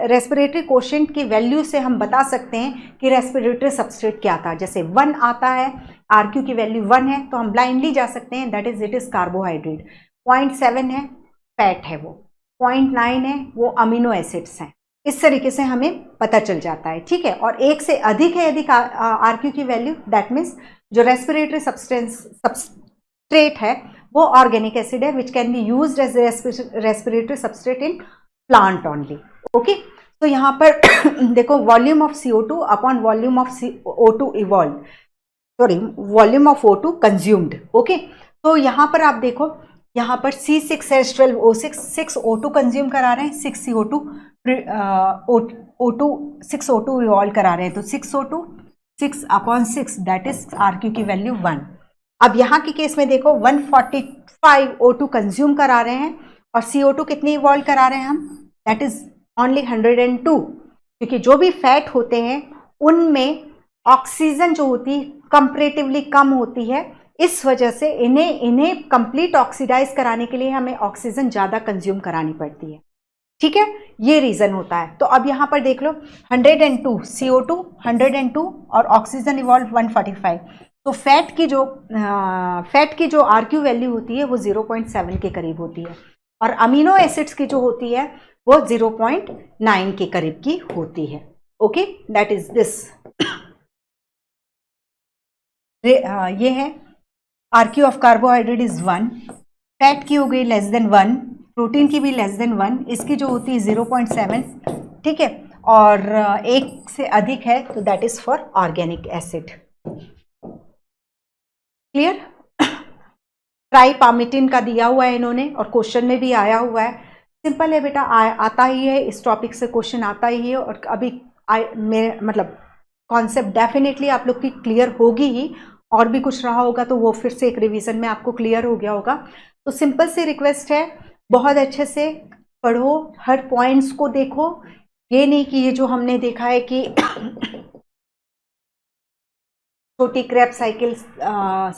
रेस्पिरेटरी कोशिएंट की वैल्यू से हम बता सकते हैं कि रेस्पिरेटरी सबस्ट्रेट क्या था। जैसे 1 आता है, RQ की वैल्यू 1 है, तो हम ब्लाइंडली जा सकते हैं that is it is carbohydrate. 0.7 है फैट है, वो 0.9 है वो अमीनो एसिड्स हैं। इस तरीके से हमें पता चल जाता है। ठीक है, और 1 से अधिक है यदि RQ की वैल्यू, दैट मीन्स जो रेस्पिरेटरी सबस्ट्रेट है वो ऑर्गेनिक एसिड है which can be used as respiratory substrate in plant only. Okay, तो यहाँ पर देखो volume of CO2 upon volume of O2 evolve, sorry volume of O2 consumed. Okay, तो यहाँ पर आप देखो, यहाँ पर C6H12O6 6 O2 कंज्यूम करा रहे हैं, 6 CO2 6 O2 इवॉल्व करा रहे हैं, तो 6 O2 6 upon 6 that is RQ की वैल्यू 1। अब यहाँ के केस में देखो 145 O2 कंज्यूम करा रहे हैं और CO2 कितनी इवॉल्व करा रहे हैं हम, दैट इज ओनली 102, क्योंकि जो भी फैट होते हैं उनमें ऑक्सीजन जो होती है कंपैरेटिवली कम होती है, इस वजह से इन्हें कंप्लीट ऑक्सीडाइज कराने के लिए हमें ऑक्सीजन ज़्यादा कंज्यूम करानी पड़ती है। ठीक है, ये रीज़न होता है। तो अब यहाँ पर देख लो 102 CO2 102 और ऑक्सीजन इवॉल्व 145, तो फैट की जो RQ वैल्यू होती है वो 0.7 के करीब होती है और अमीनो एसिड्स की जो होती है वो 0.9 के करीब की होती है। Okay, that is this. ये है RQ of carbohydrate is 1, fat की हो गई लेस देन 1, प्रोटीन की भी लेस देन 1, इसकी जो होती है 0.7। ठीक है, और 1 से अधिक है तो that is for organic acid. Clear? Tripalmitin का दिया हुआ है इन्होंने और क्वेश्चन में भी आया हुआ है। सिंपल है बेटा, आता ही है, इस टॉपिक से क्वेश्चन आता ही है और अभी मेरे मतलब कॉन्सेप्ट डेफिनेटली आप लोग की क्लियर होगी ही, और भी कुछ रहा होगा तो वो फिर से एक रिवीजन में आपको क्लियर हो गया होगा। तो सिंपल सी रिक्वेस्ट है, बहुत अच्छे से पढ़ो, हर पॉइंट्स को देखो। ये नहीं कि ये जो हमने देखा है कि छोटी क्रैप साइकिल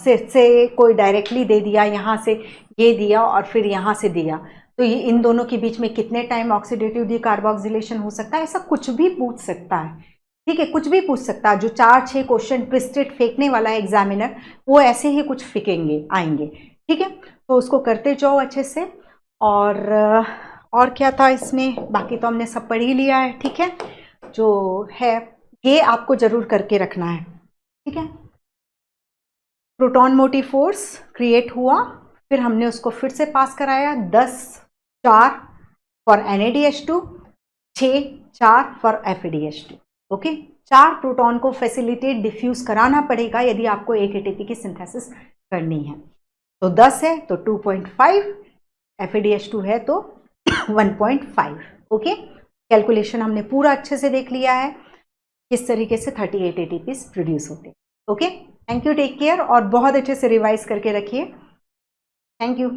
से कोई डायरेक्टली दे दिया, यहाँ से ये दिया और फिर यहाँ से दिया, तो ये इन दोनों के बीच में कितने टाइम ऑक्सीडेटिव डिकार्बोक्सिलेशन हो सकता है, ऐसा कुछ भी पूछ सकता है। ठीक है, कुछ भी पूछ सकता है। जो 4-6 क्वेश्चन ट्विस्टेड फेंकने वाला है एग्जामिनर, वो ऐसे ही कुछ फेंकेंगे आएंगे। ठीक है, तो उसको करते जाओ अच्छे से। और क्या था इसमें, बाकी तो हमने सब पढ़ ही लिया है। ठीक है, जो है ये आपको जरूर करके रखना है। ठीक है, प्रोटॉन मोटिव फोर्स क्रिएट हुआ, फिर हमने उसको फिर से पास कराया 10-4 for NADH2, 6-4 for FADH2। Okay, 4 proton को फैसिलिटेट डिफ्यूज कराना पड़ेगा यदि आपको एक ATP की सिंथेसिस करनी है। तो 10 है तो 2.5, FADH2 है तो 1.5। ओके, कैलकुलेशन हमने पूरा अच्छे से देख लिया है किस तरीके से 38 ATPs प्रोड्यूस होते हैं। Okay, thank you, take care और बहुत अच्छे से रिवाइज करके रखिए। Thank you.